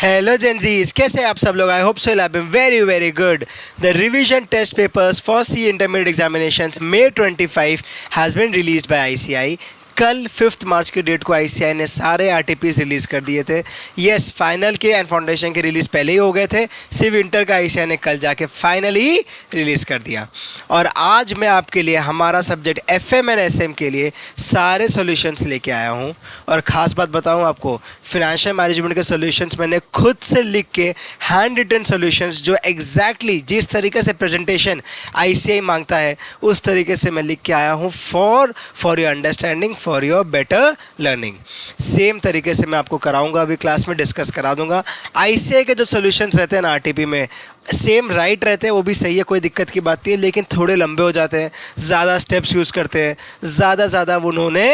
Hello Gen Zs, कैसे हैं आप सब लोग? I hope so have been very very good. The revision test papers for C intermediate examinations May 25 has been released by ICAI. कल 5 मार्च की date को ICI ने सारे आरटीपीज रिलीज़ कर दिए थे. यस, फाइनल के एंड फाउंडेशन के रिलीज़ पहले ही हो गए थे. सिर्फ इंटर का आईसीआई ने कल जाके फाइनली रिलीज़ कर दिया. और आज मैं आपके लिए हमारा सब्जेक्ट एफएम एंड एसएम के लिए सारे सॉल्यूशंस लेके आया हूँ. और ख़ास बात बताऊँ आपको, फिनेंशियल मैनेजमेंट के सॉल्यूशंस मैंने खुद से लिख के हैंड रिटन सॉल्यूशंस जो एग्जैक्टली जिस तरीके से प्रेजेंटेशन आईसीआई मांगता है उस तरीके से मैं लिख के आया हूँ for your understanding, for your better learning. Same तरीके से मैं आपको कराऊंगा, अभी क्लास में डिस्कस करा दूंगा. आईसीआई के जो सॉल्यूशंस रहते हैं ना आरटीपी में, सेम राइट रहते हैं, वो भी सही है, कोई दिक्कत की बात नहीं है, लेकिन थोड़े लंबे हो जाते हैं, ज़्यादा स्टेप्स यूज़ करते हैं, ज़्यादा उन्होंने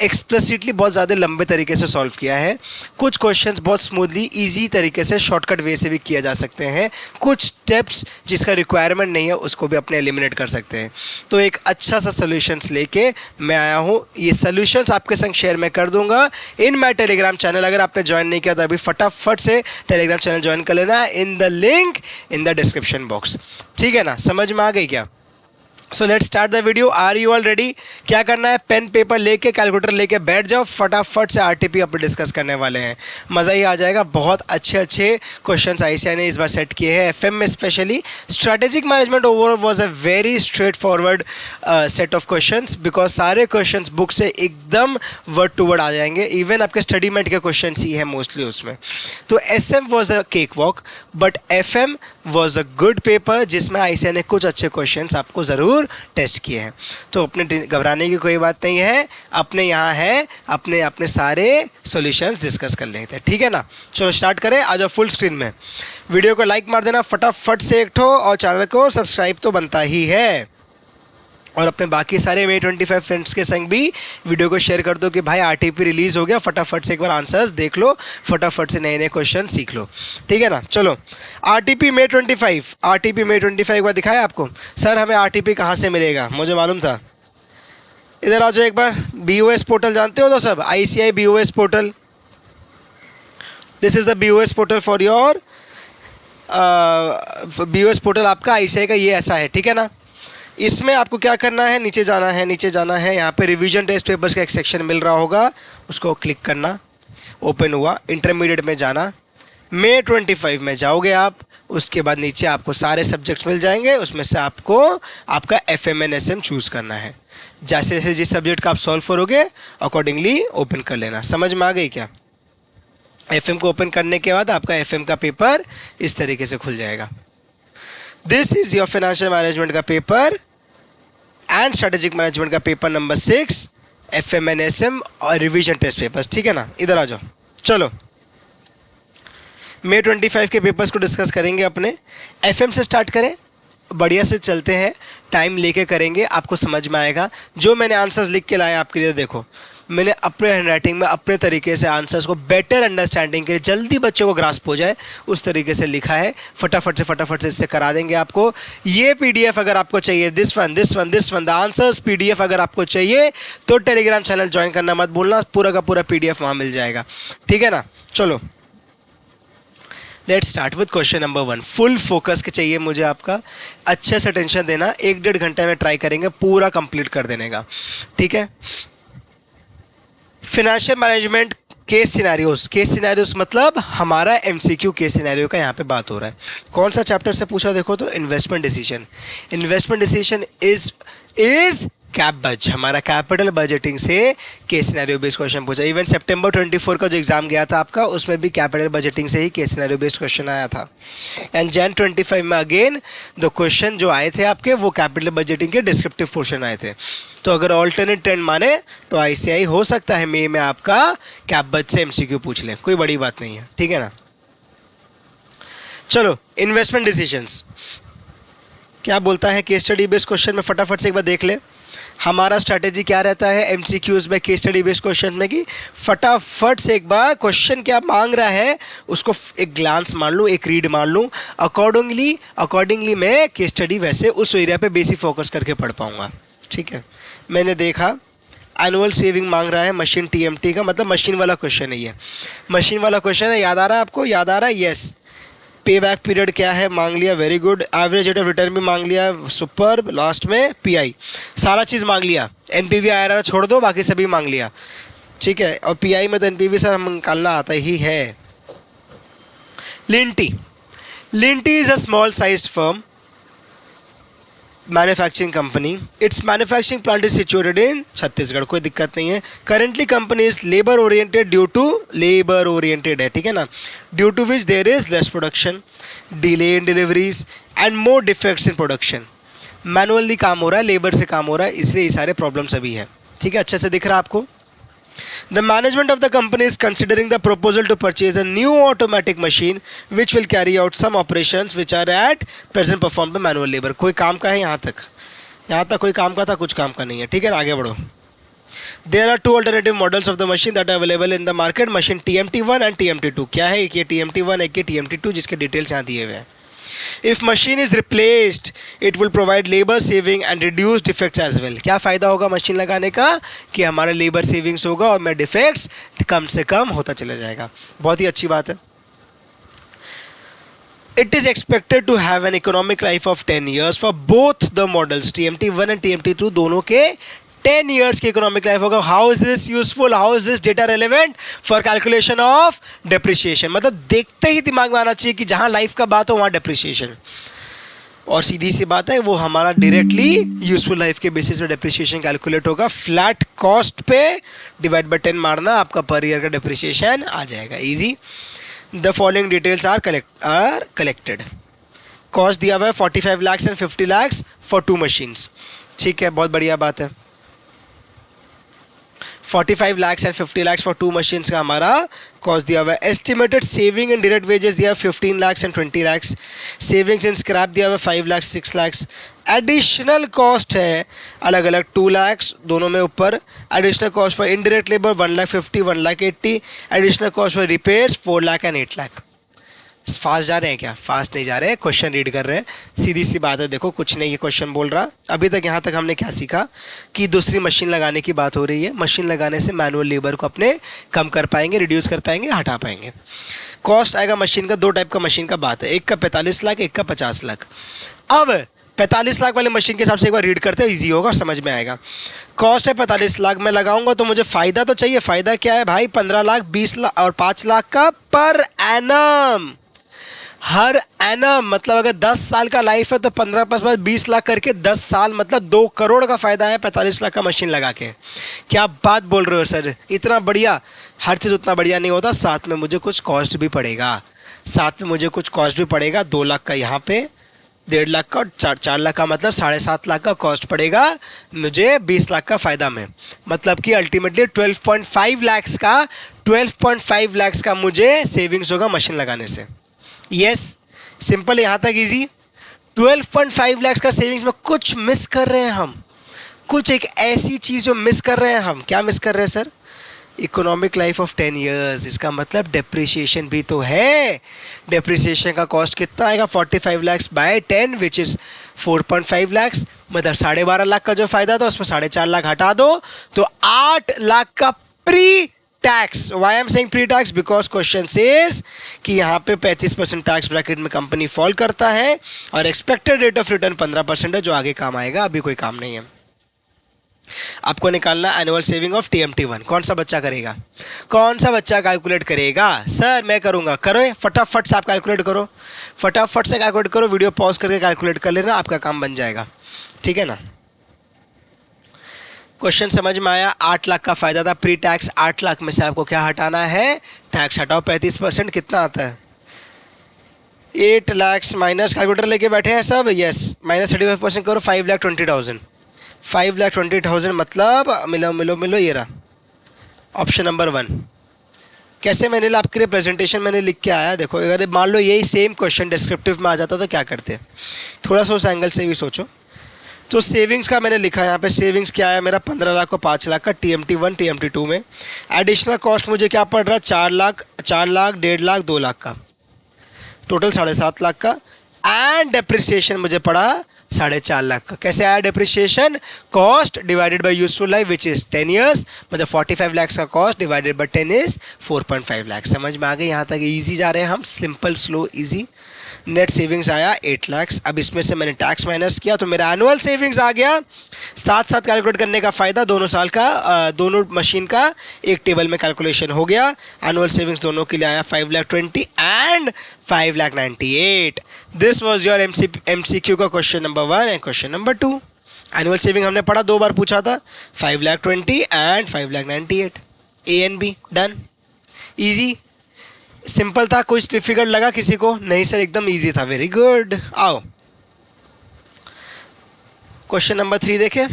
एक्सप्लिसिटली बहुत ज़्यादा लंबे तरीके से सॉल्व किया है. कुछ क्वेश्चंस बहुत स्मूथली ईजी तरीके से शॉर्टकट वे से भी किया जा सकते हैं. कुछ स्टेप्स जिसका रिक्वायरमेंट नहीं है उसको भी अपने एलिमिनेट कर सकते हैं. तो एक अच्छा सा सोल्यूशंस लेके मैं आया हूँ. ये सोल्यूशंस आपके संग शेयर मैं कर दूंगा इन माई टेलीग्राम चैनल. अगर आपने ज्वाइन नहीं किया तो अभी फटाफट से टेलीग्राम चैनल ज्वाइन कर लेना in the link in the description box. ठीक है ना, समझ में आ गई क्या? So let's start the video. Are you all ready? क्या करना है, पेन पेपर लेके कैलकुलेटर लेके बैठ जाओ, फटाफट से आरटीपी अपन डिस्कस करने वाले हैं. मज़ा ही आ जाएगा. बहुत अच्छे क्वेश्चंस आईसीआई ने इस बार सेट किए हैं एफएम में. Specially strategic management overall was a very straightforward set of questions, because सारे क्वेश्चंस बुक से एकदम वर्ड टू वर्ड आ जाएंगे. इवन आपके स्टडी मेट के क्वेश्चन ही है मोस्टली उसमें. तो SM was a cake walk, but FM was a good paper जिसमें आईसीआई ने कुछ अच्छे क्वेश्चंस आपको ज़रूर टेस्ट किए हैं. तो अपने घबराने की कोई बात नहीं है. अपने यहाँ है, अपने सारे सॉल्यूशंस डिस्कस कर लेते हैं. ठीक है ना, चलो स्टार्ट करें. आ जाओ फुल स्क्रीन में. वीडियो को लाइक मार देना फटाफट से एक ठो, और चैनल को सब्सक्राइब तो बनता ही है. और अपने बाकी सारे May 25 फ्रेंड्स के संग भी वीडियो को शेयर कर दो कि भाई आरटीपी रिलीज़ हो गया, फटाफट से एक बार आंसर्स देख लो, फटाफट से नए क्वेश्चन सीख लो. ठीक है ना, चलो. आरटीपी May 25 एक बार दिखाया आपको. सर हमें आरटीपी कहाँ से मिलेगा? मुझे मालूम था. इधर आ जाओ एक बार. बीओएस पोर्टल जानते हो तो सब, ICI BOS portal. This is the BOS portal for your BOS portal आपका आईसीआई का ये ऐसा है. ठीक है ना. इसमें आपको क्या करना है, नीचे जाना है. यहाँ पे रिवीजन टेस्ट पेपर्स का एक सेक्शन मिल रहा होगा, उसको क्लिक करना. ओपन हुआ. इंटरमीडिएट में जाना. May 25 में जाओगे आप. उसके बाद नीचे आपको सारे सब्जेक्ट्स मिल जाएंगे, उसमें से आपको आपका एफएम एंड एसएम चूज़ करना है. जैसे जैसे जिस सब्जेक्ट का आप सॉल्व करोगे अकॉर्डिंगली ओपन कर लेना. समझ में आ गई क्या? एफएम को ओपन करने के बाद आपका एफएम का पेपर इस तरीके से खुल जाएगा. This is your financial management का पेपर एंड स्ट्रेटेजिक मैनेजमेंट का paper number 6, FM and SM और रिवीजन टेस्ट पेपर्स. ठीक है ना, इधर आ जाओ. चलो May 25 के पेपर्स को डिस्कस करेंगे. अपने एफएम से स्टार्ट करें, बढ़िया से चलते हैं, टाइम लेके करेंगे, आपको समझ में आएगा. जो मैंने आंसर्स लिख के लाए आपके लिए, देखो मैंने अपने हैंडराइटिंग में अपने तरीके से आंसर्स को बेटर अंडरस्टैंडिंग के लिए, जल्दी बच्चों को ग्रास्प हो जाए उस तरीके से लिखा है. फटाफट से इससे करा देंगे आपको. ये पीडीएफ अगर आपको चाहिए, this one the answers PDF अगर आपको चाहिए तो टेलीग्राम चैनल ज्वाइन करना मत भूलना. पूरा का पूरा पीडीएफ वहाँ मिल जाएगा. ठीक है ना. चलो let's start with question number 1. Full focus के चाहिए मुझे आपका. अच्छे से टेंशन देना. 1-1.5 घंटे में ट्राई करेंगे पूरा कंप्लीट कर देने का. ठीक है. फिनेंशियल मैनेजमेंट केस सिनेरियोस मतलब हमारा एमसीक्यू केस सिनेरियो का यहाँ पे बात हो रहा है. कौन सा चैप्टर से पूछा देखो तो, इन्वेस्टमेंट डिसीजन इज कैप बज. हमारा कैपिटल बजटिंग से केस सिनेरियो बेस्ड क्वेश्चन पूछा. इवन September 24 का जो एग्जाम गया था आपका, उसमें भी कैपिटल बजटिंग से ही केस सिनेरियो बेस्ड क्वेश्चन आया था. एंड Jan 25 में अगेन दो क्वेश्चन जो आए थे आपके, वो कैपिटल बजटिंग के डिस्क्रिप्टिव पोर्शन आए थे. तो अगर ऑल्टरनेट ट्रेंड माने तो आईसीआई हो सकता है मई में आपका कैप बज से एमसीक्यू पूछ ले, कोई बड़ी बात नहीं है. ठीक है ना. चलो, इन्वेस्टमेंट डिसीजंस क्या बोलता है केस स्टडी बेस्ड क्वेश्चन में, फटाफट से एक बार देख ले. हमारा स्ट्रैटेजी क्या रहता है एमसीक्यूज में, केस स्टडी बेस्ड क्वेश्चन में, कि फटाफट से एक बार क्वेश्चन क्या मांग रहा है उसको एक ग्लांस मार लूँ, एक रीड मार लूँ. अकॉर्डिंगली मैं केस स्टडी वैसे उस एरिया पे बेसिक फोकस करके पढ़ पाऊँगा. ठीक है. मैंने देखा एनुअल सेविंग मांग रहा है मशीन टीएमटी का, मतलब मशीन वाला क्वेश्चन है ये, मशीन वाला क्वेश्चन है। याद आ रहा है आपको, याद आ रहा है? यस। पे बैक पीरियड क्या है मांग लिया, very good. Average rate of return भी मांग लिया, सुपर। लास्ट में पीआई, सारा चीज़ मांग लिया। एनपीवी आईआरआर छोड़ दो, बाकी सभी मांग लिया, ठीक है। और पीआई में तो एनपीवी सर हम निकालना आता ही है। Linty, Linty is a small sized firm manufacturing company. Its manufacturing plant is situated in Chhattisgarh, कोई दिक्कत नहीं है। Currently company is labour oriented due to, labour oriented है, ठीक है ना, due to which there is less production, delay in deliveries and more defects in production. Manually काम हो रहा है, लेबर से काम हो रहा है, इसलिए ये सारे प्रॉब्लम्स अभी है, ठीक है। अच्छे से दिख रहा है आपको। The management of the company is considering the proposal to purchase a new automatic machine which will carry out some operations which are at present performed by manual labor. कोई काम का है यहाँ तक कोई काम का था, कुछ काम का नहीं है, ठीक है ना, आगे बढ़ो। There are two alternative models of the machine that are available in the market, machine TMT1 and TMT2। क्या है, एक ये TMT1, एक ये TMT2, जिसके डिटेल्स यहाँ दिए हुए हैं। If machine is replaced, it will provide labor saving and reduce defects as well। क्या फ़ायदा होगा मशीन लगाने का, कि हमारा लेबर सेविंग्स होगा और मेरा डिफेक्ट्स कम से कम होता चला जाएगा। बहुत ही अच्छी बात है। It is expected to have an economic life of 10 years for both the models, TMT1 and TMT2, दोनों के 10 years की इकोनॉमिक लाइफ होगा। How is this useful, how is this data relevant for calculation of depreciation. मतलब देखते ही दिमाग में आना चाहिए कि जहाँ लाइफ का बात हो वहाँ डेप्रिसिएशन, और सीधी सी बात है वो हमारा डायरेक्टली यूजफुल लाइफ के बेसिस पे डेप्रिसिएशन कैलकुलेट होगा। फ्लैट कॉस्ट पे डिवाइड बाय 10 मारना, आपका पर ईयर का डेप्रिसिएशन आ जाएगा, easy. The following details are collected. Cost दिया हुआ है 45 lakhs and 50 lakhs for 2 machines, ठीक है, बहुत बढ़िया बात है। 45 lakhs and 50 lakhs for 2 machines का हमारा कॉस्ट दिया हुआ है। Estimated saving in direct wages दिया 15 lakhs and 20 lakhs। Savings in scrap दिया हुआ 5 lakhs 6 lakhs। एडिशनल कॉस्ट है अलग अलग 2 lakhs दोनों में ऊपर। Additional cost for indirect labour 1,50,000 1,80,000। Additional cost for repairs 4 lakh and 8 lakh। Fast जा रहे हैं क्या? फास्ट नहीं जा रहे हैं, क्वेश्चन रीड कर रहे हैं, सीधी सी बात है। देखो कुछ नहीं, ये क्वेश्चन बोल रहा। अभी तक यहाँ तक हमने क्या सीखा कि दूसरी मशीन लगाने की बात हो रही है। मशीन लगाने से मैनुअल लेबर को अपने कम कर पाएंगे, रिड्यूस कर पाएंगे, हटा पाएंगे। कॉस्ट आएगा मशीन का, 2 टाइप का मशीन का बात है, एक का 45 लाख, एक का 50 लाख। अब 45 लाख वाले मशीन के हिसाब से एक बार रीड करते हैं, ईजी होगा और समझ में आएगा। कॉस्ट है 45 लाख, मैं लगाऊंगा तो मुझे फ़ायदा तो चाहिए। फ़ायदा क्या है भाई? 15 लाख, 20 लाख और 5 लाख का पर एनम, हर एनम। मतलब अगर 10 साल का लाइफ है तो 15 प्लस 20 लाख करके 10 साल, मतलब 2 करोड़ का फ़ायदा है 45 लाख का मशीन लगा के। क्या बात बोल रहे हो सर, इतना बढ़िया? हर चीज़ उतना बढ़िया नहीं होता, साथ में मुझे कुछ कॉस्ट भी पड़ेगा, 2 लाख का यहाँ पे, 1.5 लाख का, और 4 लाख का, मतलब 7.5 लाख का कॉस्ट पड़ेगा मुझे 20 लाख का फ़ायदा में। मतलब कि अल्टीमेटली 12.5 लाख का मुझे सेविंग्स होगा मशीन लगाने से। यस, सिंपल, यहाँ तक इजी। 12.5 लाख का सेविंग्स में कुछ मिस कर रहे हैं हम, कुछ एक ऐसी चीज़ जो मिस कर रहे हैं हम। क्या मिस कर रहे हैं sir? Economic life of 10 years। इसका मतलब डेप्रिसिएशन भी तो है। डेप्रिसिएशन का कॉस्ट कितना आएगा? 45 lakhs by 10 which is 4.5 lakhs। मतलब 12.5 लाख का जो फ़ायदा था उसमें 4.5 लाख हटा दो तो 8 लाख का pre tax. Why I am saying pre tax? Because question says कि यहाँ पे 35% टैक्स ब्रैकेट में कंपनी फॉल करता है और एक्सपेक्टेड रेट ऑफ रिटर्न 15% है, जो आगे काम आएगा, अभी कोई काम नहीं है। आपको निकालना एनुअल सेविंग ऑफ TMT1। कौन सा बच्चा करेगा? कौन सा बच्चा कैलकुलेट करेगा? सर मैं करूँगा। करो, फटाफट से आप कैलकुलेट करो, फटाफट से कैलकुलेट करो, वीडियो पॉज करके कैलकुलेट कर लेना, आपका काम बन जाएगा, ठीक है ना। क्वेश्चन समझ में आया? 8 लाख का फ़ायदा था प्री टैक्स। 8 लाख में से आपको क्या हटाना है? टैक्स हटाओ। 35% कितना आता है? 8 lakhs माइनस, कैलकुलेटर लेके बैठे हैं सब? यस, माइनस 35% करो, 5,20,000। 5,20,000 मतलब मिलो ये रहा ऑप्शन नंबर 1। कैसे मैंने आपके लिए प्रेजेंटेशन मैंने लिख के आया। देखो अगर मान लो यही सेम क्वेश्चन डिस्क्रिप्टिव में आ जाता तो क्या करते? थोड़ा सा उस एंगल से भी सोचो। तो सेविंग्स का मैंने लिखा है यहाँ पे, सेविंग्स क्या है मेरा? 15 लाख को 5 लाख का TMT1 TMT2 में। एडिशनल कॉस्ट मुझे क्या पड़ रहा है? 4 लाख, 1.5 लाख, 2 लाख का, टोटल 7.5 लाख का। एंड डेप्रिसिएशन मुझे पड़ा 4.5 लाख का। कैसे आया depreciation? Cost divided bye useful life which is 10 years, मतलब 45 लाख का cost divided bye 10 is 4.5 lakh. समझ में आ गई? यहाँ तक इजी जा रहे हैं हम, simple slow easy. Net savings आया 8 लाख। अब इसमें से मैंने टैक्स माइनस किया तो मेरा एनुअल सेविंग्स आ गया। साथ साथ कैलकुलेट करने का फ़ायदा, दोनों साल का दोनों मशीन का एक टेबल में कैलकुलेशन हो गया। एनुअल सेविंग्स दोनों के लिए आया 5,20,000 and 5,98,000। This was your MCQ का question number 1 and question number 2। Annual saving हमने पढ़ा, 2 बार पूछा था, 5,20,000 and 5,98,000। A and B done, easy simple था। कुछ डिफिकल्ट लगा किसी को? नहीं सर एकदम इजी था। Very good. आओ क्वेश्चन नंबर 3 देखें।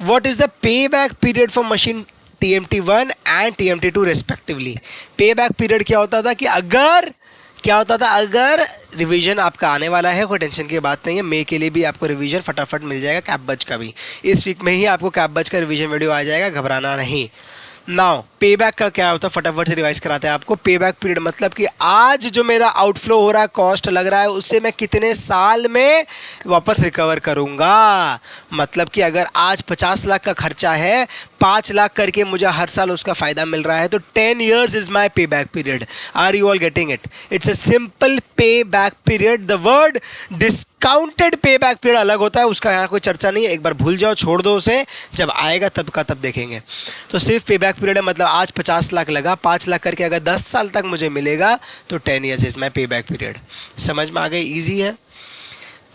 What is the pay back period for machine TMT1 and TMT2 respectively? पे बैक पीरियड क्या होता था कि अगर रिवीजन आपका आने वाला है, कोई टेंशन की बात नहीं है, मई के लिए भी आपको रिवीजन फटाफट मिल जाएगा, कैप बज का भी इस वीक में ही आपको कैप बज का रिवीजन वीडियो आ जाएगा, घबराना नहीं। नाउ पे बैक का क्या होता है, फटाफट से रिवाइज कराते हैं आपको। पे बैक पीरियड मतलब कि आज जो मेरा आउटफ्लो हो रहा है, कॉस्ट लग रहा है, उससे मैं कितने साल में वापस रिकवर करूंगा। मतलब कि अगर आज 50 लाख का खर्चा है, 5 लाख करके मुझे हर साल उसका फ़ायदा मिल रहा है, तो 10 years is my pay back period. Are you all getting it? It's a simple pay back period. The word discounted pay back period अलग होता है, उसका यहाँ कोई चर्चा नहीं है, एक बार भूल जाओ, छोड़ दो उसे, जब आएगा तब का तब देखेंगे। तो सिर्फ पे बैक पीरियड है, मतलब आज 50 लाख लगा, 5 लाख करके अगर 10 साल तक मुझे मिलेगा तो 10 years is my pay back period. समझ में आ गई? ईजी है।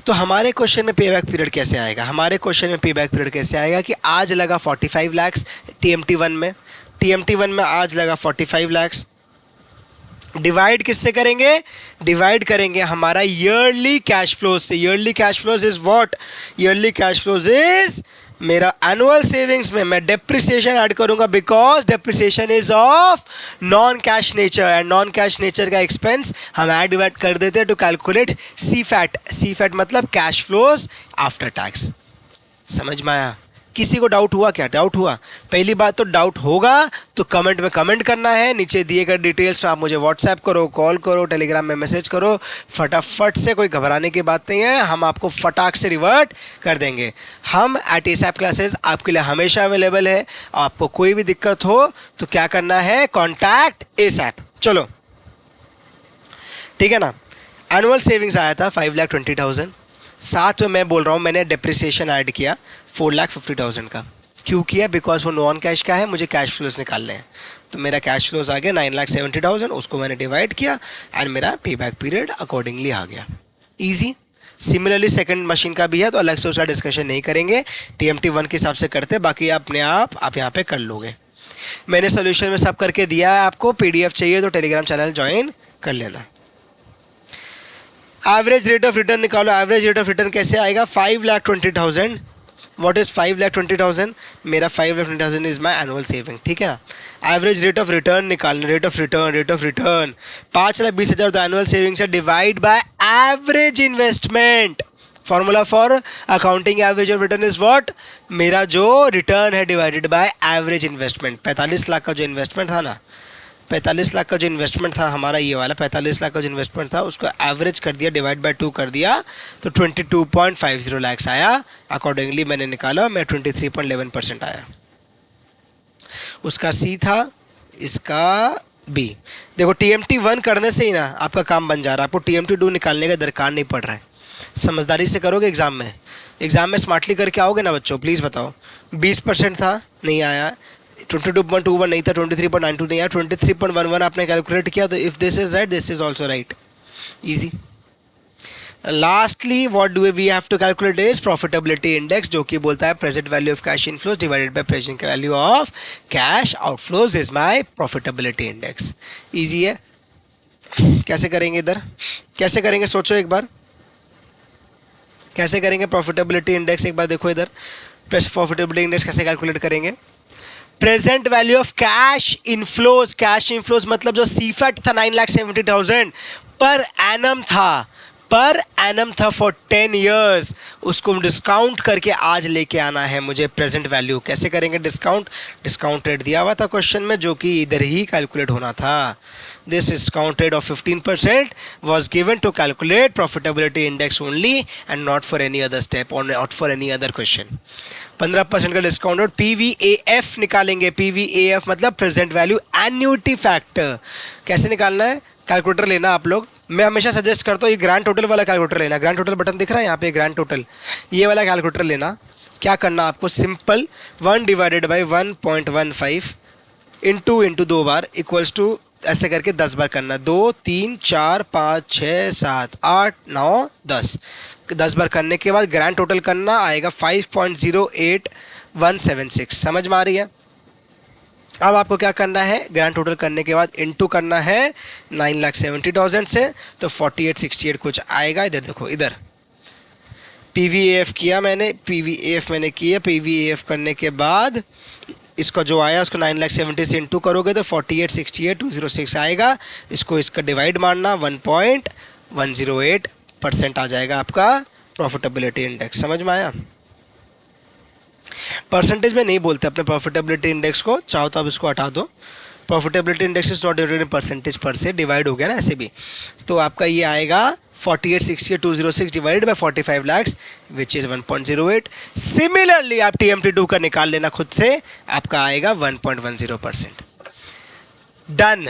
तो हमारे क्वेश्चन में पे बैक पीरियड कैसे आएगा? हमारे क्वेश्चन में पे बैक पीरियड कैसे आएगा कि आज लगा 45 लाख TMT1 में आज लगा 45 लाख, डिवाइड किससे करेंगे? डिवाइड करेंगे हमारा ईयरली कैश फ्लोज से। Yearly cash flows is what? Yearly cash flows is मेरा एनुअल सेविंग्स में मैं डेप्रिसिएशन ऐड करूंगा, because depreciation is of non cash nature, and non cash nature का एक्सपेंस हम ऐड डिवाइड कर देते हैं टू कैलकुलेट CFAT मतलब कैश फ्लोज आफ्टर टैक्स। समझ में आया? किसी को डाउट हुआ क्या? डाउट हुआ? पहली बात तो डाउट होगा तो कमेंट में कमेंट करना है, नीचे दिए गए डिटेल्स में आप मुझे व्हाट्सएप करो, कॉल करो, टेलीग्राम में मैसेज करो, फटाफट से, कोई घबराने की बात नहीं है, हम आपको फटाक से रिवर्ट कर देंगे। हम एट ASAP क्लासेस आपके लिए हमेशा अवेलेबल है। आपको कोई भी दिक्कत हो तो क्या करना है? Contact ASAP। चलो ठीक है ना। एनुअल सेविंग्स आया था 5,20,000, साथ में मैं बोल रहा हूँ मैंने डिप्रिसिएशन ऐड किया 4,50,000 का। क्यों किया? बिकॉज वो नॉन कैश का है, मुझे कैश फ्लोज निकालने हैं। तो मेरा कैश फ्लोज आ गया 9,70,000, उसको मैंने डिवाइड किया एंड मेरा पे बैक पीरियड अकॉर्डिंगली आ गया। ईजी। सिमिलरली सेकंड मशीन का भी है, तो अलग से उसका डिस्कशन नहीं करेंगे, TMT1 के हिसाब से करते, बाकी अपने आप यहाँ पे कर लोगे। मैंने सोल्यूशन में सब करके दिया है आपको, PDF चाहिए तो टेलीग्राम चैनल ज्वाइन कर लेना। एवरेज रेट ऑफ रिटर्न निकालो। एवरेज रेट ऑफ रिटर्न कैसे आएगा? 5,20,000। What is 5,20,000? मेरा 5,20,000 इज माई एनुअल सेविंग, ठीक है ना। एवरेज रेट ऑफ रिटर्न निकालना, रेट ऑफ रिटर्न 5,20,000 तो एनुअल सेविंग से divide by average investment. Formula for accounting average of return is what? मेरा जो रिटर्न है divided by average investment. 45 lakh का जो इन्वेस्टमेंट था ना, 45 लाख का जो इन्वेस्टमेंट था हमारा, ये वाला 45 लाख का जो इन्वेस्टमेंट था, उसको एवरेज कर दिया, डिवाइड बाय 2 कर दिया, तो 22.50 लाख आया। अकॉर्डिंगली मैंने निकाला, मैं 23.11% आया। उसका C था, इसका B। देखो TMT1 करने से ही ना आपका काम बन जा रहा है, आपको TMT2 निकालने का दरकार नहीं पड़ रहा है। समझदारी से करोगे एग्ज़ाम में स्मार्टली करके आओगे ना बच्चों? प्लीज़ बताओ। 20% था, नहीं आया। 22.21 नहीं था, 23.92 नहीं आया, 23.11 आपने कैलकुलेट किया, तो if this is right this is also right. Easy. Lastly what do we have to calculate is profitability index, जो कि बोलता है present value of cash inflows divided by present value of cash outflows is my profitability index. Easy है। कैसे करेंगे इधर? कैसे करेंगे सोचो एक बार, कैसे करेंगे प्रॉफिटेबिलिटी इंडेक्स? एक बार देखो इधर, प्रॉफिटेबिलिटी इंडेक्स कैसे कैलकुलेट करेंगे? Present value of cash inflows मतलब जो CFAT था 9,70,000 पर एनम था, पर एनम था फॉर 10 ईयर्स, उसको डिस्काउंट करके आज लेके आना है मुझे प्रेजेंट वैल्यू। कैसे करेंगे डिस्काउंट? डिस्काउंट रेट दिया हुआ था क्वेश्चन में, जो कि इधर ही कैलकुलेट होना था। This discount rate of 15% was given to calculate profitability index only and not for any other step or not for any other question. 15% का डिस्काउंट और PVAF निकालेंगे। PVAF मतलब प्रेजेंट वैल्यू एन्युटी फैक्टर। कैसे निकालना है? Calculator लेना आप लोग। मैं हमेशा सजेस्ट करता हूँ ये ग्रैंड टोटल वाला कैलकुलेटर लेना। ग्रैंड टोटल बटन दिख रहा है यहाँ पे, ग्रैंड टोटल, ये वाला कैलकुलेटर लेना। क्या करना आपको? सिंपल 1 डिवाइडेड बाई 1.15 इंटू 2 बार इक्वल्स टू ऐसे करके 10 बार करना। 2 3 4 5 6 7 8 9 10 10 बार करने के बाद ग्रैंड टोटल करना, आएगा 5.08176। समझ में आ रही है? अब आपको क्या करना है? ग्रैंड टोटल करने के बाद इनटू करना है 9,70,000 से, तो 4868 कुछ आएगा। इधर देखो, इधर PVAF किया मैंने, PVAF मैंने किया। PVAF करने के बाद इसका जो आया उसको 9,70,000 से इंटू करोगे तो 4868,206 आएगा। इसका डिवाइड मारना, 1.108% आ जाएगा आपका प्रॉफिटेबिलिटी इंडेक्स। समझ में आया? परसेंटेज में नहीं बोलते अपने प्रॉफिटेबिलिटी इंडेक्स को, चाहो तो आप इसको हटा दो। Profitability index is not divided in percentage पर से, डिवाइड हो गया ना ऐसे भी। तो आपका ये आएगा 4868,206 divided by 45 lakhs which is 1.08। Similarly आप TMT2 का निकाल लेना खुद से, आपका आएगा 1.10%। डन।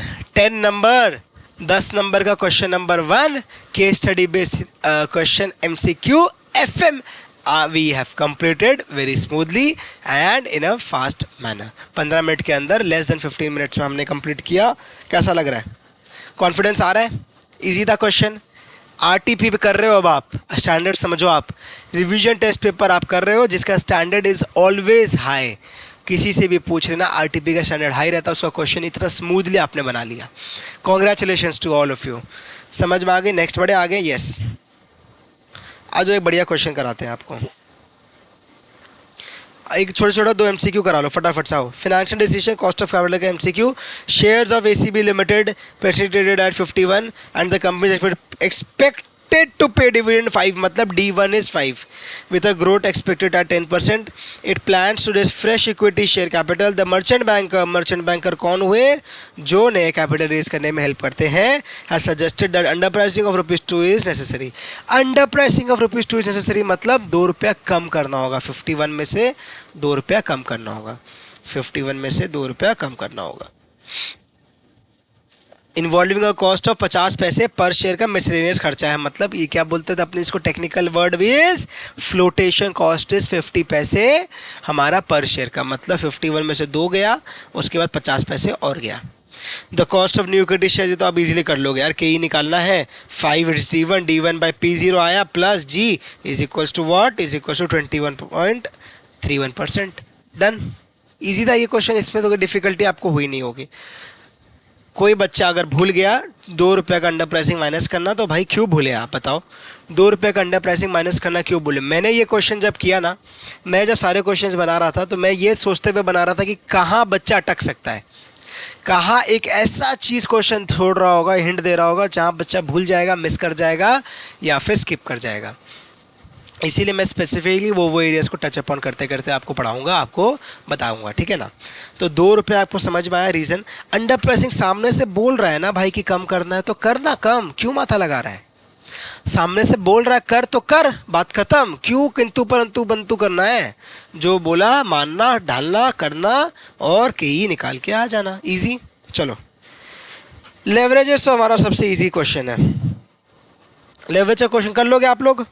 10 नंबर का question number 1, case study based question MCQ FM we have completed very smoothly and in a fast manner। 15 minute के अंदर, लेस देन 15 मिनट्स में हमने कंप्लीट किया। कैसा लग रहा है? कॉन्फिडेंस आ रहा है? इजी था क्वेश्चन। RTP पे कर रहे हो, अब आप स्टैंडर्ड समझो। आप रिवीजन टेस्ट पेपर आप कर रहे हो जिसका स्टैंडर्ड इज ऑलवेज हाई। किसी से भी पूछ लेना, RTP का स्टैंडर्ड हाई रहता है, उसका क्वेश्चन इतना स्मूथली आपने बना लिया। Congratulations to all of you. समझ में आ गई? नेक्स्ट बढ़े आगे। यस, आज एक बढ़िया क्वेश्चन कराते हैं आपको। एक छोटा 2 MCQ करा लो फटाफट से। आओ। Financial decision cost of capital का MCQ। Shares of ACB limited presently traded at 51 and the company expected to pay dividend 5, मतलब D1 is 5 with a growth expected at 10%। it plans to raise fresh equity share capital। the merchant banker कौन हुए? जो नए capital raise करने में help करते हैं। has suggested that underpricing of ₹2 is necessary। underpricing of ₹2 is necessary मतलब 2 रुपया कम करना होगा। 51 में से 2 रुपया कम करना होगा। 51 में से 2 रुपया कम करना होगा। इन्वॉल्विंग अ कॉस्ट ऑफ 50 पैसे पर शेयर का मिसलेनियस खर्चा है। मतलब ये क्या बोलते थे अपने इसको, technical word is flotation cost is 50 पैसे हमारा पर शेयर का। मतलब 51 में से 2 गया, उसके बाद 50 पैसे और गया। The cost of new equity share, तो आप इजीली कर लोगे यार। KE निकालना है, 5 D1 D1 बाई P0 आया plus G is equals to what? Is equals to 21.31%। Done. Easy था ये क्वेश्चन, इसमें तो कोई डिफिकल्टी आपको हुई नहीं होगी। कोई बच्चा अगर भूल गया 2 रुपये का अंडर प्राइसिंग माइनस करना, तो भाई क्यों भूले आप बताओ? 2 रुपये का अंडर प्राइसिंग माइनस करना क्यों भूले? मैंने ये क्वेश्चन जब किया ना, मैं जब सारे क्वेश्चंस बना रहा था तो मैं ये सोचते हुए बना रहा था कि कहाँ बच्चा अटक सकता है, कहाँ एक ऐसा चीज़ क्वेश्चन छोड़ रहा होगा, हिंट दे रहा होगा जहाँ बच्चा भूल जाएगा, मिस कर जाएगा या फिर स्किप कर जाएगा। इसीलिए मैं स्पेसिफिकली वो एरियाज़ को टच अपॉन करते करते आपको पढ़ाऊंगा, आपको बताऊंगा, ठीक है ना। तो 2 रुपये आपको समझ में आया। रीज़न, अंडर प्राइसिंग सामने से बोल रहा है ना भाई कि कम करना है तो करना कम, क्यों माथा लगा रहा है? सामने से बोल रहा है कर तो कर, बात खत्म। क्यों किंतु परंतु बंतु करना है? जो बोला मानना, डालना, करना और KE निकाल के आ जाना। इजी। चलो, लेवरेजेस तो हमारा सबसे इजी क्वेश्चन है। लेवरेज का क्वेश्चन कर लोगे आप लोग?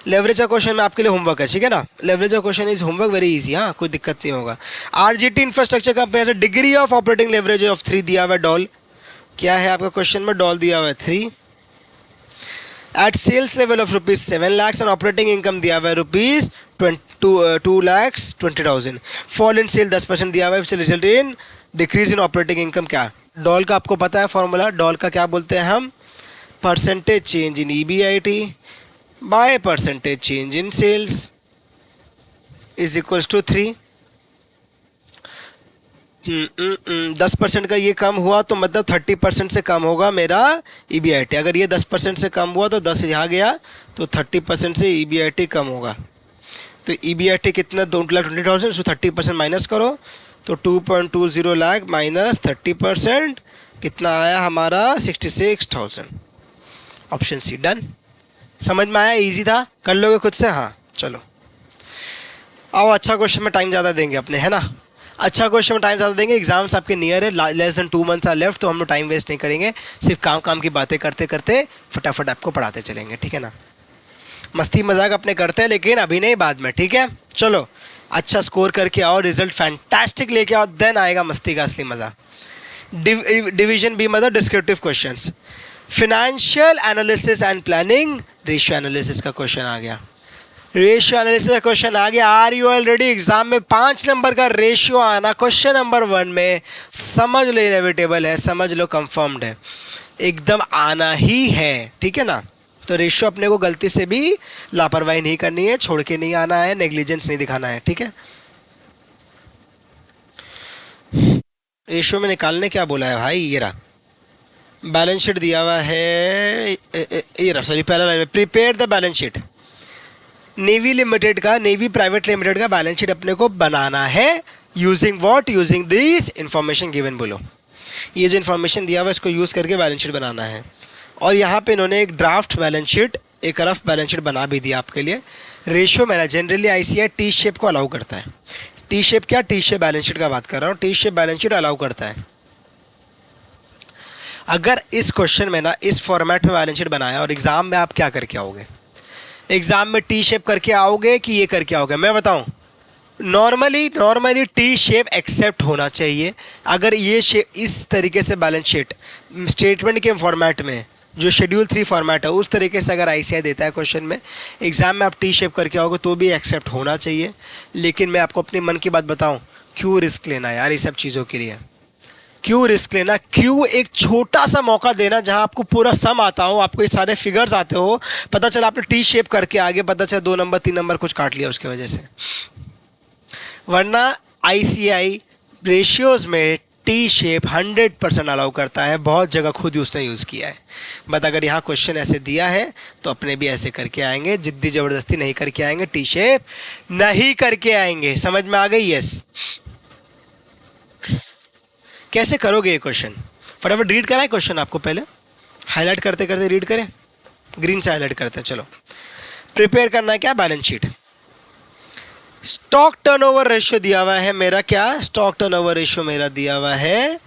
लेवरेज का क्वेश्चन में आपके लिए होमवर्क है, ठीक है ना। लेवरेज का question is homework, very easy. हाँ, कोई दिक्कत नहीं होगा। RGT इंफ्रास्ट्रक्चर कंपनी से degree of operating leverage of 3 दिया हुआ है। डॉल क्या है आपका क्वेश्चन में? डॉल दिया हुआ है 3 at sales level of ₹7 lakhs and operating income दिया हुआ है ₹2,20,000। फॉल इन सेल 10% दिया हुआ है, result in decrease in operating income. क्या डॉल का आपको पता है फॉर्मूला? डॉल का क्या बोलते हैं हम? Percentage change in EBIT by percentage change in sales is equals to 3। 10% का ये कम हुआ तो मतलब 30% से कम होगा मेरा EBIT। अगर ये 10% से कम हुआ तो 10 यहाँ गया, तो 30% से EBIT कम होगा। तो EBIT कितना, 2,20,000, उसको 30% माइनस करो, तो 2.20 लाख माइनस 30% कितना आया हमारा, 66,000। Option C done. समझ में आया, इजी था, कर लोगे खुद से? हाँ चलो आओ, अच्छा क्वेश्चन में टाइम ज़्यादा देंगे अपने, है ना? अच्छा क्वेश्चन में टाइम ज़्यादा देंगे, एग्जाम्स आपके नियर है, less than 2 months are left, तो हम लोग टाइम वेस्ट नहीं करेंगे, सिर्फ काम काम की बातें करते करते फटाफट आपको पढ़ाते चलेंगे, ठीक है ना? मस्ती मजाक अपने करते हैं, लेकिन अभी नहीं, बाद में, ठीक है? चलो अच्छा स्कोर करके आओ, रिजल्ट फैंटास्टिक लेके आओ, देन आएगा मस्ती का असली मज़ा। डिवीजन बी मतलब descriptive questions. Financial analysis and planning, ratio analysis का क्वेश्चन आ गया। रेशियो एनालिसिस का क्वेश्चन आ गया। Are you already? एग्जाम में 5 नंबर का रेशियो आना क्वेश्चन नंबर 1 में, समझ लो इनएविटेबल है, समझ लो कंफर्म्ड है, एकदम आना ही है, ठीक है ना? तो रेशियो अपने को गलती से भी लापरवाही नहीं करनी है, छोड़ के नहीं आना है, नेग्लिजेंस नहीं दिखाना है, ठीक है? रेशियो में निकालने क्या बोला है भाई? ये रहा बैलेंस शीट दिया हुआ है, ये रहा, सॉरी पहला लाइन में, prepare the balance sheet. Navy limited का, नेवी प्राइवेट लिमिटेड का बैलेंस शीट अपने को बनाना है, using what? Using this information given below. ये जो इन्फॉर्मेशन दिया हुआ है इसको यूज़ करके बैलेंस शीट बनाना है। और यहाँ पे इन्होंने एक ड्राफ्ट बैलेंस शीट, एक रफ बैलेंस शीट बना भी दिया आपके लिए। रेशियो मेरा जनरली ICI टी शेप को अलाउ करता है। टी शेप क्या? टी शेप बैलेंस शीट का बात कर रहा हूँ, T shape balance sheet allow करता है। अगर इस क्वेश्चन में ना इस फॉर्मेट में बैलेंस शीट बनाया और एग्जाम में आप क्या करके आओगे? एग्जाम में टी शेप करके आओगे कि ये करके आओगे? मैं बताऊं, नॉर्मली टी शेप एक्सेप्ट होना चाहिए। अगर ये शेप इस तरीके से बैलेंस शीट स्टेटमेंट के फॉर्मेट में, जो शेड्यूल 3 फॉर्मेट है, उस तरीके से अगर ICI देता है क्वेश्चन में, एग्जाम में आप टी शेप करके आओगे तो भी एक्सेप्ट होना चाहिए। लेकिन मैं आपको अपने मन की बात बताऊं, क्यों रिस्क लेना यार ये सब चीज़ों के लिए? क्यों रिस्क लेना? क्यों एक छोटा सा मौका देना जहां आपको पूरा सम आता हो, आपको ये सारे फिगर्स आते हो, पता चला आपने टी शेप करके आगे पता चला 2 नंबर 3 नंबर कुछ काट लिया उसकी वजह से। वरना ICI रेशियोज में टी शेप 100% अलाउ करता है, बहुत जगह खुद ही उसने यूज़ किया है। बट अगर यहाँ क्वेश्चन ऐसे दिया है तो अपने भी ऐसे करके आएंगे, जिद्दी ज़बरदस्ती नहीं करके आएंगे, टी शेप नहीं करके आएंगे। समझ में आ गई? यस। कैसे करोगे ये क्वेश्चन? फटाफट रीड कराएं क्वेश्चन आपको, पहले हाईलाइट करते करते रीड करें, ग्रीन से हाईलाइट करते हैं। चलो प्रिपेयर करना है क्या? Balance sheet. Stock turnover ratio दिया हुआ है मेरा, क्या? स्टॉक टर्नओवर रेशियो मेरा दिया हुआ है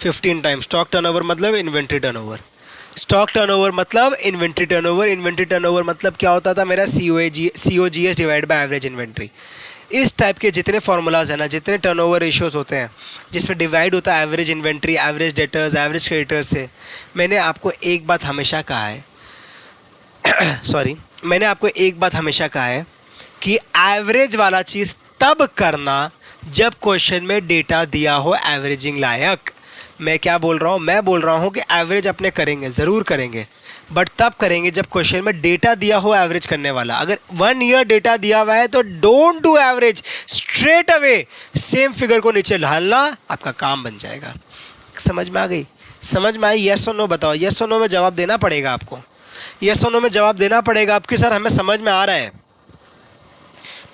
15 टाइम्स। स्टॉक टर्नओवर मतलब इन्वेंट्री टर्नओवर, स्टॉक टर्नओवर मतलब इन्वेंट्री टर्नओवर, इन्वेंट्री टर्नओवर मतलब क्या होता था मेरा? COGS divide by average inventory. इस टाइप के जितने फार्मूलाज हैं ना, जितने टर्नओवर रेशियोज होते हैं जिसमें डिवाइड होता है average inventory, average debtors, average creditors से, मैंने आपको एक बात हमेशा कहा है सॉरी, मैंने आपको एक बात हमेशा कहा है कि एवरेज वाला चीज़ तब करना जब क्वेश्चन में डेटा दिया हो एवरेजिंग लायक। मैं क्या बोल रहा हूँ? मैं बोल रहा हूँ कि एवरेज अपने करेंगे, ज़रूर करेंगे, बट तब करेंगे जब क्वेश्चन में डेटा दिया हो एवरेज करने वाला। अगर 1 ईयर डेटा दिया हुआ है तो don't do average, straight away same figure को नीचे ढालना, आपका काम बन जाएगा। समझ में आ गई? समझ में आई? यस और नो बताओ। यस और नो में जवाब देना पड़ेगा आपको, यस और नो में जवाब देना पड़ेगा आपके। सर हमें समझ में आ रहा है,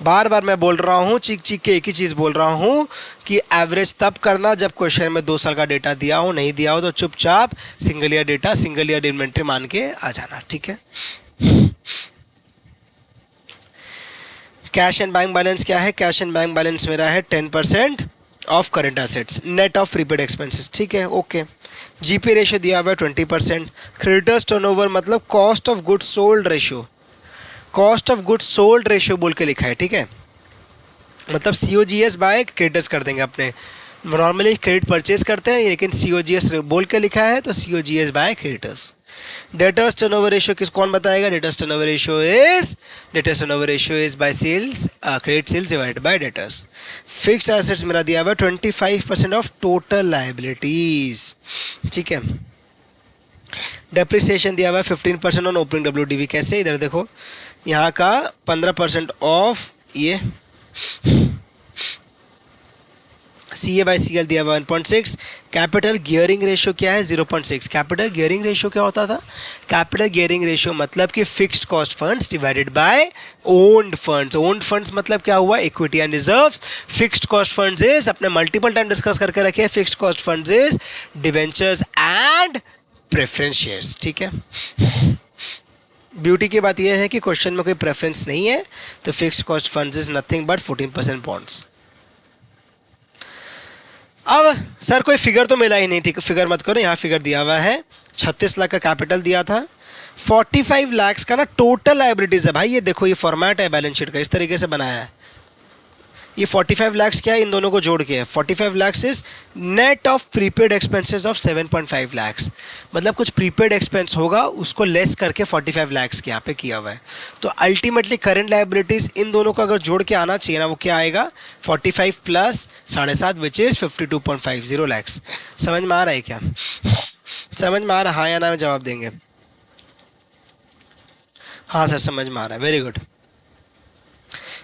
बार बार मैं बोल रहा हूँ, चीख चीख के एक ही चीज़ बोल रहा हूँ कि एवरेज तब करना जब क्वेश्चन में 2 साल का डेटा दिया हो, नहीं दिया हो तो चुपचाप single year data, single year inventory मान के आ जाना, ठीक है? कैश एंड बैंक बैलेंस क्या है? कैश एंड बैंक बैलेंस मेरा है 10% of current assets net of prepaid expenses, ठीक है? ओके। GP रेशियो दिया हुआ है 20%। क्रेडिटर्स टर्नओवर मतलब cost of goods sold ratio, cost of goods sold ratio बोल के लिखा है, ठीक है? मतलब COGS बाय क्रेडिटर्स कर देंगे अपने, नॉर्मली क्रेडिट परचेज करते हैं लेकिन COGS बोल के लिखा है तो COGS by creditors. Debtors turnover ratio किस कौन बताएगा? Debtors turnover ratio is by sales, credit sales divided by debtors. Fixed assets मेरा दिया हुआ है 25% ऑफ टोटल लायबिलिटीज, ठीक है? डेप्रिसिएशन दिया हुआ है 15% ऑन ओपनिंग WDV। कैसे? इधर देखो, यहाँ का 15% ऑफ ये सी ए बाई सी एल दिया हुआ 1.6, कैपिटल गियरिंग रेशियो क्या है 0.6। कैपिटल गियरिंग रेशियो क्या होता था? कैपिटल गियरिंग रेशियो मतलब कि fixed cost funds divided bye owned funds. Owned funds मतलब क्या हुआ? Equity and reserves. Fixed cost funds is, अपने मल्टीपल टाइम डिस्कस करके रखे, fixed cost funds is debentures and preference shares. ठीक है, ब्यूटी की बात यह है कि क्वेश्चन में कोई प्रेफरेंस नहीं है, तो fixed cost funds is nothing but 14% bonds. अब सर कोई फिगर तो मिला ही नहीं, ठीक, फिगर मत करो, यहाँ फिगर दिया हुआ है 36 लाख का कैपिटल दिया था, 45 लाख का ना टोटल लाइबिलिटीज है। भाई ये देखो, ये फॉर्मेट है बैलेंस शीट का, इस तरीके से बनाया है। ये 45 लाख क्या है? इन दोनों को जोड़ के है। 45 lakh is net of prepaid expenses of 7.5 lakh, मतलब कुछ प्रीपेड एक्सपेंस होगा उसको लेस करके 45 लाख के यहाँ पे किया हुआ है। तो अल्टीमेटली करंट लाइबिलिटीज इन दोनों को अगर जोड़ के आना चाहिए ना, वो क्या आएगा? 45 प्लस 7.5 विच इज 52.50 लाख। समझ में आ रहा है क्या? समझ में आ रहा है? हाँ या ना में जवाब देंगे। हाँ सर समझ में आ रहा है, वेरी गुड।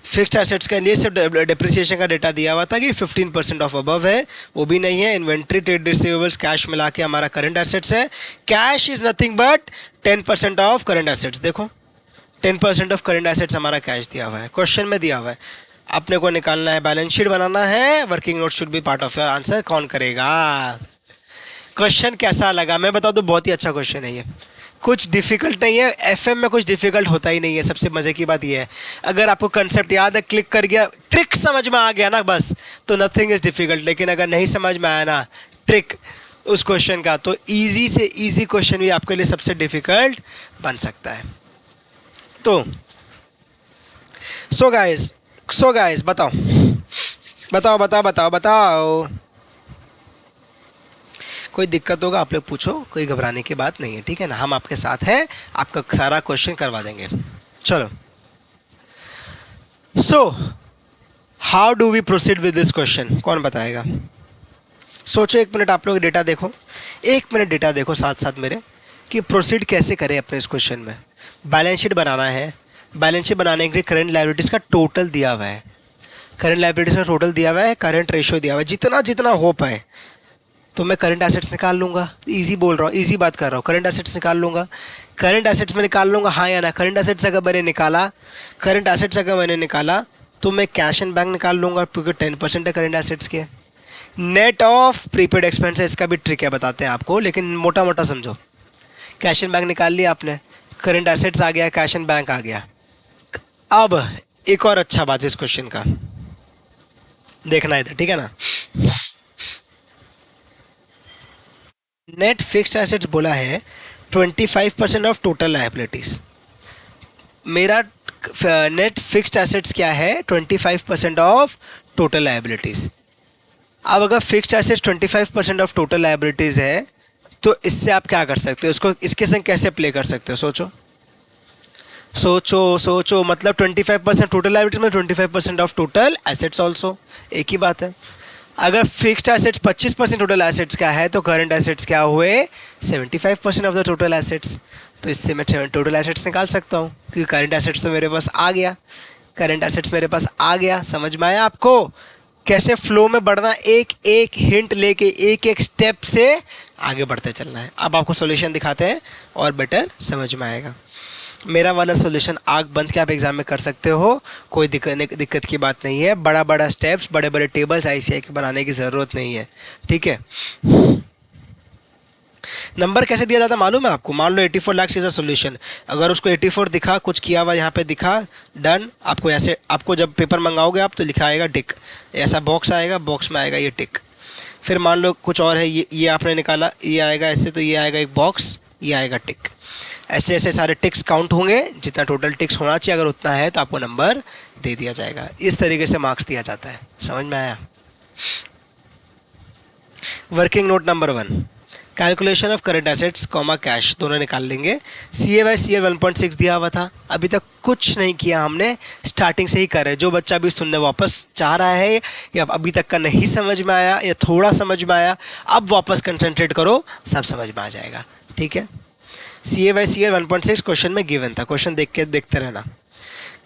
फिक्स्ड एसेट्स के लिए सिर्फ डिप्रिसिएशन का डेटा दिया हुआ था कि 15% ऑफ अबव है, वो भी नहीं है। इन्वेंट्री, ट्रेड रिसीवेबल्स, कैश मिला के हमारा करंट एसेट्स है। Cash is nothing but 10% of current assets. देखो 10% ऑफ करंट एसेट्स हमारा कैश दिया हुआ है, क्वेश्चन में दिया हुआ है। अपने को निकालना है, बैलेंस शीट बनाना है, working note should be part of your answer. कौन करेगा? क्वेश्चन कैसा लगा मैं बता दूं, बहुत ही अच्छा क्वेश्चन है ये, कुछ डिफिकल्ट नहीं है। एफएम में कुछ डिफिकल्ट होता ही नहीं है। सबसे मज़े की बात ये है, अगर आपको कंसेप्ट याद है, क्लिक कर गया, ट्रिक समझ में आ गया ना बस, तो नथिंग इज़ डिफिकल्ट। लेकिन अगर नहीं समझ में आया ना ट्रिक उस क्वेश्चन का, तो इजी से इजी क्वेश्चन भी आपके लिए सबसे डिफिकल्ट बन सकता है। तो सो गाइस बताओ बताओ बताओ बताओ बताओ, कोई दिक्कत होगा आप लोग पूछो, कोई घबराने की बात नहीं है, ठीक है ना? हम आपके साथ हैं, आपका सारा क्वेश्चन करवा देंगे। चलो, so how do we proceed with this question? कौन बताएगा? सोचो, एक मिनट आप लोग डेटा देखो, एक मिनट डेटा देखो साथ साथ मेरे, कि प्रोसीड कैसे करें अपने इस क्वेश्चन में। बैलेंस शीट बनाना है, बैलेंस शीट बनाने के लिए करंट लायबिलिटीज़ का टोटल दिया हुआ है, करंट लायबिलिटीज़ का टोटल दिया हुआ है, करंट रेशियो दिया हुआ है, जितना जितना हो पाए तो मैं करंट एसेट्स निकाल लूँगा। इजी बोल रहा हूँ, इजी बात कर रहा हूँ, करंट एसेट्स निकाल लूँगा। करंट एसेट्स में निकाल लूँगा, हाँ या ना? करंट एसेट्स अगर मैंने निकाला, करंट एसेट्स अगर मैंने निकाला तो मैं कैश एंड बैंक निकाल लूँगा, क्योंकि 10% है करंट एसेट्स के। नेट ऑफ प्रीपेड एक्सपेंसेस, इसका भी ट्रिक है, बताते हैं आपको, लेकिन मोटा मोटा समझो। कैश एंड बैंक निकाल लिया आपने, करंट एसेट्स आ गया, कैश एंड बैंक आ गया। अब एक और अच्छा बात इस क्वेश्चन का देखना इधर, ठीक है ना? नेट फिक्स्ड एसेट्स बोला है 25% ऑफ टोटल लायबिलिटीज। मेरा नेट फिक्स्ड एसेट्स क्या है? 25% ऑफ टोटल लायबिलिटीज। अब अगर fixed assets 25% of total liabilities है, तो इससे आप क्या कर सकते हो? इसको इसके संग कैसे प्ले कर सकते हो? सोचो सोचो सोचो, मतलब 25% टोटल लायबिलिटीज में 25% ऑफ टोटल एसेट्स ऑल्सो, एक ही बात है। अगर फिक्स्ड एसेट्स 25% टोटल एसेट्स का है, तो करंट एसेट्स क्या हुए? 75% ऑफ द टोटल एसेट्स। तो इससे मैं टोटल एसेट्स निकाल सकता हूँ, क्योंकि करंट एसेट्स तो मेरे पास आ गया, करंट एसेट्स मेरे पास आ गया। समझ में आया आपको कैसे फ्लो में बढ़ना? एक एक हिंट लेके, एक एक स्टेप से आगे बढ़ते चलना है। अब आपको सॉल्यूशन दिखाते हैं और बेटर समझ में आएगा। मेरा वाला सॉल्यूशन आग बंद के आप एग्जाम में कर सकते हो, कोई दिक्कत की बात नहीं है। बड़ा बड़ा स्टेप्स, बड़े बड़े टेबल्स आईसीआई के बनाने की ज़रूरत नहीं है, ठीक है? नंबर कैसे दिया जाता है मालूम है आपको? मान लो 84 लाख इज अ सोल्यूशन, अगर उसको 84 दिखा, कुछ किया हुआ यहाँ पे दिखा, डन। आपको ऐसे, आपको जब पेपर मंगाओगे आप तो लिखा आएगा टिक, ऐसा बॉक्स आएगा, बॉक्स में आएगा ये टिक। फिर मान लो कुछ और है, ये आपने निकाला, ये आएगा ऐसे, तो ये आएगा एक बॉक्स, ये आएगा टिक। ऐसे ऐसे सारे टिक्स काउंट होंगे, जितना टोटल टिक्स होना चाहिए अगर उतना है तो आपको नंबर दे दिया जाएगा। इस तरीके से मार्क्स दिया जाता है। समझ में आया? Working note number 1, calculation of current assets comma cash दोनों निकाल लेंगे। CA/CL 1.6 दिया हुआ था, अभी तक कुछ नहीं किया हमने, स्टार्टिंग से ही कर रहे। जो बच्चा भी सुनने वापस चाह रहा है या अभी तक का नहीं समझ में आया या थोड़ा समझ में आया, अब वापस कंसंट्रेट करो, सब समझ में आ जाएगा, ठीक है? CA/CL 1.6 क्वेश्चन में गिवन था, क्वेश्चन देख के देखते रहना।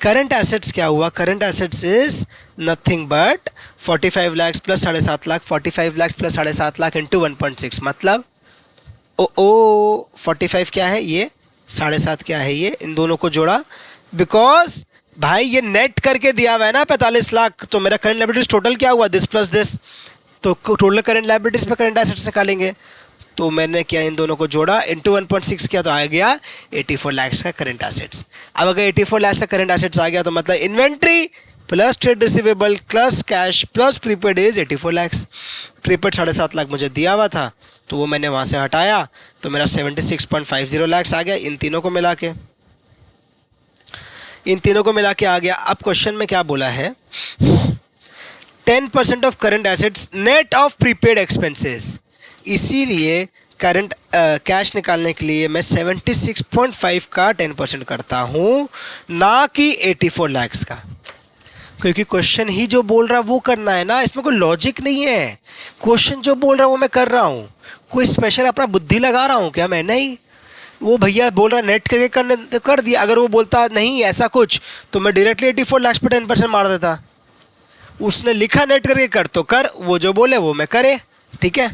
करंट एसेट्स क्या हुआ, current assets is nothing but 45 lakh plus 7.5 lakh, 45 lakh plus 7.5 lakh into 1.6, मतलब ओ 45 क्या है ये, 7.5 क्या है ये, इन दोनों को जोड़ा, बिकॉज भाई ये नेट करके दिया हुआ है ना 45 लाख, तो मेरा करंट लायबिलिटीज टोटल क्या हुआ, दिस प्लस दिस, तो टोटल करंट लायबिलिटीज पे करंट एसेट्स निकालेंगे, तो मैंने क्या इन दोनों को जोड़ा इंटू 1.6 किया तो आ गया 84 लाख का करंट एसेट्स। अब अगर 84 लाख का करंट एसेट्स आ गया तो मतलब inventory plus trade receivable plus cash plus prepaid is 84 lakh. Prepaid 7.5 lakh मुझे दिया हुआ था तो वो मैंने वहाँ से हटाया तो मेरा 76.50 लाख आ गया, इन तीनों को मिला के, इन तीनों को मिला के आ गया। अब क्वेश्चन में क्या बोला है, 10% of current assets net of prepaid expenses, इसीलिए करंट कैश निकालने के लिए मैं 76.5 का 10% करता हूँ, ना कि 84 लाख का, क्योंकि क्वेश्चन ही जो बोल रहा वो करना है ना, इसमें कोई लॉजिक नहीं है, क्वेश्चन जो बोल रहा वो मैं कर रहा हूँ, कोई स्पेशल अपना बुद्धि लगा रहा हूँ क्या मैं, नहीं। वो भैया बोल रहा नेट करके करने तो कर दिया, अगर वो बोलता नहीं ऐसा कुछ तो मैं डायरेक्टली 84 लाख पे 10% मार देता, उसने लिखा नेट करके कर तो कर, वो जो बोले वो मैं करे, ठीक है।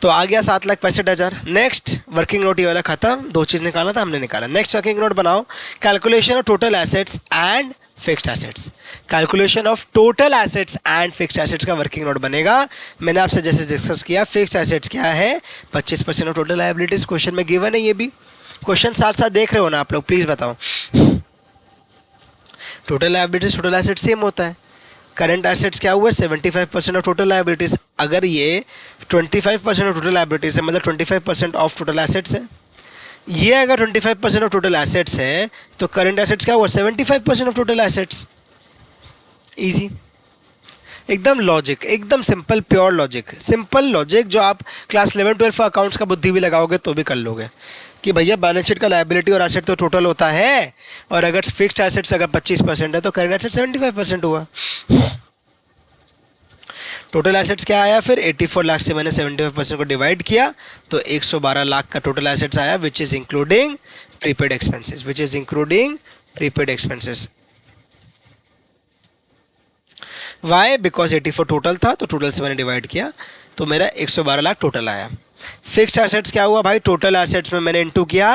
तो आ गया 7,65,000। नेक्स्ट वर्किंग नोट ये वाला खत्म, दो चीज़ निकालना था हमने निकाला। नेक्स्ट वर्किंग नोट बनाओ, calculation of total assets and fixed assets, calculation of total assets and fixed assets का वर्किंग नोट बनेगा। मैंने आपसे जैसे डिस्कस किया, फिक्स्ड एसेट्स क्या है, 25% ऑफ टोटल लायबिलिटीज, क्वेश्चन में गिवन है, ये भी क्वेश्चन साथ साथ देख रहे हो ना आप लोग, प्लीज़ बताओ। Total liabilities total assets same होता है, करंट एसेट्स क्या हुआ 75% ऑफ टोटल लायबिलिटीज, अगर ये 25% ऑफ टोटल लायबिलिटीज है मतलब 25% ऑफ टोटल एसेट्स है, ये अगर 25% ऑफ टोटल एसेट्स है तो करंट एसेट्स क्या हुआ 75% ऑफ टोटल एसेट्स। इजी, एकदम लॉजिक, एकदम simple, pure logic, simple logic जो आप क्लास 11-12 अकाउंट्स का बुद्धि भी लगाओगे तो भी कर लोगे कि भैया बैलेंस शीट का लायबिलिटी और एसेट तो टोटल होता है, और अगर फिक्स्ड एसेट्स अगर 25% है तो करंट एसेट 75% हुआ। टोटल एसेट्स क्या आया फिर, 84 लाख से मैंने 75% को डिवाइड किया तो 112 लाख का टोटल एसेट्स आया, which is including prepaid expenses, which is including prepaid expenses. Why, because 84 total था तो टोटल से मैंने डिवाइड किया तो मेरा 112 लाख टोटल आया। फिक्स्ड एसेट्स क्या हुआ भाई, टोटल एसेट्स में मैंने इनटू किया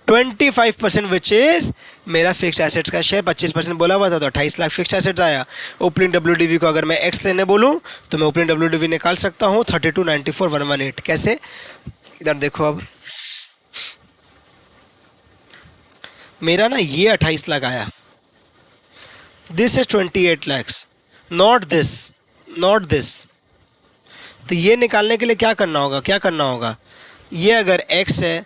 25%, विच इज मेरा फिक्स्ड एसेट्स का शेयर 25% बोला हुआ था तो 28 लाख फिक्स्ड एसेट्स आया। ओपनिंग डब्ल्यूडीवी को अगर मैं एक्स लेने बोलूँ तो मैं ओपनिंग डब्ल्यूडीवी निकाल सकता हूँ 32,94,118। कैसे, इधर देखो, अब मेरा ना ये 28 लाख आया, this is 28 lakhs, not this, not this. तो ये निकालने के लिए क्या करना होगा, क्या करना होगा, ये अगर x है,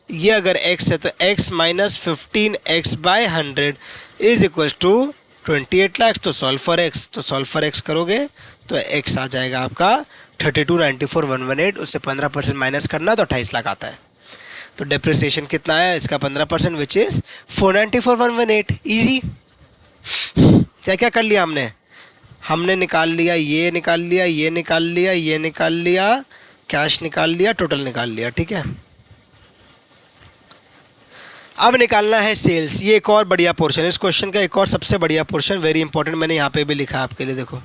ये अगर x है तो x minus 15x/100 is equals to 28 lakh. तो सॉल्व फॉर x, तो सॉल्व फॉर x करोगे तो x आ जाएगा आपका 32,94,118, उससे 15% माइनस करना तो 28 लाख आता है। तो डेप्रिसिएशन कितना आया इसका 15%, विच इज़ 494,118। ईजी। क्या क्या कर लिया हमने, हमने निकाल लिया, ये निकाल लिया, ये निकाल लिया, ये निकाल लिया, कैश निकाल लिया, टोटल निकाल लिया, ठीक है। अब निकालना है सेल्स, ये एक और बढ़िया पोर्शन, इस क्वेश्चन का एक और सबसे बढ़िया पोर्शन, वेरी इंपॉर्टेंट, मैंने यहाँ पे भी लिखा आपके लिए, देखो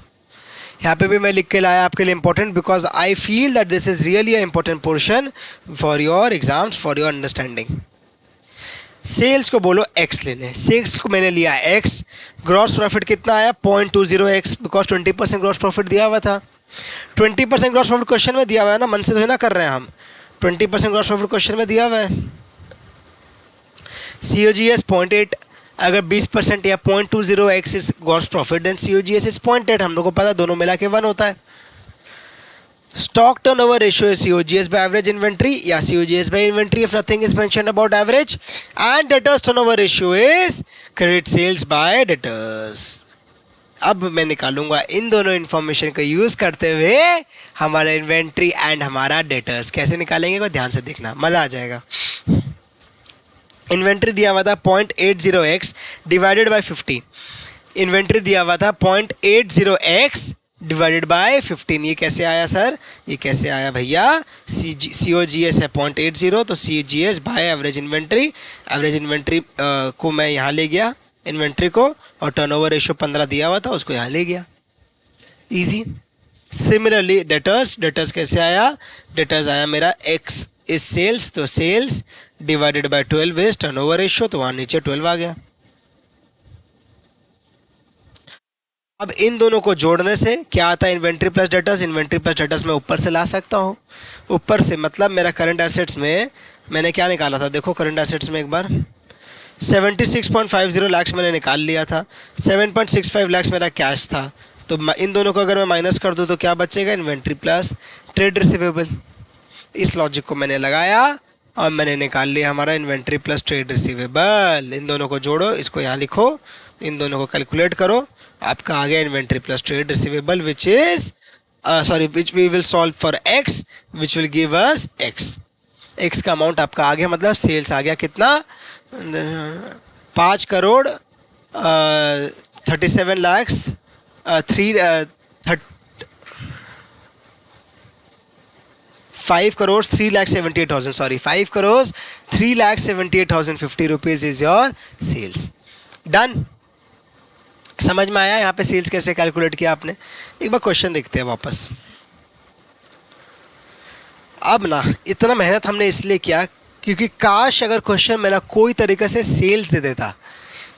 यहाँ पे भी मैं लिख के लाया आपके लिए important, because I feel that this is really a important portion for your exams, for your understanding. Sales को बोलो x लेने, सेल्स को मैंने लिया x, ग्रॉस प्रॉफिट कितना आया 0.20x, बिकॉज 20% ग्रॉस प्रॉफिट दिया हुआ था। 20% ग्रॉस प्रॉफिट क्वेश्चन में दिया हुआ है ना, मन से तो है ना कर रहे हैं हम, 20% ग्रॉस प्रॉफिट क्वेश्चन में दिया हुआ है। COGS 0.8, अगर 20% या 0.20x is gross profit then COGS is 0.8, हम लोग को पता दोनों मिला के 1 होता है। Stock turnover ratio is COGS by average inventory या COGS by inventory if nothing is mentioned about average, and debtors turnover ratio is credit sales by debtors। अब मैं निकालूंगा इन दोनों इन्फॉर्मेशन को यूज़ करते हुए हमारा इन्वेंट्री एंड हमारा डेटर्स। कैसे निकालेंगे को ध्यान से देखना, मज़ा आ जाएगा। इन्वेंट्री दिया हुआ था 0.80x डिवाइडेड बाई 50, इन्वेंट्री दिया हुआ था 0.80x डिवाइडेड बाय 15। ये कैसे आया सर? ये कैसे आया भैया? COGS है 0.80, तो COGS by average inventory. Average inventory को मैं यहाँ ले गया इन्वेंट्री को, और टर्नओवर रेशियो 15 दिया हुआ था उसको यहाँ ले गया। इजी। सिमिलरली डेटर्स कैसे आया? डेटर्स आया मेरा X इज सेल्स, तो sales divided by 12 is turnover ratio, तो वहाँ नीचे 12 आ गया। अब इन दोनों को जोड़ने से क्या आता है? Inventory plus debtors. Inventory plus debtors मैं ऊपर से ला सकता हूँ। ऊपर से मतलब मेरा करंट एसेट्स में मैंने क्या निकाला था? देखो करंट एसेट्स में एक बार 76.50 लाख मैंने निकाल लिया था। 7.65 लाख मेरा कैश था। तो इन दोनों को अगर मैं माइनस कर दूँ तो क्या बचेगा? Inventory plus trade receivable. इस लॉजिक को मैंने लगाया और मैंने निकाल लिया हमारा इन्वेंट्री प्लस ट्रेड रिसीवेबल। इन दोनों को जोड़ो, इसको यहाँ लिखो, इन दोनों को कैलकुलेट करो, आपका आ गया inventory plus trade receivable which is which we will solve for x which will give us x का अमाउंट आपका आ गया, मतलब सेल्स आ गया कितना? 5 crore 37 lakh 5 crores 3,78,000, sorry, 5 crores 3,78,050 rupees is your sales. Done. समझ में आया यहाँ पे सेल्स कैसे कैलकुलेट किया आपने? एक बार क्वेश्चन देखते हैं वापस। अब ना इतना मेहनत हमने इसलिए किया क्योंकि काश अगर क्वेश्चन मेरा कोई तरीके से सेल्स दे देता,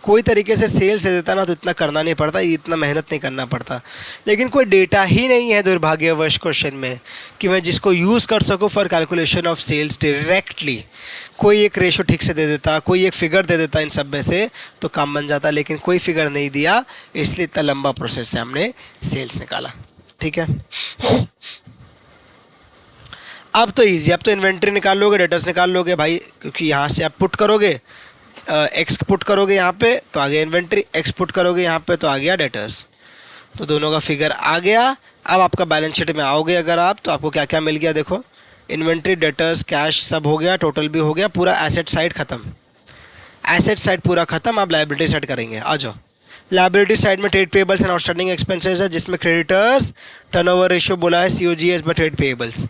कोई तरीके से सेल्स दे देता ना, तो इतना करना नहीं पड़ता, इतना मेहनत नहीं करना पड़ता। लेकिन कोई डेटा ही नहीं है दुर्भाग्यवश क्वेश्चन में कि मैं जिसको यूज़ कर सकूं for calculation of sales directly. कोई एक रेशो ठीक से दे देता, कोई एक फिगर दे देता इन सब में से, तो काम बन जाता, लेकिन कोई फिगर नहीं दिया, इसलिए इतना लंबा प्रोसेस से हमने सेल्स निकाला। ठीक है, अब तो ईजी, अब तो इन्वेंट्री निकाल लोगे, डेटर्स निकाल लोगे भाई, क्योंकि यहाँ से आप पुट करोगे, एक्स पुट करोगे यहाँ पे तो आ गया इन्वेंट्री, एक्स पुट करोगे यहाँ पे तो आ गया डेटर्स, तो दोनों का फिगर आ गया। अब आपका बैलेंस शीट में आओगे अगर आप, तो आपको क्या क्या मिल गया? देखो इन्वेंट्री, डेटर्स, कैश सब हो गया, टोटल भी हो गया, पूरा एसेट साइड ख़त्म, एसेट साइड पूरा ख़त्म। आप लाइबिलिटी साइड करेंगे, आ जाओ। लाइबिलिटी साइड में trade payables and outstanding expenses है, जिसमें क्रेडिटर्स टर्नओवर रेशियो बोला है, COGS बाय ट्रेड पेबल्स।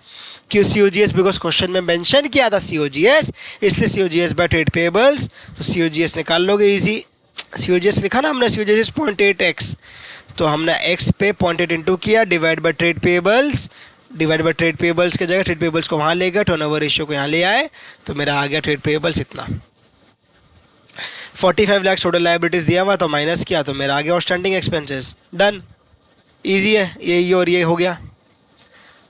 क्यों COGS? बिकॉज क्वेश्चन में मेंशन किया था COGS, इसलिए COGS बाय ट्रेड पेबल्स, तो COGS निकाल लोगे इजी। COGS लिखा ना हमने, COGS इज 0.8x, तो हमने x पे 0.8 इंटू किया, divide by trade payables, divide by trade payables के जगह ट्रेड पेबल्स को वहाँ ले गए, टर्नओवर रेशियो को यहाँ ले आए, तो मेरा आ गया ट्रेड पेबल्स इतना। 45 लाख टोटल लाइबिलिटीज दिया हुआ, तो माइनस किया, तो मेरा आ गया आउटस्टैंडिंग एक्सपेंसेस। डन, ईजी है, ये और ये हो गया।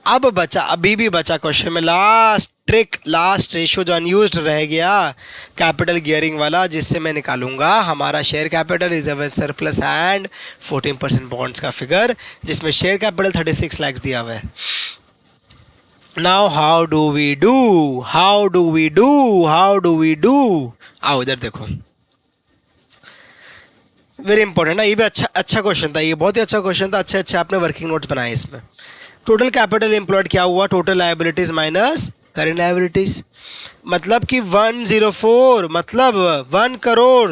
अब बचा, अभी भी बचा क्वेश्चन में लास्ट ट्रिक, लास्ट रेशियो जो अनयूज्ड रह गया, कैपिटल गियरिंग वाला, जिससे मैं निकालूंगा हमारा share capital, reserve surplus and 14% bonds का फिगर, जिसमें शेयर कैपिटल 36 लाख दिया हुआ है। Now how do we do, how do we do, how do we do? आओ इधर देखो, वेरी इंपॉर्टेंट ना, ये भी अच्छा क्वेश्चन था, ये बहुत ही अच्छा क्वेश्चन था। अच्छे आपने वर्किंग नोट्स बनाए इसमें। टोटल कैपिटल एम्प्लॉयड क्या हुआ? Total liabilities minus current liabilities, मतलब कि 104, मतलब 1 crore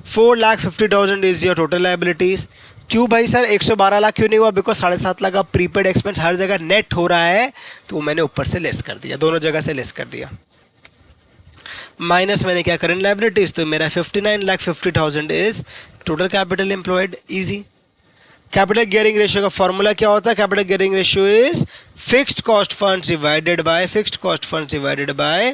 4,50,000 is your total liabilities. क्यों भाई सर 112 लाख क्यों नहीं हुआ? बिकॉज 7.5 लाख का प्रीपेड एक्सपेंस हर जगह नेट हो रहा है, तो मैंने ऊपर से लेस कर दिया, दोनों जगह से लेस कर दिया। माइनस मैंने क्या? करंट लायबिलिटीज, तो मेरा 59,50,000 is total capital employed. Easy. Capital gearing ratio का फॉर्मूला क्या होता है? Capital gearing ratio is fixed cost funds divided by, fixed cost funds divided by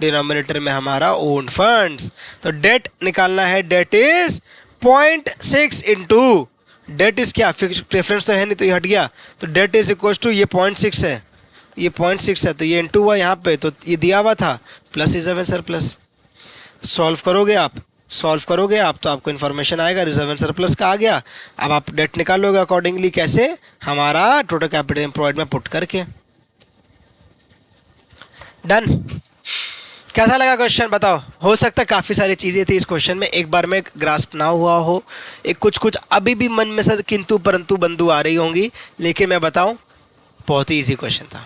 denominator में हमारा ओन फंड्स। तो डेट निकालना है, debt is 0.6 into, debt is क्या? फिक्स प्रेफरेंस तो है नहीं, तो ये हट गया, तो डेट इज इक्वल टू, ये 0.6 है, ये 0.6 है, तो ये इंटू हुआ यहाँ पे, तो ये दिया हुआ था, plus reserve and surplus. Solve करोगे आप, तो आपको इन्फॉर्मेशन आएगा, रिजर्व एंड सरप्लस का आ गया। अब आप डेट निकाल लोगे अकॉर्डिंगली, कैसे? हमारा टोटल कैपिटल एम्प्लॉयड में पुट करके। डन। कैसा लगा क्वेश्चन बताओ? हो सकता है काफ़ी सारी चीज़ें थी इस क्वेश्चन में, एक बार में ग्रास्प ना हुआ हो, एक कुछ अभी भी मन में सर किंतु परंतु बंधु आ रही होंगी, लेकिन मैं बताऊं बहुत ही ईजी क्वेश्चन था,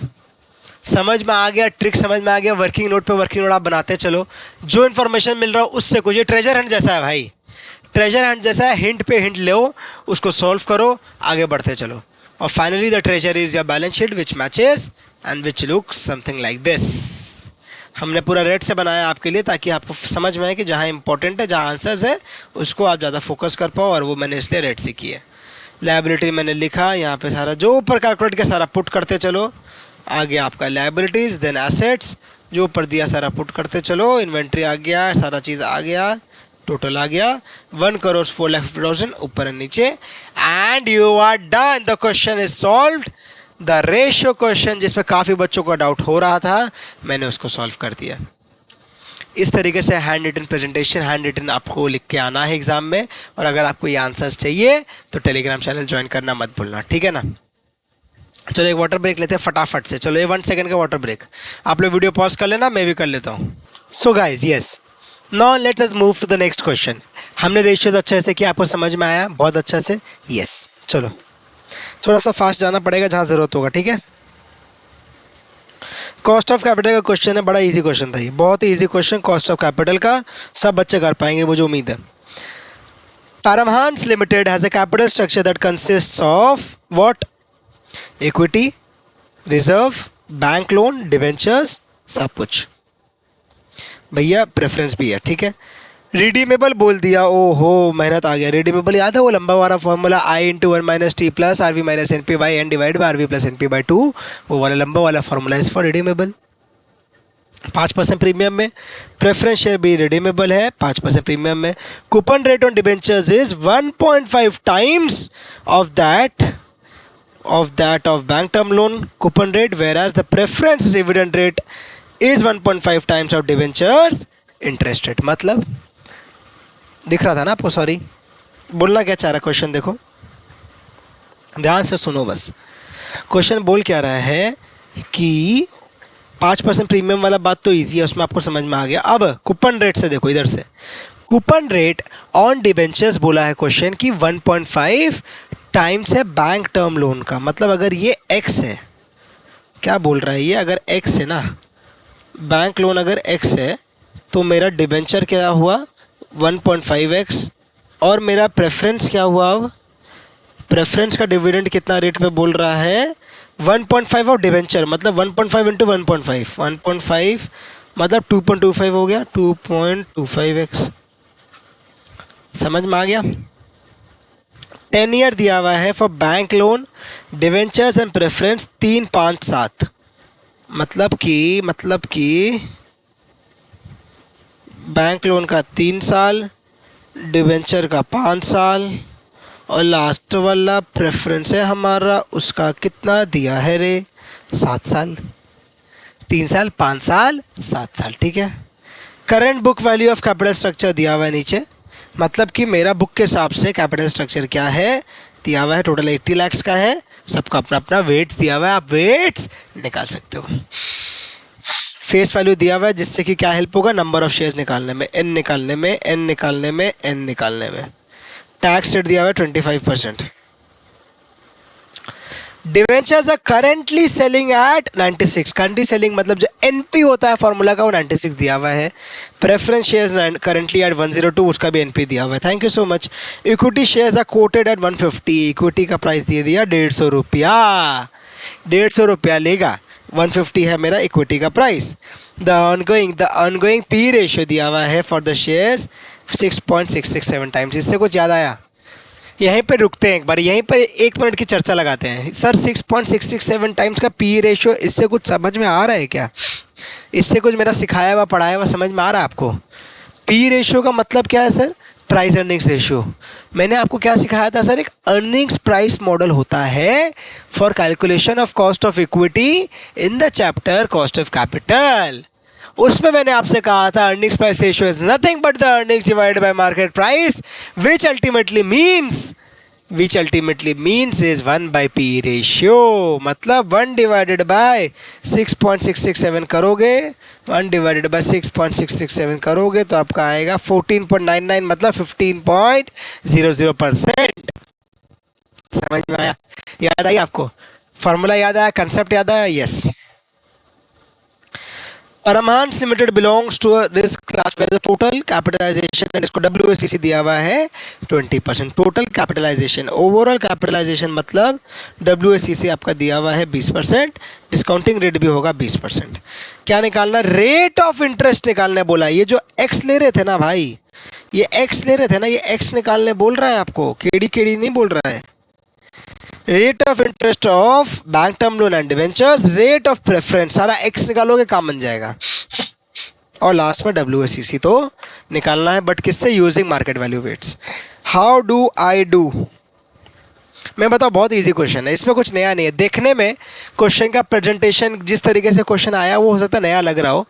समझ में आ गया, ट्रिक समझ में आ गया। वर्किंग नोट पे वर्किंग नोट आप बनाते चलो, जो इन्फॉर्मेशन मिल रहा हो उससे कुछ, ये ट्रेजर हंट जैसा है भाई, ट्रेजर हंट जैसा है, हिंट पे हिंट लो, उसको सॉल्व करो, आगे बढ़ते चलो। और finally the treasure is your balance sheet which matches and which looks something like this. हमने पूरा रेड से बनाया आपके लिए ताकि आपको समझ में आए कि जहाँ इंपॉर्टेंट है, जहाँ आंसर्स है, उसको आप ज़्यादा फोकस कर पाओ, और वो मैंने इसलिए रेड से की है। लायबिलिटी मैंने लिखा यहाँ पे, सारा जो ऊपर कैलकुलेट के सारा पुट करते चलो। आगे आपका लायबिलिटीज़, देन एसेट्स, जो ऊपर दिया सारा पुट करते चलो। इन्वेंट्री आ गया, सारा चीज़ आ गया, टोटल आ गया 1,04,50,000 ऊपर और नीचे, and you are done. The question is solved. The ratio question जिसमें काफ़ी बच्चों का डाउट हो रहा था, मैंने उसको सॉल्व कर दिया। इस तरीके से handwritten presentation, handwritten आपको लिख के आना है एग्जाम में। और अगर आपको ये आंसर्स चाहिए तो टेलीग्राम चैनल ज्वाइन करना मत भूलना, ठीक है ना। चलो एक वाटर ब्रेक लेते हैं फटाफट से। चलो ये 1 सेकंड का वाटर ब्रेक। आप लोग वीडियो पॉज कर लेना, मैं भी कर लेता हूँ। So guys yes, now let's us move to the next question. हमने रेशियोज अच्छे से किया, आपको समझ में आया बहुत अच्छा से? यस। चलो थोड़ा सा फास्ट जाना पड़ेगा जहाँ ज़रूरत होगा, ठीक है। कॉस्ट ऑफ कैपिटल का क्वेश्चन है, बड़ा इजी क्वेश्चन था ये, बहुत ही easy question cost of capital का, सब बच्चे कर पाएंगे मुझे उम्मीद है। Paramhans Limited has a capital structure that consists of what? Equity, reserve, bank loan, debentures, सब कुछ। भैया प्रेफरेंस भी है, ठीक है। रिडीमेबल बोल दिया, ओहो मेहनत आ गया। रिडीमेबल याद है वो लंबा वाला formula, I into 1 minus T plus R V minus N P by N divide by R V plus N P by 2, वो वाला लंबा वाला formula is for redeemable. 5% premium में प्रेफरेंस शेयर भी रिडीमेबल है 5% प्रीमियम में। Coupon rate on debentures is 1.5 times of that of bank term loan coupon rate, whereas the preference dividend rate is 1.5 times of debentures interest rate। मतलब दिख रहा था ना आपको? सॉरी, बोलना क्या चाह रहा है क्वेश्चन? देखो ध्यान से सुनो बस। क्वेश्चन बोल क्या रहा है कि 5% प्रीमियम वाला बात तो ईजी है, उसमें आपको समझ में आ गया। अब कूपन रेट से देखो, इधर से कूपन रेट ऑन डिबेंचर्स बोला है क्वेश्चन की 1.5 टाइम्स है बैंक टर्म लोन का। मतलब अगर ये x है, क्या बोल रहा है ये, अगर x है ना, बैंक लोन अगर x है तो मेरा डिबेंचर क्या हुआ 1.5x, और मेरा प्रेफरेंस क्या हुआ? अब प्रेफरेंस का डिविडेंड कितना रेट पे बोल रहा है 1.5 ऑफ डिबेंचर, मतलब 1.5 इंटू 1.5 मतलब 2.25 हो गया, 2.25x। समझ में आ गया? 10 ईयर दिया हुआ है for bank loan, debentures and preference 3, 5, 7। मतलब कि बैंक लोन का 3 साल, डिवेंचर का 5 साल, और लास्ट वाला प्रेफरेंस है हमारा, उसका कितना दिया है रे? 7 साल। 3 साल, 5 साल, 7 साल, ठीक है। Current book value of capital structure दिया हुआ है नीचे, मतलब कि मेरा बुक के हिसाब से कैपिटल स्ट्रक्चर क्या है दिया हुआ है, टोटल 80 लाख का है। सबका अपना अपना वेट्स दिया हुआ है, आप वेट्स निकाल सकते हो। फेस वैल्यू दिया हुआ है जिससे कि क्या हेल्प होगा, नंबर ऑफ शेयर्स निकालने में, एन निकालने में, एन निकालने में, एन निकालने में। टैक्स रेट दिया हुआ है 25%। Debentures are currently selling at 96। Currently selling मतलब जो एनपी होता है फॉर्मूला का, वो 96 दिया हुआ है। प्रेफरेंस शेयर्स करेंटली एट 102, उसका भी एनपी दिया हुआ है। Thank you so much. Equity shares are quoted at 150। Equity का प्राइस दे दिया 150 रुपया। 150 रुपया लेगा, 150 है मेरा इक्विटी का price. The ongoing P ratio दिया हुआ है फॉर द शेयर्स 6.667 टाइम्स। इससे कुछ ज़्यादा आया? यहीं पर रुकते हैं एक बार, यहीं पर 1 मिनट की चर्चा लगाते हैं। सर 6.667 टाइम्स का पी रेशियो, इससे कुछ समझ में आ रहा है क्या? इससे कुछ मेरा सिखाया हुआ पढ़ाया हुआ समझ में आ रहा है आपको? पी रेशियो का मतलब क्या है सर? Price earnings ratio. मैंने आपको क्या सिखाया था सर? एक अर्निंग्स प्राइस मॉडल होता है for calculation of cost of equity in the chapter cost of capital. उसमें मैंने आपसे कहा था earnings price ratio is nothing but the earnings divided by market price which ultimately means is 1 by P ratio। मतलब 1 divided by 6.667 करोगे, 1 divided by 6.667 करोगे तो आपका आएगा 14.99, मतलब 15.00%। समझ में आया? याद आई आपको? फॉर्मूला याद आया? कंसेप्ट याद आया? यस। परमांस limited belongs to this class में टोटल कैपिटलाइजेशन इसको WACC दिया हुआ है 20%। टोटल कैपिटलाइजेशन, ओवरऑल कैपिटलाइजेशन मतलब WACC आपका दिया हुआ है 20%, डिस्काउंटिंग रेट भी होगा 20%। क्या निकालना? रेट ऑफ इंटरेस्ट निकालने बोला। ये जो एक्स ले रहे थे ना भाई, ये एक्स ले रहे थे ना, ये एक्स निकालने बोल रहा है आपको, केडी केडी नहीं बोल रहा है। Rate of interest of bank term loan and debentures, rate of preference, सारा एक्स निकालोगे काम बन जाएगा। और लास्ट में WACC तो निकालना है, बट किससे? Using market value weights. How do I do? मैं बताऊँ, बहुत इजी क्वेश्चन है, इसमें कुछ नया नहीं है। देखने में क्वेश्चन का प्रेजेंटेशन जिस तरीके से क्वेश्चन आया वो हो सकता है नया लग रहा हो,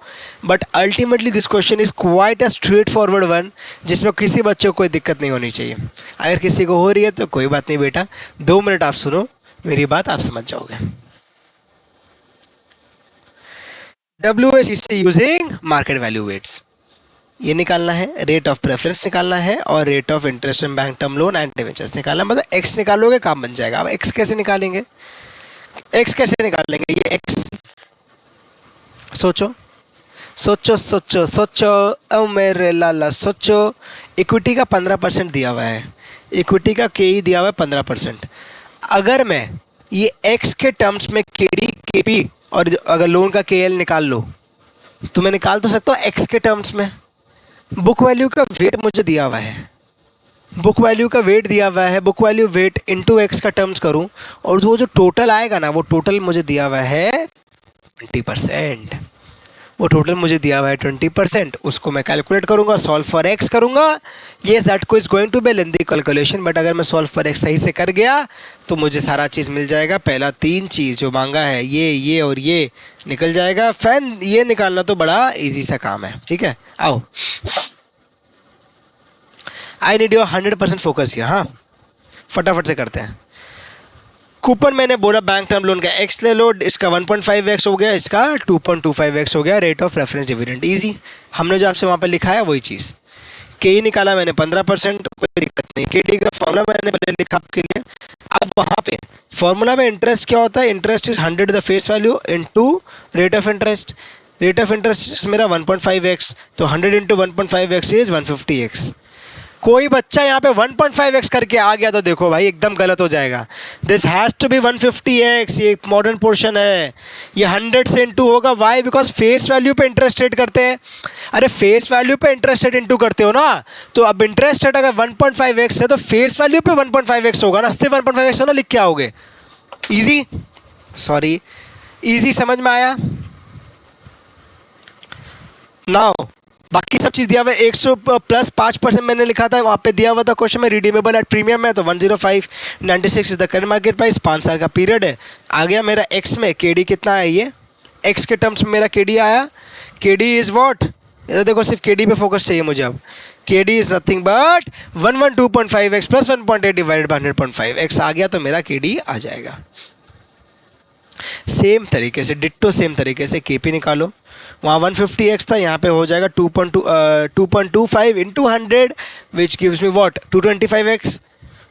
but ultimately this question is quite a straight forward one, जिसमें किसी बच्चे को कोई दिक्कत नहीं होनी चाहिए। अगर किसी को हो रही है तो कोई बात नहीं बेटा, 2 मिनट आप सुनो मेरी बात, आप समझ जाओगे। WACC using market value weights, ये निकालना है, रेट ऑफ प्रेफरेंस निकालना है और rate of interest in bank term loan and debentures निकालना, मतलब एक्स निकालोगे काम बन जाएगा। अब एक्स कैसे निकालेंगे? एक्स कैसे निकालेंगे? ये एक्स सोचो सोचो सोचो सोचो, ओ मेरे लाला सोचो। इक्विटी का 15% दिया हुआ है, इक्विटी का KE दिया हुआ है 15%। अगर मैं ये एक्स के टर्म्स में KD KP और अगर लोन का KL निकाल लो तो मैं निकाल तो सकता हूँ एक्स के टर्म्स में। बुक वैल्यू का वेट मुझे दिया हुआ है, बुक वैल्यू का वेट दिया हुआ है, book value weight into x का टर्म्स करूं और वो जो टोटल आएगा ना, वो टोटल मुझे दिया हुआ है 20%। वो टोटल मुझे दिया हुआ है 20%, उसको मैं कैलकुलेट करूंगा, सॉल्व फॉर एक्स करूंगा। येस दैट को is going to be lengthy calculation, but अगर मैं सॉल्व फॉर एक्स सही से कर गया तो मुझे सारा चीज़ मिल जाएगा। पहला 3 चीज़ जो मांगा है ये और ये निकल जाएगा। फैन ये निकालना तो बड़ा इजी सा काम है, ठीक है। आओ, I need your 100% focus here. हाँ, फटाफट से करते हैं। कूपन मैंने बोला बैंक टर्म लोन का एक्स ले लो, इसका 1.5x हो गया, इसका 2.25x हो गया। Rate of reference dividend easy, हमने जो आपसे वहाँ पर लिखा है वही चीज़। KE निकाला मैंने 15%, कोई दिक्कत नहीं। KD का फॉर्मूला मैंने पहले लिखा आपके लिए। अब वहाँ पे फॉर्मूला में इंटरेस्ट क्या होता है? Interest is 100 the face value into rate of interest. Rate of interest मेरा 1.5x, तो 100 इंटू 1.5x इज 150x। कोई बच्चा यहाँ पे 1.5x करके आ गया तो देखो भाई एकदम गलत हो जाएगा। This has to be 150x, ये एक मॉडर्न पोर्शन है। ये 100 से इंटू होगा, वाई? बिकॉज फेस वैल्यू पे इंटरेस्ट रेट करते हैं। अरे फेस वैल्यू पे इंटरेस्ट रेट इंटू करते हो ना, तो अब इंटरेस्ट रेट अगर 1.5x है तो फेस वैल्यू पे 1.5x होगा ना, सिर्फ 1.5x हो ना, लिख के आओगे। ईजी, सॉरी, ईजी समझ में आया? नाउ बाकी सब चीज़ दिया हुआ है। 100 प्लस 5% मैंने लिखा था, वहाँ पे दिया हुआ था क्वेश्चन में, रिडीमेबल एट प्रीमियम में, तो 105.96 is the current market price. 5 साल का पीरियड है। आ गया मेरा एक्स में KD कितना है, ये एक्स के टर्म्स में मेरा KD आया। KD is what? इधर देखो, सिर्फ KD पे फोकस चाहिए मुझे। अब KD is nothing but 112.5x plus 1.8 divided by 100.5x आ गया, तो मेरा KD आ जाएगा। सेम तरीके से, डिट्टो सेम तरीके से KP निकालो। वहाँ 150x था, यहाँ पे हो जाएगा 2.25 into 100 which gives me what 225x।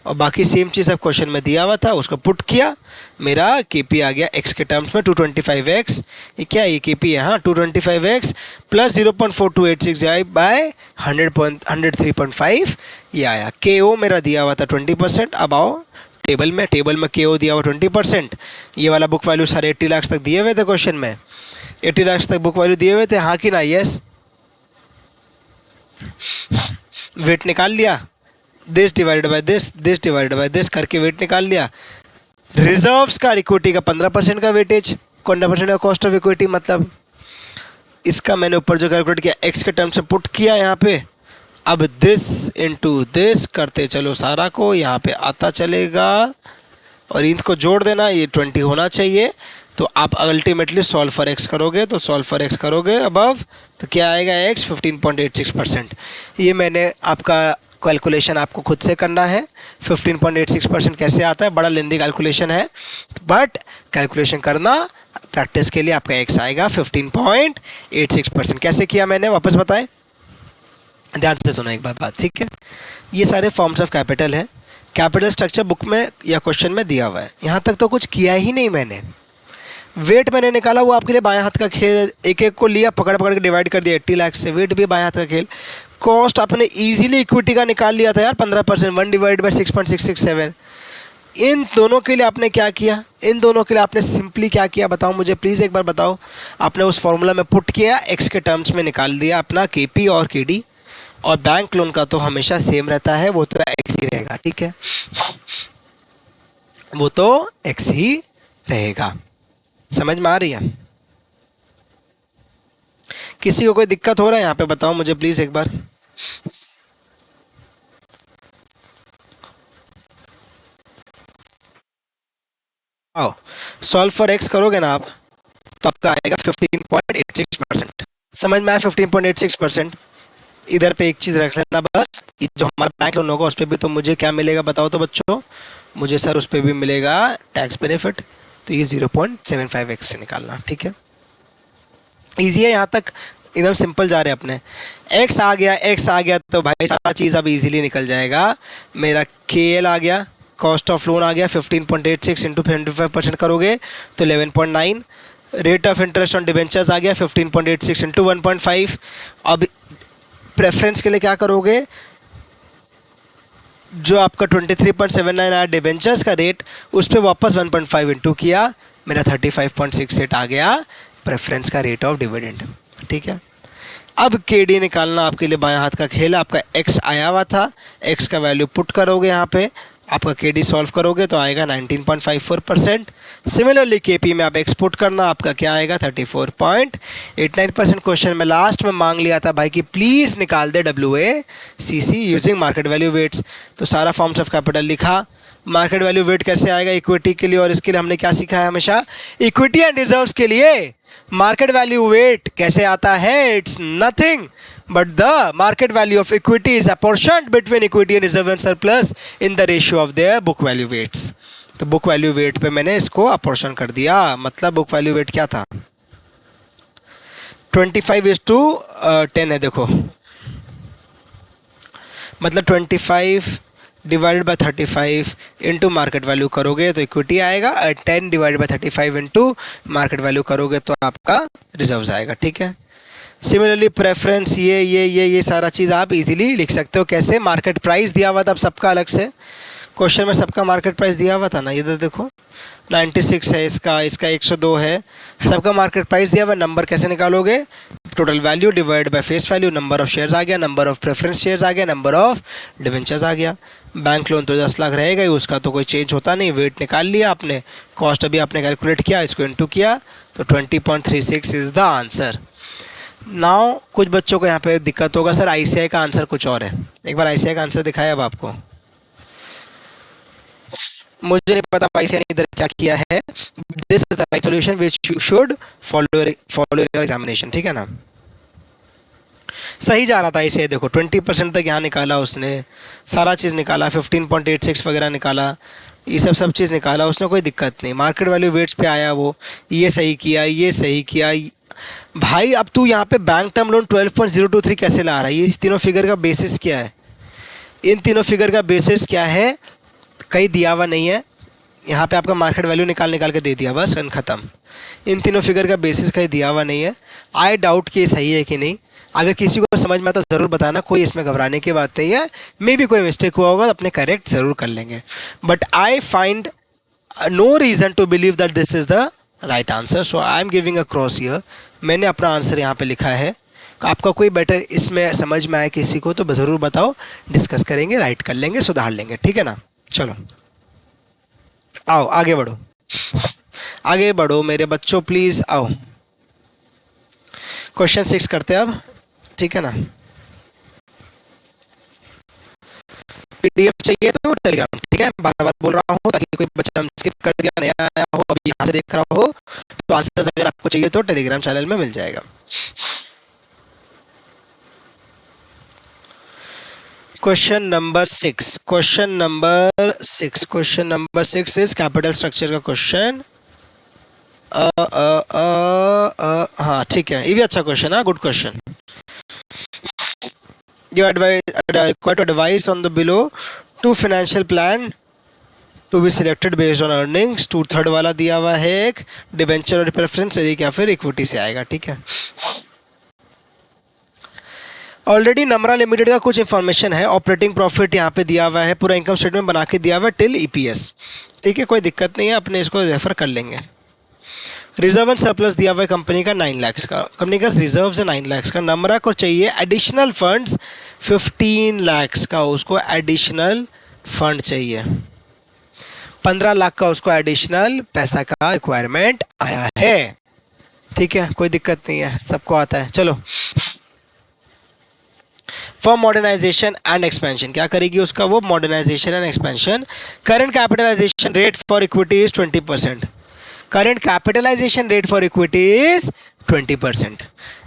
और बाकी सेम चीज़ अब क्वेश्चन में दिया हुआ था, उसको पुट किया, मेरा KP आ गया x के टर्म्स में 225x। ये क्या है? ये KP है। हाँ, 225x प्लस 0.4286 बाय 103.5 ये आया। KO मेरा दिया हुआ था 20%। अब आओ टेबल में KO दिया हुआ 20%। ये वाला बुक वैल्यू सारे 80 लाख तक दिए हुए थे क्वेश्चन में, 80 लाख तक बुक वैल्यू दिए हुए थे, हाँ कि ना? यस। वेट निकाल लिया, this divided by this, this divided by this करके वेट निकाल लिया। रिजर्व्स का इक्विटी का 15% का वेटेज, 15% का कॉस्ट ऑफ इक्विटी, मतलब इसका मैंने ऊपर जो कैलकुलेट किया एक्स के टर्म से पुट किया यहाँ पे। अब दिस इनटू दिस करते चलो सारा को, यहाँ पे आता चलेगा और इनको जोड़ देना, ये 20 होना चाहिए। तो आप अल्टीमेटली सॉल्व फॉर एक्स करोगे, तो सॉल्व फॉर एक्स करोगे अबव, तो क्या आएगा? एक्स 15.86%। ये मैंने आपका कैलकुलेशन आपको खुद से करना है। 15.86% कैसे आता है? बड़ा लेंदी कैलकुलेशन है, बट कैलकुलेशन करना प्रैक्टिस के लिए आपका एक्स आएगा 15.86%। कैसे किया मैंने, वापस बताएं, ध्यान से सुनो एक बार बात, ठीक है? ये सारे फॉर्म्स ऑफ कैपिटल है, कैपिटल स्ट्रक्चर बुक में या क्वेश्चन में दिया हुआ है। यहाँ तक तो कुछ किया ही नहीं मैंने, वेट मैंने निकाला वो आपके लिए बाएं हाथ का खेल, एक एक को लिया पकड़ पकड़ के डिवाइड कर दिया 80 लाख से, वेट भी बाएं हाथ का खेल। कॉस्ट आपने इजीली इक्विटी का निकाल लिया था यार 15%, 1/6.667। इन दोनों के लिए आपने क्या किया, इन दोनों के लिए आपने सिंपली क्या किया बताओ मुझे प्लीज़ एक बार बताओ। आपने उस फॉर्मूला में पुट किया, एक्स के टर्म्स में निकाल दिया अपना केपी और केडी, और बैंक लोन का तो हमेशा सेम रहता है, वो तो एक्स ही रहेगा, ठीक है, वो तो एक्स ही रहेगा। समझ में आ रही है? किसी को कोई दिक्कत हो रहा है यहाँ पे बताओ मुझे प्लीज एक बार। आओ सॉल्व फॉर एक्स करोगे ना आप तो आपका आएगा 15.86%। समझ में आया? 15.86%। इधर पे एक चीज़ रख लेना बस, ये जो हमारा बैंक लोन होगा उस पर भी तो मुझे क्या मिलेगा बताओ तो बच्चों, मुझे सर उस पर भी मिलेगा टैक्स बेनिफिट, तो ये 0.75x से निकालना, ठीक है। ईजी है यहाँ तक, एकदम सिंपल जा रहे हैं अपने। एक्स आ गया, एक्स आ गया तो भाई सारा चीज़ अब इजीली निकल जाएगा। मेरा KL आ गया, कॉस्ट ऑफ लोन आ गया 15.86 इंटू 25% करोगे तो 11.9। Rate of interest on debentures आ गया 15.86 इंटू 1.5। अब प्रेफरेंस के लिए क्या करोगे, जो आपका 23.79 आया डिबेंचर्स का रेट, उस पर वापस 1.5 इंटू किया, मेरा 35.68 आ गया प्रेफरेंस का रेट ऑफ डिविडेंड, ठीक है। अब KD निकालना आपके लिए बाएं हाथ का खेल है। आपका x आया हुआ था, x का वैल्यू पुट करोगे यहाँ पे, आपका KD सॉल्व करोगे तो आएगा 19.54%। सिमिलरली KP में आप x पुट करना, आपका क्या आएगा 34.89%। क्वेश्चन में लास्ट में मांग लिया था भाई कि प्लीज़ निकाल दे WACC using market value weights, तो सारा फॉर्म्स ऑफ कैपिटल लिखा। मार्केट वैल्यू वेट कैसे आएगा इक्विटी के लिए, और इसके लिए हमने क्या सीखा है हमेशा, इक्विटी एंड रिजर्व्स के लिए मार्केट वैल्यू वेट कैसे आता है, it's nothing but the market value of equity is apportioned between equity and reserve and surplus in the ratio of their book value weights. तो बुक वैल्यू वेट पे मैंने इसको apportion कर दिया, मतलब बुक वैल्यू वेट क्या था 25:10 है, देखो मतलब 25 divided by 35 into market value करोगे तो इक्विटी आएगा, और 10 divided by 35 into market value करोगे तो आपका रिजर्व्स आएगा, ठीक है। सिमिलरली प्रेफरेंस ये सारा चीज़ आप इजीली लिख सकते हो। कैसे, मार्केट प्राइस दिया हुआ था अब सबका अलग से, क्वेश्चन में सबका मार्केट प्राइस दिया हुआ था ना, ये तो देखो 96 है इसका 102 है, सबका मार्केट प्राइस दिया हुआ। नंबर कैसे निकालोगे, total value divide by face value, number of shares आ गया, नंबर ऑफ प्रेफरेंस शेयर्स आ गया, नंबर ऑफ डिवेंचर्स आ गया। बैंक लोन तो 10 लाख रहेगा ही, उसका तो कोई चेंज होता नहीं, वेट निकाल लिया आपने, कॉस्ट अभी आपने कैलकुलेट किया, इसको इंटू किया तो 20.36 इज़ द आंसर। नाउ कुछ बच्चों को यहाँ पे दिक्कत होगा, सर ICI का आंसर कुछ और है। एक बार ICI का आंसर दिखाया अब आपको, मुझे नहीं पता ICI ने इधर क्या किया है। This is the right solution which you should follow your examination, ठीक है ना। सही जा रहा था ICI, देखो 20% तक यहाँ निकाला उसने, सारा चीज़ निकाला, 15.86 वगैरह निकाला, ये सब चीज़ निकाला उसने, कोई दिक्कत नहीं। मार्केट वैल्यू वेट्स पे आया वो, ये सही किया, ये सही किया। भाई अब तू यहाँ पे बैंक टर्म लोन 12.023 कैसे ला रहा है, ये तीनों फिगर का बेसिस क्या है, इन तीनों फिगर का बेसिस क्या है, कहीं दिया हुआ नहीं है। यहाँ पे आपका मार्केट वैल्यू निकाल के दे दिया, बस ख़त्म। इन तीनों फिगर का बेसिस कहीं दिया हुआ नहीं है। आई डाउट कि ये सही है कि नहीं। अगर किसी को समझ में आता तो ज़रूर बताना, कोई इसमें घबराने की बात नहीं है। मे भी कोई मिस्टेक हुआ होगा तो अपने करेक्ट ज़रूर कर लेंगे, but I find no reason to believe that this is the right answer, so I am giving a cross here. मैंने अपना आंसर यहाँ पे लिखा है। आपका कोई बेटर इसमें समझ में आए किसी को तो ज़रूर बताओ, डिस्कस करेंगे, राइट कर लेंगे, सुधार लेंगे, ठीक है ना। चलो आओ आगे बढ़ो, आगे बढ़ो मेरे बच्चों, प्लीज़ आओ। क्वेश्चन 6 करते हैं अब, ठीक है ना। PDF चाहिए तो टेलीग्राम, ठीक है, बार बार बोल रहा हूँ ताकि कोई बच्चा स्किप कर दिया, नया आया हो, अभी यहाँ से देख रहा हो, तो आंसर्स अगर आपको चाहिए तो टेलीग्राम चैनल में मिल जाएगा। Question number 6, question number 6 is capital structure का क्वेश्चन। हाँ ठीक है, ये भी अच्छा क्वेश्चन है, good question. You require to advise on the below two financial plan to be selected based on earnings, two third वाला दिया हुआ है एक डिबेंचर और प्रेफरेंस या फिर इक्विटी से आएगा, ठीक है। ऑलरेडी नमरा लिमिटेड का कुछ इन्फॉर्मेशन है, ऑपरेटिंग प्रॉफिट यहाँ पे दिया हुआ है, पूरा इनकम स्टेटमेंट बना के दिया हुआ है टिल ईपीएस, ठीक है, कोई दिक्कत नहीं है, अपने इसको रेफर कर लेंगे। रिजर्व एंड सरप्लस दिया हुआ है कंपनी का 9 लाख का, कंपनी का रिजर्व है 9 लाख का। नमरा को चाहिए एडिशनल फंड्स 15 लाख का, उसको एडिशनल फंड चाहिए, 15 लाख का उसको एडिशनल पैसा का रिक्वायरमेंट आया है, ठीक है, कोई दिक्कत नहीं है, सबको आता है। चलो, फॉर मॉडर्नाइजेशन एंड एक्सपेंशन, क्या करेगी उसका वो, modernisation and expansion. Current capitalisation rate for equity is 20%, current capitalisation rate for equity is 20%,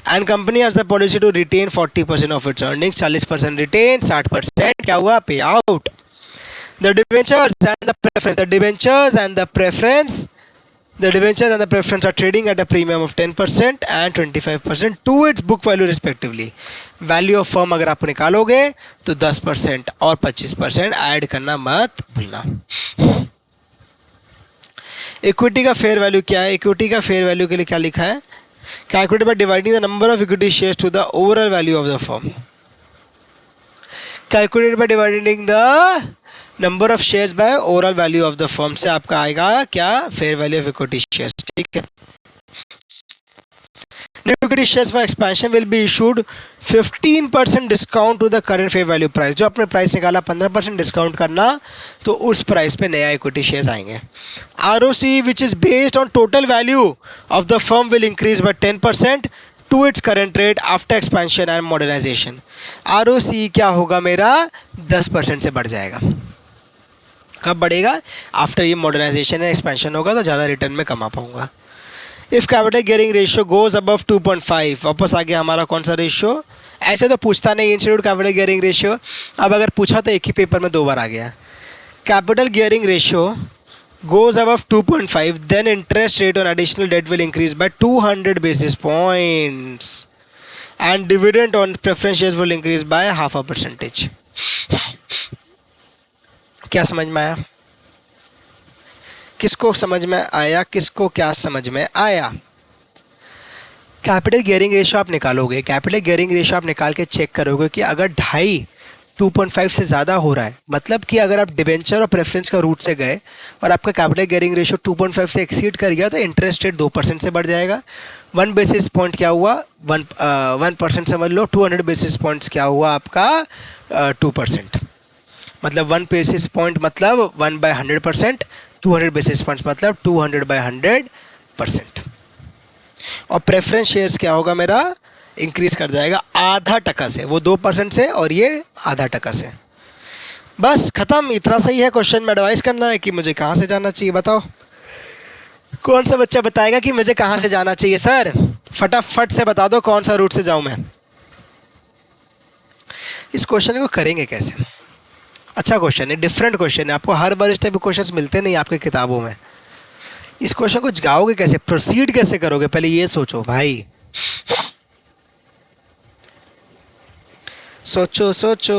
and company has the policy to retain 40% of its earnings, 40% retain, 60% क्या हुआ, pay out. The debentures and the preference, the debentures and the preference, the debentures and the preference are trading at a premium of 10% and 25% to its book value respectively. Value of firm अगर आप निकालोगे तो 10% और 25% add करना मत भूलना। Equity का fair value क्या है, इक्विटी का फेयर वैल्यू के लिए क्या लिखा है, calculated by dividing the number of equity shares to the overall value of the firm, calculated by dividing the number of shares by overall value of the firm से आपका आएगा क्या, fair value of equity shares, ठीक है। New equity shares for expansion will be issued 15% discount to the current fair value price, जो आपने price निकाला 15% discount करना तो उस प्राइस पे नया इक्विटी शेयर्स आएंगे। ROC which is based on total value of the firm will increase by 10% to its current rate after expansion and modernisation. ROC क्या होगा मेरा, 10% से बढ़ जाएगा। कब बढ़ेगा, आफ्टर ये मॉडर्नाइजेशन एंड एक्सपेंशन होगा तो ज़्यादा रिटर्न में कमा पाऊंगा। If capital gearing ratio goes above 2.5, वापस आ गया हमारा कौन सा रेशियो, ऐसे तो पूछता नहीं इंस्टीट्यूट कैपिटल गियरिंग रेशियो, अब अगर पूछा तो एक ही पेपर में 2 बार आ गया। Capital gearing ratio goes above 2.5, then interest rate on additional debt will increase by 200 basis points and dividend on preference shares will increase by 0.5%. क्या समझ में आया, किसको समझ में आया, किसको क्या समझ में आया। कैपिटल गियरिंग रेशियो आप निकालोगे, कैपिटल गियरिंग रेशियो आप निकाल के चेक करोगे कि अगर 2.5 से ज़्यादा हो रहा है, मतलब कि अगर आप डिबेंचर और प्रेफरेंस का रूट से गए और आपका कैपिटल गियरिंग रेशियो 2.5 से एक्सीड कर गया तो इंटरेस्ट रेट 2% से बढ़ जाएगा। 1 बेसिस पॉइंट क्या हुआ, 1% समझ लो, 200 बेसिस पॉइंट्स क्या हुआ आपका 2%, मतलब 1 बेसिस पॉइंट मतलब 1/100%, 200 बेसिस पॉइंट्स मतलब 200/100%। और प्रेफरेंस शेयर्स क्या होगा मेरा, इंक्रीज कर जाएगा %0.5 से, वो 2% से और ये %0.5 से। बस खत्म, इतना सही है। क्वेश्चन में एडवाइस करना है कि मुझे कहाँ से जाना चाहिए, बताओ कौन सा बच्चा बताएगा कि मुझे कहाँ से जाना चाहिए। सर फटाफट से बता दो कौन सा रूट से जाऊँ मैं। इस क्वेश्चन को करेंगे कैसे, अच्छा क्वेश्चन है, डिफरेंट क्वेश्चन है, आपको हर बार इस टाइप के क्वेश्चंस मिलते नहीं आपके किताबों में। इस क्वेश्चन को जगाओगे कैसे, प्रोसीड कैसे करोगे, पहले ये सोचो भाई, सोचो सोचो।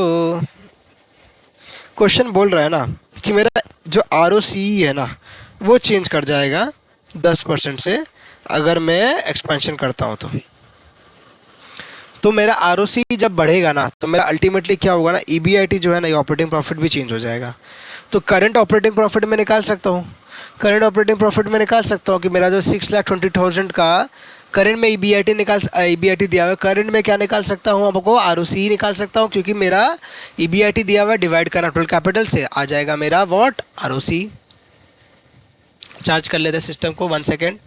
क्वेश्चन बोल रहा है ना कि मेरा जो ROCE है ना वो चेंज कर जाएगा 10% से अगर मैं एक्सपेंशन करता हूँ तो मेरा ROCE जब बढ़ेगा ना तो मेरा अल्टीमेटली क्या होगा ना, EBIT जो है ना, ये ऑपरेटिंग प्रॉफिट भी चेंज हो जाएगा। तो करंट ऑपरेटिंग प्रॉफिट में निकाल सकता हूँ, करंट ऑपरेटिंग प्रॉफिट में निकाल सकता हूँ कि मेरा जो 6,20,000 का करंट में EBIT दिया हुआ है, करंट में क्या निकाल सकता हूँ आपको, ROCE निकाल सकता हूँ, क्योंकि मेरा EBIT दिया हुआ है, डिवाइड करना टोटल कैपिटल से आ जाएगा मेरा व्हाट, ROCE। चार्ज कर लेते सिस्टम को 1 सेकेंड।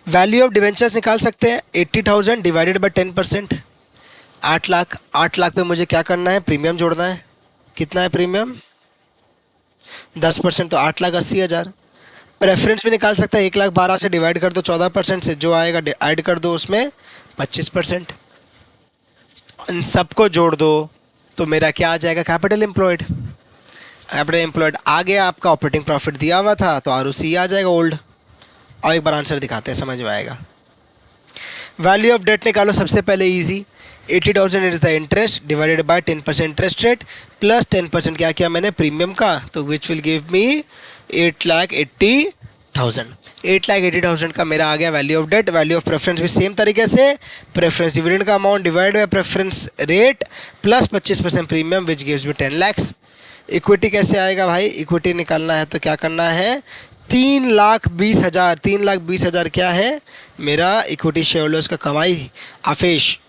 वैल्यू ऑफ डिवेंचर्स निकाल सकते हैं, 80,000 डिवाइडेड बाय 10%, 8 लाख। 8 लाख पे मुझे क्या करना है, प्रीमियम जोड़ना है। कितना है प्रीमियम, 10%, तो 8,80,000। प्रेफरेंस भी निकाल सकता है, 1,12,000 से डिवाइड कर दो 14% से, जो आएगा ऐड कर दो उसमें 25%, इन सबको जोड़ दो तो मेरा क्या आ जाएगा, कैपिटल एम्प्लॉयड। कैपिटल एम्प्लॉयड आ गया, आपका ऑपरेटिंग प्रॉफिट दिया हुआ था तो ROCE आ जाएगा ओल्ड। और एक बार आंसर दिखाते हैं, समझ में आएगा। वैल्यू ऑफ डेट निकालो सबसे पहले, easy. 80,000 is the interest divided bye 10% interest rate plus 10% क्या किया मैंने प्रीमियम का, तो विच विल गिव मी 8,80,000। 8,80,000 का मेरा आ गया value of debt. Value of preference भी सेम तरीके से प्रेफरेंस डिविडेंड का amount divide by preference rate plus 25% premium which gives me 10 lakhs। Equity कैसे आएगा भाई, इक्विटी निकालना है तो क्या करना है, 3,20,000। 3,20,000 क्या है मेरा इक्विटी शेयर होल्डर्स का कमाई आफेश।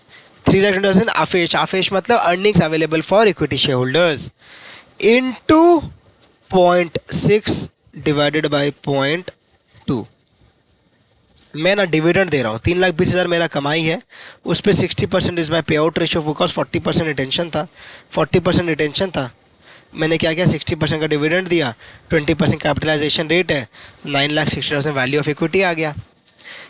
3,20,000 आफेश, आफेश मतलब earnings available for equity share holders into 0.6 divided by 0.2। मैं ना डिविडेंड दे रहा हूँ, 3,20,000 मेरा कमाई है, उस पर 60% इज माई पे आउट रेशियो बिकॉज 40% रिटेंशन था। 40% रिटेंशन था, मैंने क्या किया 60% का डिविडेंड दिया, 20% कैपिटलाइजेशन रेट है, 9,60,000 वैल्यू ऑफ इक्विटी आ गया।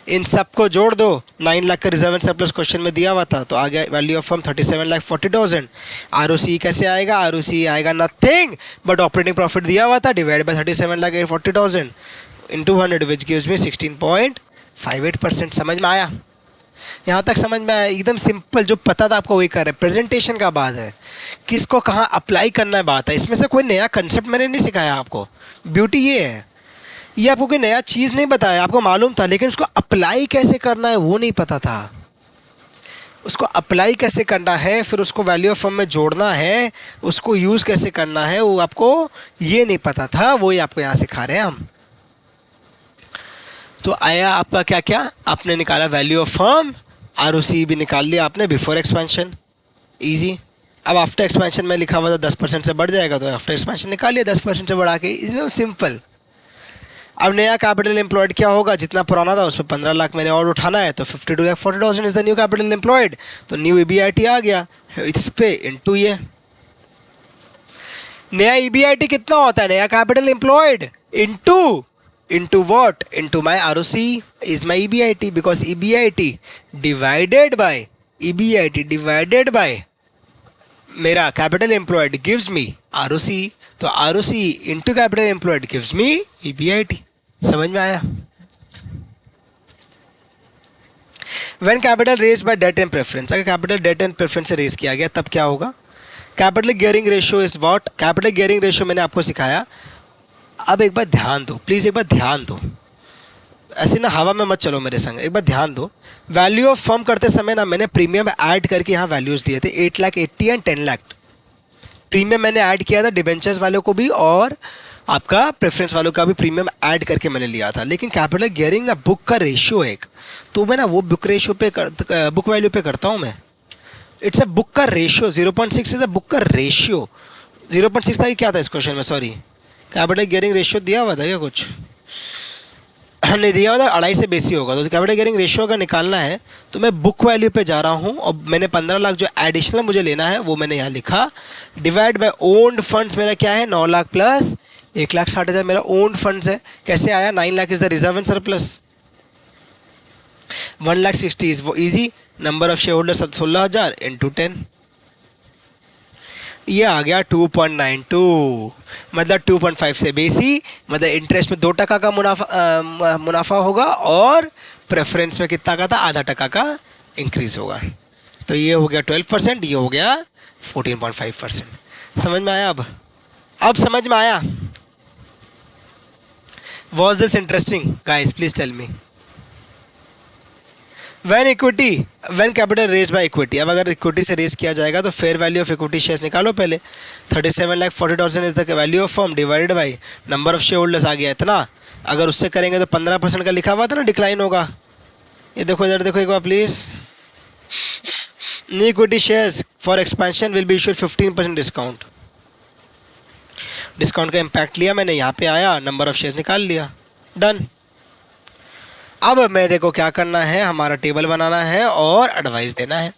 इन सबको जोड़ दो, 9 लाख का रिजर्व एंड सरप्लस क्वेश्चन में दिया हुआ था, तो आ गया वैल्यू ऑफ फर्म 37,40,000। ROC कैसे आएगा, ROC आएगा नथिंग बट ऑपरेटिंग प्रॉफिट दिया हुआ था divide by 37,40,000 into 100 which gives मी 16.58%। समझ में आया, यहाँ तक समझ में आया, एकदम सिंपल, जो पता था आपको वही कर रहे हैं। प्रेजेंटेशन का बात है, किसको कहाँ अप्लाई करना है बात है, इसमें से कोई नया कंसेप्ट मैंने नहीं सिखाया आपको। ब्यूटी ये है, ये आपको कोई नया चीज़ नहीं बताया, आपको मालूम था लेकिन उसको अप्लाई कैसे करना है वो नहीं पता था। उसको अप्लाई कैसे करना है, फिर उसको वैल्यू ऑफ फर्म में जोड़ना है, उसको यूज़ कैसे करना है वो आपको ये नहीं पता था, वही आपको यहाँ सिखा रहे हैं हम। तो आया आपका क्या क्या, आपने निकाला वैल्यू ऑफ फर्म, ROC भी निकाल लिया आपने बिफोर एक्सपेंशन, इजी। अब आफ्टर एक्सपेंशन में लिखा हुआ था 10% से बढ़ जाएगा, तो आफ्टर एक्सपेंशन निकाल लिया 10% से बढ़ा के, एकदम सिंपल। अब नया कैपिटल एम्प्लॉयड क्या होगा, जितना पुराना था उस पर 15 लाख मैंने और उठाना है, तो 52,40,000 is the new capital employed, तो न्यू EBIT आ गया इस पे इंटू ये। नया EBIT कितना होता है, नया capital employed into what, into my ROC is my EBIT because EBIT divided by मेरा capital employed gives me ROC, तो ROC into capital employed gives me EBIT। समझ में आया। When capital raise by debt and preference, अगर capital debt and preference से raise किया गया तब क्या होगा, capital gearing ratio is what, capital gearing ratio मैंने आपको सिखाया। अब एक बार ध्यान दो प्लीज़, एक बार ध्यान दो, ऐसे ना हवा में मत चलो मेरे संग, एक बार ध्यान दो। वैल्यू ऑफ फर्म करते समय ना मैंने प्रीमियम ऐड करके यहाँ वैल्यूज़ दिए थे 8,80,000 एंड 10 लाख। प्रीमियम मैंने ऐड किया था डिबेंचर्स वालों को भी और आपका प्रेफरेंस वालों का भी प्रीमियम ऐड करके मैंने लिया था, लेकिन कैपिटल गियरिंग ना बुक का रेशियो है एक, तो मैं ना वो बुक रेशियो पे बुक वैल्यू पे करता हूँ मैं। इट्स अ बुक का रेशियो, 0.6 इज अ बुक का रेशियो। 0.6 था कि क्या था इस क्वेश्चन में, सॉरी कैपिटल गियरिंग रेशियो दिया हुआ था क्या कुछ नहीं दिया हुआ था, 2.5 से बेसी होगा, तो कैपिटल गियरिंग रेशियो अगर निकालना है तो मैं बुक वैल्यू पे जा रहा हूँ और मैंने 15 लाख जो एडिशनल मुझे लेना है वो मैंने यहाँ लिखा, डिवाइड बाय ओन्ड फंड्स मेरा क्या है 9 लाख प्लस 1,60,000 मेरा ओन्ड फंड्स है। कैसे आया, 9 lakh is the reserve and surplus, 1,60,000 is वो easy, number of share holder 16,000 into 10, ये आ गया 2.92, मतलब 2.5 से बेसी, मतलब इंटरेस्ट में 2% का मुनाफा होगा और प्रेफरेंस में कितना का था, आधा टका का इंक्रीज होगा। तो ये हो गया 12%, ये हो गया 14.5%। समझ में आया, अब समझ में आया। Was this interesting guys, please tell me. When capital raise by equity, अब अगर इक्विटी से रेज किया जाएगा तो fair value of equity shares निकालो पहले, 37,40,000 is the value of firm divided by number of share holders आ गया इतना। अगर उससे करेंगे तो 15% का लिखा हुआ था ना डिक्लाइन होगा, ये देखो इधर देखो एक बार please, new equity shares for expansion will be issued 15% discount. Discount का इम्पैक्ट लिया मैंने, यहाँ पे आया नंबर ऑफ शेयर्स निकाल लिया, डन। अब मेरे को क्या करना है, हमारा टेबल बनाना है और एडवाइस देना है।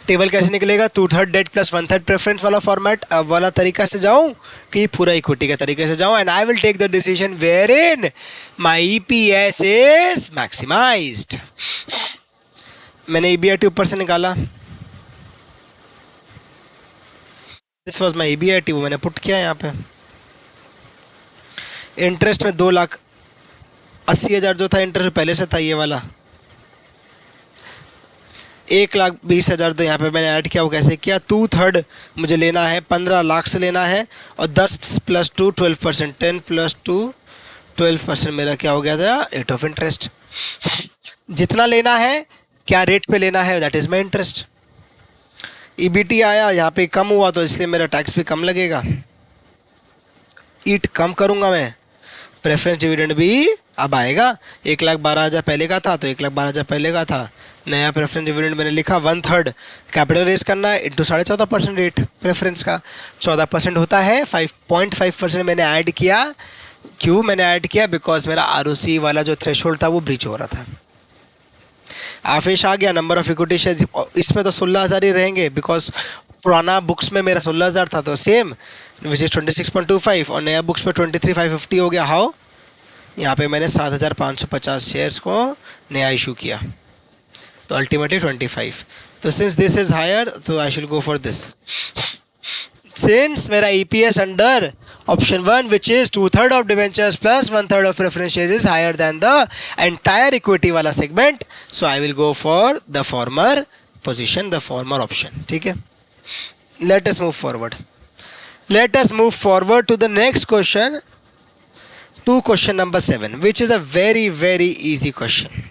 टेबल कैसे निकलेगा, 2/3 डेट प्लस 1/3 प्रेफरेंस वाला फॉर्मेट वाला तरीका से जाऊं कि पूरा इक्विटी के तरीके से जाऊं, and I will take the decision where in my EPS is maximised. मैंने EBIT ऊपर से निकाला, दिस वाज माई EBIT, वो मैंने पुट किया यहाँ पे। इंटरेस्ट में 2,80,000 जो था इंटरेस्ट पहले से था ये वाला, 1,20,000 तो यहाँ पे मैंने ऐड किया, वो कैसे किया, 2/3 मुझे लेना है 15 लाख से लेना है, और 10 + 2 12%, 10 + 2 12% मेरा क्या हो गया था, रेट ऑफ इंटरेस्ट। जितना लेना है, क्या रेट पे लेना है, that is my interest. EBT आया यहाँ पे कम हुआ तो इसलिए मेरा टैक्स भी कम लगेगा, ईट कम करूँगा मैं, प्रेफरेंस डिविडेंड भी अब आएगा। 1,12,000 पहले का था तो 1,12,000 पहले का था, नया प्रेफरेंस डिविडेंड मैंने लिखा 1/3 कैपिटल रेस करना है इंटू 14.5% रेट प्रेफरेंस का, 14% होता है, 5.5% मैंने ऐड किया। क्यों मैंने ऐड किया, बिकॉज मेरा आरओसी वाला जो थ्रेशोल्ड था वो ब्रीच हो रहा था। आफिश आ गया, नंबर ऑफ इक्विटी शेयर्स, इसमें तो 16,000 ही रहेंगे, बिकॉज पुराना बुक्स में मेरा 16,000 था तो सेम विच इज़ 26.25, और नया बुक्स में 23,550 हो गया। हाउ, यहाँ पे मैंने 7,550 शेयर्स को नया इशू किया, तो अल्टीमेटली 25। तो सिंस दिस इज हायर तो I should go for this. Since मेरा EPS under option 1 which is 2/3 of debentures plus 1/3 of preference share is higher than the entire equity वाला segment, so I will go for the former position, the former option. ठीक है, let us move forward, let us move forward to the next question, to question number 7, which is a very very easy question.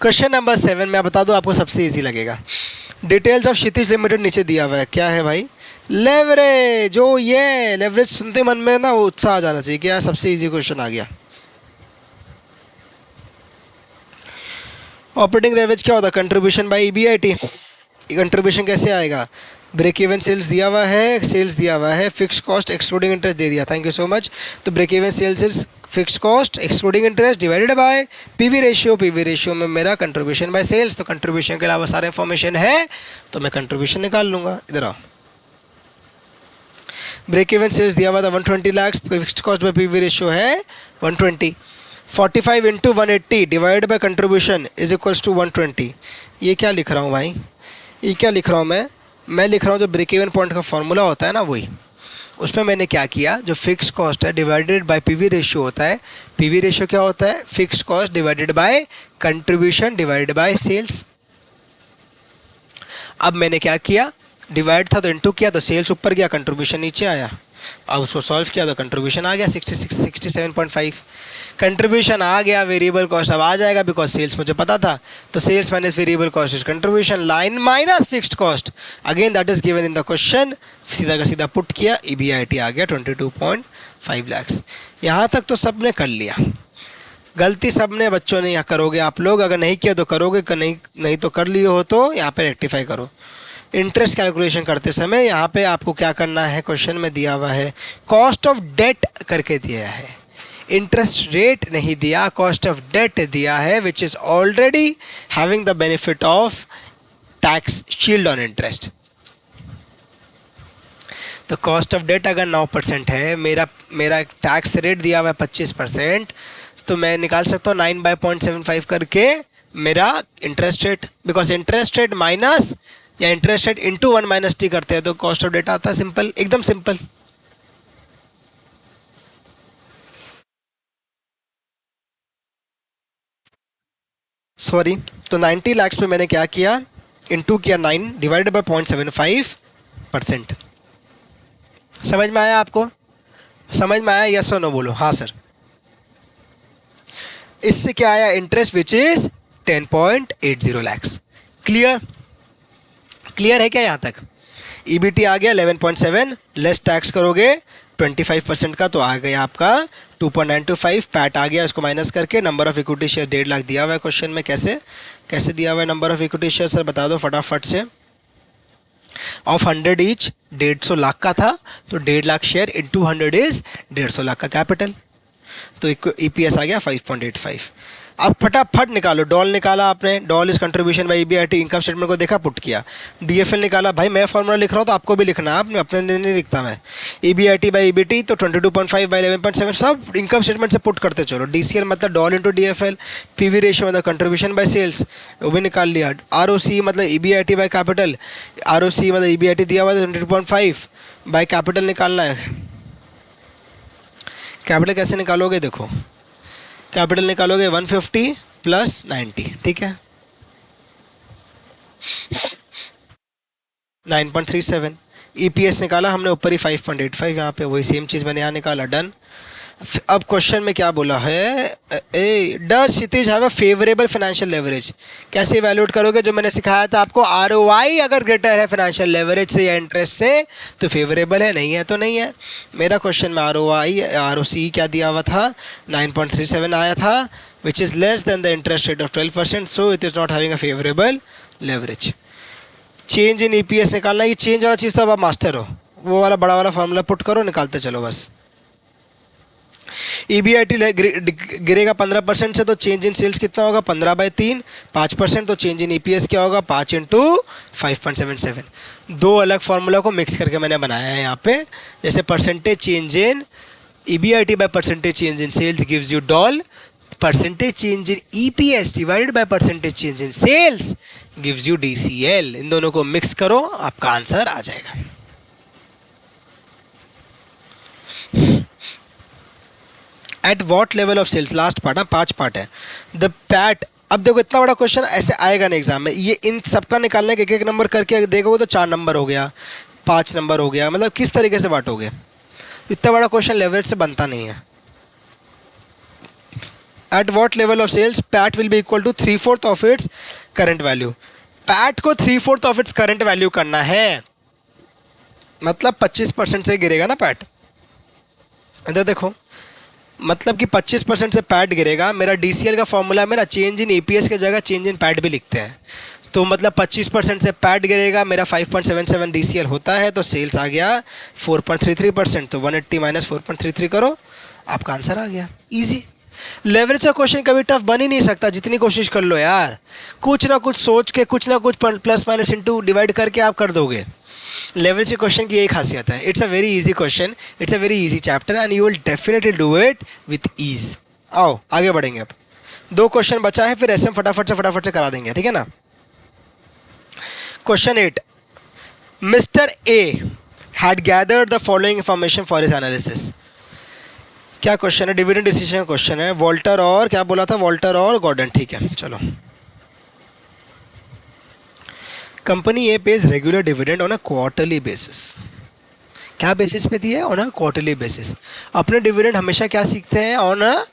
Question number 7 मैं बता दूं आपको सबसे easy लगेगा। Details of Kshitij limited नीचे दिया हुआ है, क्या है भाई, लेवरेज। जो ये लेवरेज सुनते मन में ना वो उत्साह आ जाना चाहिए, क्या सबसे इजी क्वेश्चन आ गया। ऑपरेटिंग लेवरेज क्या होता है, कंट्रीब्यूशन बाय ईबीआईटी। कंट्रीब्यूशन कैसे आएगा, ब्रेक इवन सेल्स दिया हुआ है, सेल्स दिया हुआ है, फिक्स कॉस्ट एक्सक्लूडिंग इंटरेस्ट दे दिया, थैंक यू सो मच। तो break even sales is fix cost excluding interest divided by PV ratio, PV ratio में मेरा कंट्रीब्यूशन बाय सेल्स, तो कंट्रीब्यूशन के अलावा सारा इन्फॉर्मेशन है तो मैं कंट्रीब्यूशन निकाल लूँगा। इधर आओ, ब्रेक इवन सेल्स दिया हुआ था 120 lakh, fix cost by PV ratio है 120, 45 × 180 divide by contribution is equals to 120। ये क्या लिख रहा हूँ भाई, ये क्या लिख रहा हूँ मैं लिख रहा हूँ जो ब्रेक इवन पॉइंट का फॉर्मूला होता है ना वही, उसमें मैंने क्या किया, जो फिक्स कॉस्ट है डिवाइडेड बाय पीवी रेशियो होता है, पीवी रेशियो क्या होता है, fix cost divided by contribution divided by sales. अब मैंने क्या किया, डिवाइड था तो इनटू किया तो सेल्स ऊपर गया, कंट्रीब्यूशन नीचे आया, अब उसको सॉल्व किया तो कंट्रीब्यूशन आ गया 67.5। कंट्रीब्यूशन आ गया, वेरिएबल कॉस्ट अब आ जाएगा बिकॉज सेल्स मुझे पता था, तो sales minus variable cost is contribution line minus fixed cost, again that is given in the question, सीधा का सीधा पुट किया, ईबीआईटी आ गया 22.5 लाख। यहाँ तक तो सब ने कर लिया, गलती सब ने बच्चों ने यहाँ करोगे आप लोग, अगर नहीं किया तो करोगे, नहीं तो कर लिए हो तो यहाँ पे रेक्टिफाई करो। इंटरेस्ट कैलकुलेशन करते समय यहाँ पे आपको क्या करना है, क्वेश्चन में दिया हुआ है कॉस्ट ऑफ डेट करके दिया है, इंटरेस्ट रेट नहीं दिया, कॉस्ट ऑफ डेट दिया है which is already having the benefit of tax shield on interest. तो कॉस्ट ऑफ डेट अगर 9% है, मेरा टैक्स रेट दिया हुआ है 25%, तो मैं निकाल सकता हूँ 9/0.75 करके मेरा interest rate, because interest rate minus या इंटरेस्ट रेट इंटू 1 - t करते हैं तो कॉस्ट ऑफ डेट आता है, सिंपल, एकदम सिंपल। सॉरी, तो 90 लाख पे मैंने क्या किया, इंटू किया 9 डिवाइडेड बाय 0.75%। समझ में आया आपको, समझ में आया, यस और नो बोलो, हाँ सर। इससे क्या आया, interest which is 10.80 lakh. Clear, clear है क्या यहाँ तक। ईबीटी आ गया 11.7, लेस टैक्स करोगे 25% का तो आ गया आपका 2.925, पैट आ गया, इसको माइनस करके number of equity share 1.5 lakh दिया हुआ है क्वेश्चन में। कैसे दिया हुआ है number of equity share sir, बता दो फटाफट से। ऑफ 100 ईच 150 लाख का था, तो 1.5 lakh share into 100 is 150 lakh का कैपिटल, तो ईपीएस आ गया 5.85। अब फटाफट निकालो, डॉल निकाला आपने, doll is contribution by EBIT, income statement को देखा, पुट किया, डीएफएल निकाला, भाई मैं फॉर्मूला लिख रहा हूँ तो आपको भी लिखना है, आपने अपने नहीं लिखता मैं। ईबीआईटी बाय ईबीटी तो 22.5 बाय 11.7 सब इनकम स्टेटमेंट से पुट करते चलो। डीसीएल मतलब doll into DFL, PV ratio मतलब कंट्रीब्यूशन बाय सेल्स, वो भी निकाल लिया। आरओसी मतलब ईबीआईटी बाय कैपिटल, आरओसी मतलब ईबीआईटी दिया हुआ 22.5 बाय कैपिटल निकालना है। कैपिटल कैसे निकालोगे, देखो कैपिटल निकालोगे 150 + 90, ठीक है, 9.37। EPS निकाला हमने ऊपर ही 5.85, यहाँ पे वही सेम चीज़ मैंने यहाँ निकाला, डन। अब क्वेश्चन में क्या बोला है, does Kshitij have a favourable financial leverage. कैसे इवैल्यूएट करोगे, जो मैंने सिखाया था आपको, ROI अगर ग्रेटर है फाइनेंशियल लेवरेज से या इंटरेस्ट से तो फेवरेबल है, नहीं है तो नहीं है। मेरा क्वेश्चन में ROC क्या दिया हुआ था, 9.37 आया था, which is less than the interest rate of 12%, so it is not having a favourable leverage. Change in EPS निकालना, ये चेंज वाला चीज़ तो अब आप मास्टर हो, वो वाला बड़ा वाला फार्मूला पुट करो, निकालते चलो बस। EBIT गिरेगा 15% से, तो चेंज इन सेल्स कितना होगा, 15/3, 5%, तो चेंज इन EPS क्या होगा, 5 × 5.77। दो अलग फार्मूला को मिक्स करके मैंने बनाया है यहाँ पे। जैसे percentage change in EBIT by percentage change in sales gives you DOL, percentage change in EPS divided by percentage change in sales gives you DCL। इन दोनों को मिक्स करो, आपका आंसर आ जाएगा। At what level of sales, last part है, 5 part है। The PAT, अब देखो इतना बड़ा क्वेश्चन ऐसे आएगा नहीं एग्जाम में, ये इन सबका निकालने के एक नंबर करके देखोगे तो 4 नंबर हो गया, 5 नंबर हो गया, मतलब किस तरीके से बांटोगे। इतना बड़ा क्वेश्चन लेवरेज से बनता नहीं है। At what level of sales PAT will be equal to 3/4 of its current value. PAT को 3/4 ऑफ इट्स करंट वैल्यू करना है, मतलब 25% से गिरेगा ना पैट। इधर देखो, मतलब कि 25% से पैट गिरेगा। मेरा DCL का फॉर्मूला में ना चेंज इन EPS की जगह चेंज इन पैट भी लिखते हैं, तो मतलब 25% से पैट गिरेगा, मेरा 5.77 DCL होता है, तो सेल्स आ गया 4.33%, तो 180 माइनस 4.33 करो, आपका आंसर आ गया। इजी। लेवरेज का क्वेश्चन कभी टफ बन ही नहीं सकता, जितनी कोशिश कर लो यार, कुछ ना कुछ सोच के, कुछ ना कुछ प्लस माइनस इंटू डिवाइड करके आप कर दोगे। लेवरेज के क्वेश्चन की यही खासियत है, it's a very easy question, it's a very easy chapter and you will definitely do it with ease. आओ आगे बढ़ेंगे। अब 2 क्वेश्चन बचा है, फिर ऐसे हम फटाफट से करा देंगे, ठीक है ना। Question 8, mister A had gathered the following information for his analysis. क्या क्वेश्चन है, डिविडेंड डिसीजन क्वेश्चन है। वॉल्टर और क्या बोला था, वॉल्टर और गॉर्डन, ठीक है चलो। Company A page regular dividend on a quarterly basis. क्या बेसिस पे दिया है, ऑन अ क्वार्टरली बेसिस। अपने डिविडेंड हमेशा क्या सीखते हैं, ऑन अ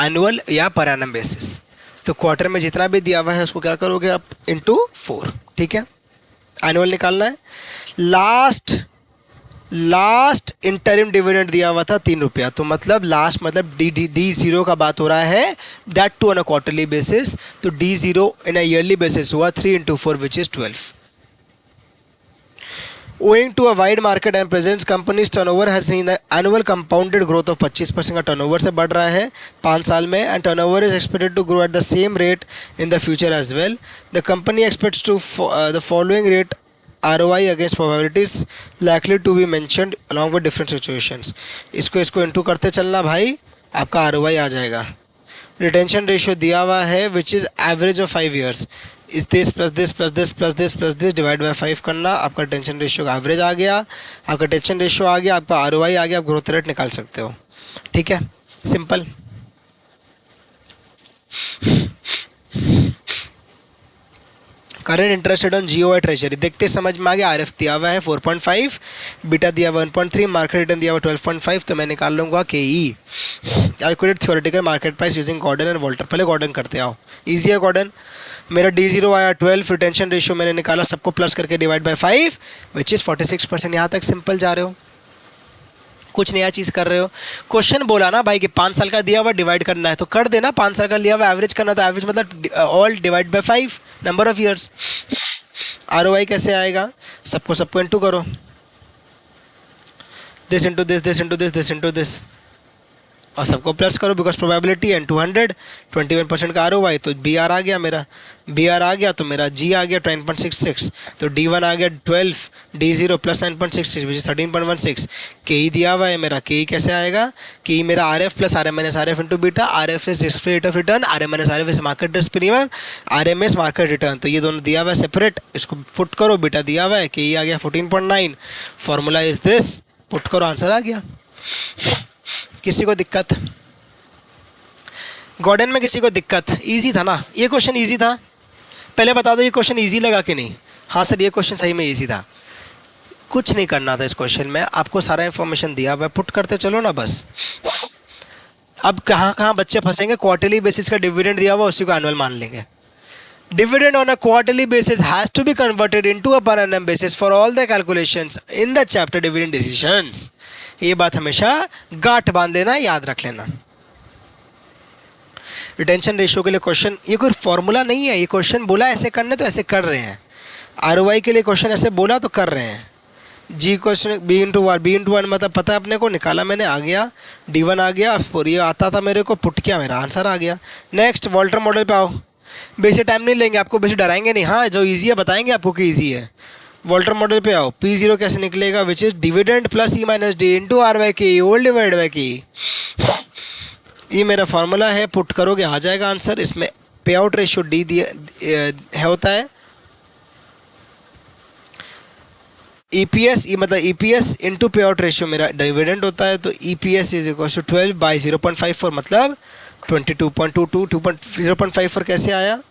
एनुअल या पर एनम बेसिस। तो क्वार्टर में जितना भी दिया हुआ है उसको क्या करोगे आप, इंटू 4, ठीक है। एनुअल निकालना है। लास्ट इंटरिम डिविडेंड दिया हुआ था 3 रुपया, तो मतलब लास्ट मतलब D0 का बात हो रहा है, that too on a quarterly basis. तो D0 इन अ ईयरली बेसिस हुआ 3 × 4 which is 12। Owing to a wide market and presence, company's turnover has seen the annual compounded growth of 25% का turnover से बढ़ रहा है 5 साल में, and turnover is expected to grow at the same rate in the future as well. The company expects to the following rate ROI against probabilities likely to be mentioned along with different situations. इसको into करते चलना भाई, आपका ROI आ जाएगा। Retention ratio दिया हुआ है which is average of 5 years, इस this plus this plus this plus this plus this divide by 5 करना, आपका टेंशन रेशियो का एवरेज आ गया, आपका टेंशन रेशियो आ गया, आपका ROI आ गया, आप ग्रोथ रेट निकाल सकते हो, ठीक है, simple. Current interest rate on GOI treasury, देखते समझ में आ गया। RF दिया हुआ है 4.5, बीटा दिया 1.3, मार्केट रिटर्न दिया हुआ 12.5, तो मैं निकाल लूँगा KE। Calculate theoretical market price using Gordon and Walter. पहले गॉर्डन करते आओ, इजी है गॉर्डन। मेरा D0 आया 12, रिटेंशन रेशियो मैंने निकाला, सबको प्लस करके डिवाइड बाय 5 विच इज़ 46%। यहाँ तक सिंपल जा रहे हो, कुछ नया चीज़ कर रहे हो। क्वेश्चन बोला ना भाई कि 5 साल का दिया हुआ डिवाइड करना है, तो कर देना। 5 साल का लिया हुआ एवरेज करना, तो एवरेज मतलब all divide by 5 number of years. ROI कैसे आएगा, सबको इंटू करो, this into this, this into this, this into this, और सबको प्लस करो बिकॉज प्रोबेबिलिटी एंड 200, 21% का ROI, तो BR आ गया मेरा, BR आ गया तो मेरा G आ गया 10.66, तो D1 आ गया 12, D0 plus 9.66 which is 13.16। KE दिया हुआ है मेरा, KE कैसे आएगा, KE मेरा RF plus RM minus RF into beta. RF is risk free rate of return, RM minus RF is market risk premium, RM is market return, तो ये दोनों दिया हुआ है सेपरेट, इसको पुट करो, बीटा दिया हुआ है, KE आ गया 14.9, फॉर्मूला इज दिस, पुट करो, आंसर आ गया। किसी को दिक्कत, गॉर्डन में किसी को दिक्कत, इजी था ना ये क्वेश्चन, इजी था। पहले बता दो ये क्वेश्चन इजी लगा कि नहीं। हाँ सर ये क्वेश्चन सही में इजी था, कुछ नहीं करना था इस क्वेश्चन में, आपको सारा इन्फॉर्मेशन दिया हुआ है, पुट करते चलो ना बस। अब कहाँ कहाँ बच्चे फंसेंगे, क्वार्टरली बेसिस का डिविडेंड दिया हुआ उसी को एनुअल मान लेंगे। Dividend on a quarterly basis has to be converted into a per annum basis for all the calculations in the chapter dividend decisions. ये बात हमेशा गांठ बांध लेना, याद रख लेना। रिटेंशन रेशियो के लिए क्वेश्चन, ये कोई फॉर्मूला नहीं है, ये क्वेश्चन बोला ऐसे करने तो ऐसे कर रहे हैं। आरओआई के लिए क्वेश्चन ऐसे बोला तो कर रहे हैं। जी क्वेश्चन बी इंटू वन मतलब पता है अपने को, निकाला मैंने, आ गया D1 आ गया, और ये आता था मेरे को, पुट किया, मेरा आंसर आ गया। नेक्स्ट वॉल्टर मॉडल पे आओ। बेसिक टाइम नहीं लेंगे, आपको बेसिक डराएंगे नहीं, हाँ जो इजी है बताएंगे आपको कि इजी है। वॉल्टर मॉडल पे आओ। P0 कैसे निकलेगा, which is dividend plus E minus D into R by K whole divide by K. ये मेरा फार्मूला है, पुट करोगे आ जाएगा आंसर। इसमें पे आउट रेशियो डी दिया होता है। EPS ये मतलब EPS into pay out ratio मेरा डिविडेंड होता है, तो EPS is equal to 12 by 0.54 मतलब 22.22 0.54 कैसे आया,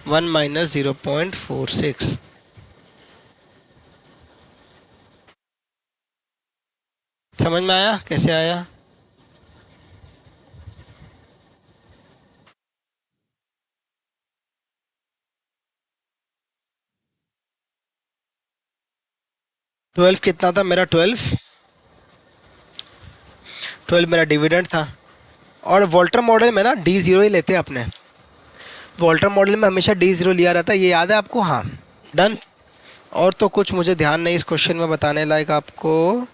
1 माइनस 0.46। समझ में आया कैसे आया? ट्वेल्व कितना था मेरा, 12 मेरा डिविडेंड था। और वॉल्टर मॉडल में ना D0 ही लेते हैं अपने, वॉल्टर मॉडल में हमेशा D0 लिया रहता है, ये याद है आपको? हाँ डन। और तो कुछ मुझे ध्यान नहीं इस क्वेश्चन में बताने लायक आपको,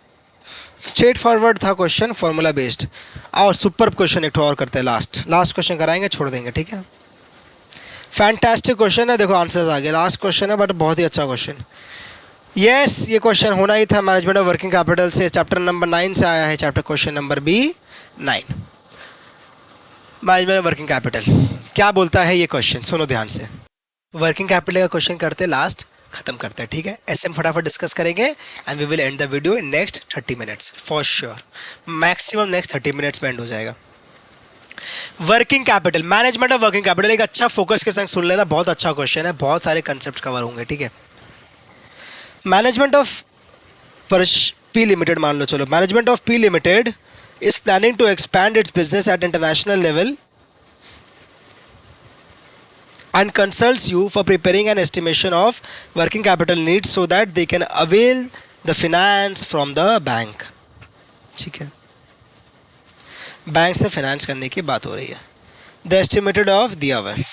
स्ट्रेट फॉरवर्ड था क्वेश्चन, फॉर्मूला बेस्ड। और सुपर क्वेश्चन एक और करते हैं, लास्ट क्वेश्चन कराएंगे, छोड़ देंगे, ठीक है। फैंटास्टिक क्वेश्चन है, देखो आंसर्स आ गए, लास्ट क्वेश्चन है बट बहुत ही अच्छा क्वेश्चन। यस ये क्वेश्चन होना ही था, मैनेजमेंट ऑफ वर्किंग कैपिटल से, चैप्टर नंबर 9 से आया है, chapter question number B9, management of working capital. क्या बोलता है ये क्वेश्चन, सुनो ध्यान से। वर्किंग कैपिटल का क्वेश्चन करते लास्ट, खत्म करते हैं, ठीक है। SM फटाफट डिस्कस करेंगे and we will end the video in next 30 minutes for sure, maximum next 30 minutes में एंड हो जाएगा। Working capital, management of working capital, एक अच्छा फोकस के संग सुन लेना, बहुत अच्छा क्वेश्चन है, बहुत सारे कंसेप्ट कवर होंगे, ठीक है। मैनेजमेंट ऑफ P लिमिटेड मान लो, चलो management of P limited is planning to expand its business at international level and consults you for preparing an estimation of working capital needs so that they can avail the finance from the bank। ठीक है, bank से finance करने की बात हो रही है। The estimated of दिया हुआ है,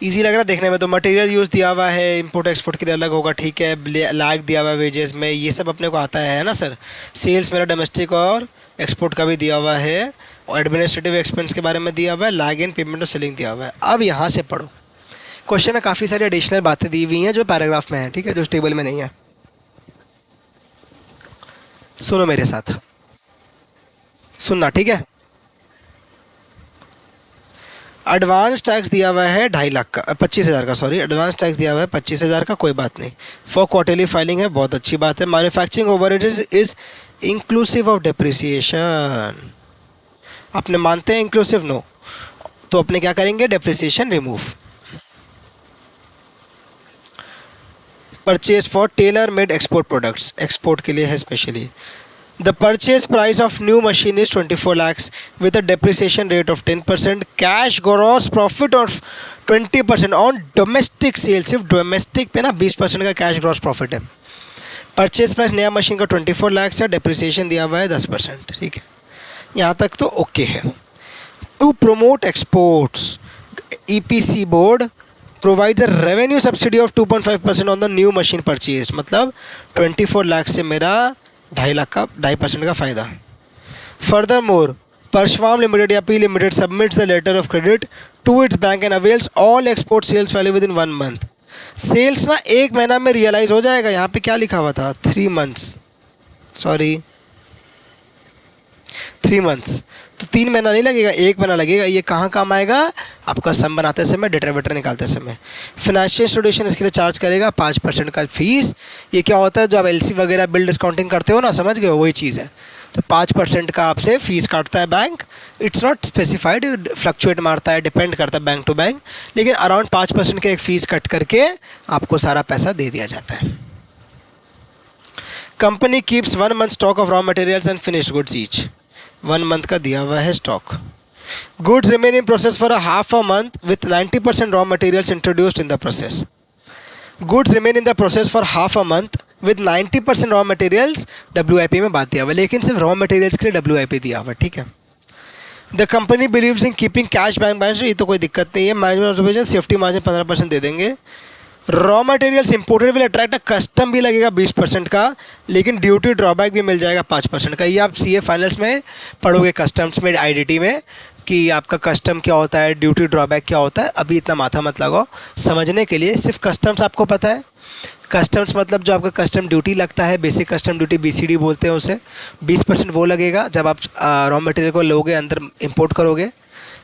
इजी लग रहा है देखने में, तो मटेरियल यूज़ दिया हुआ है, इंपोर्ट एक्सपोर्ट के लिए अलग होगा, ठीक है। लैग दिया हुआ है वेजेस में, ये सब अपने को आता है ना सर। सेल्स मेरा डोमेस्टिक और एक्सपोर्ट का भी दिया हुआ है, और एडमिनिस्ट्रेटिव एक्सपेंस के बारे में दिया हुआ है, लैग इन पेमेंट और सेलिंग दिया हुआ है। अब यहाँ से पढ़ो, क्वेश्चन में काफ़ी सारी एडिशनल बातें दी हुई हैं जो पैराग्राफ में है, ठीक है, जो टेबल में नहीं है। सुनो मेरे साथ, सुनना, ठीक है। एडवांस टैक्स दिया हुआ है 2.5 लाख का, 25,000 का, सॉरी, एडवांस टैक्स दिया हुआ है 25,000 का, कोई बात नहीं। फॉर क्वार्टरली फाइलिंग है, बहुत अच्छी बात है। Manufacturing overheads is inclusive of depreciation, अपने मानते हैं इंक्लूसिव, नो, तो अपने क्या करेंगे, depreciation remove. Purchase for tailor made export products, export के लिए है specially. The purchase price of new machine is 24 lakhs with a depreciation rate of 10%, cash gross profit of 20% on domestic sales। सिर्फ domestic पे ना 20% का cash gross profit है। Purchase price नया machine का 24 लाख है, डेप्रिसिएशन दिया हुआ है 10%, ठीक है, यहाँ तक तो ओके है। To promote exports, EPC board provides a revenue subsidy of 2.5% on the new machine purchase, मतलब 24 लाख से मेरा 2.5 लाख का 2.5% का फ़ायदा। फर्दर मोर परशुराम लिमिटेड या P limited submits the letter of credit to its bank and avails all export sales value within 1 month. Sales ना 1 महीना में रियलाइज हो जाएगा, यहाँ पे क्या लिखा हुआ था, 3 मंथ्स, सॉरी 3 मंथ्स, तो 3 महीना नहीं लगेगा, 1 महीना लगेगा। ये कहाँ काम आएगा? आपका सम बनाते समय, डेटा वेटर निकालते समय। फाइनेंशियल इंस्टीट्यूशन इसके लिए चार्ज करेगा 5% का फीस। ये क्या होता है, जो आप एलसी वगैरह बिल डिस्काउंटिंग करते हो ना, समझ गए, वही चीज़ है। तो 5% का आपसे फीस काटता है bank. It's not specified, fluctuate मारता है, डिपेंड करता है बैंक टू बैंक, लेकिन अराउंड 5% के एक फ़ीस कट करके आपको सारा पैसा दे दिया जाता है। Company keeps 1 month stock of raw materials and finished goods each. 1 month का दिया हुआ है stock. Goods remain in process for half a month with 90% raw materials introduced in the process. Goods remain in the process for half a month with 90% raw materials, WIP में बात दिया हुआ है, लेकिन सिर्फ रॉ मटेरियल्स के लिए WIP दिया हुआ है, ठीक है। The company believes in keeping cash bank balance, ये तो कोई दिक्कत नहीं है। मैनेजमेंट ऑब्जर्वेशन, सेफ्टी मार्जिन 15% दे देंगे। Raw materials imported will attract a custom भी लगेगा 20% का, लेकिन ड्यूटी ड्रॉबैक भी मिल जाएगा 5% का। ये आप CA फाइनल्स में पढ़ोगे, कस्टम्स में, IDT में, कि आपका कस्टम क्या होता है, ड्यूटी ड्रॉबैक क्या होता है। अभी इतना माथा मत लगाओ, समझने के लिए सिर्फ कस्टम्स आपको पता है। कस्टम्स मतलब जो आपका कस्टम ड्यूटी लगता है, बेसिक कस्टम ड्यूटी, BCD बोलते हैं उसे, 20% वो लगेगा जब आप रॉ मटेरियल को लोगे, अंदर इंपोर्ट करोगे।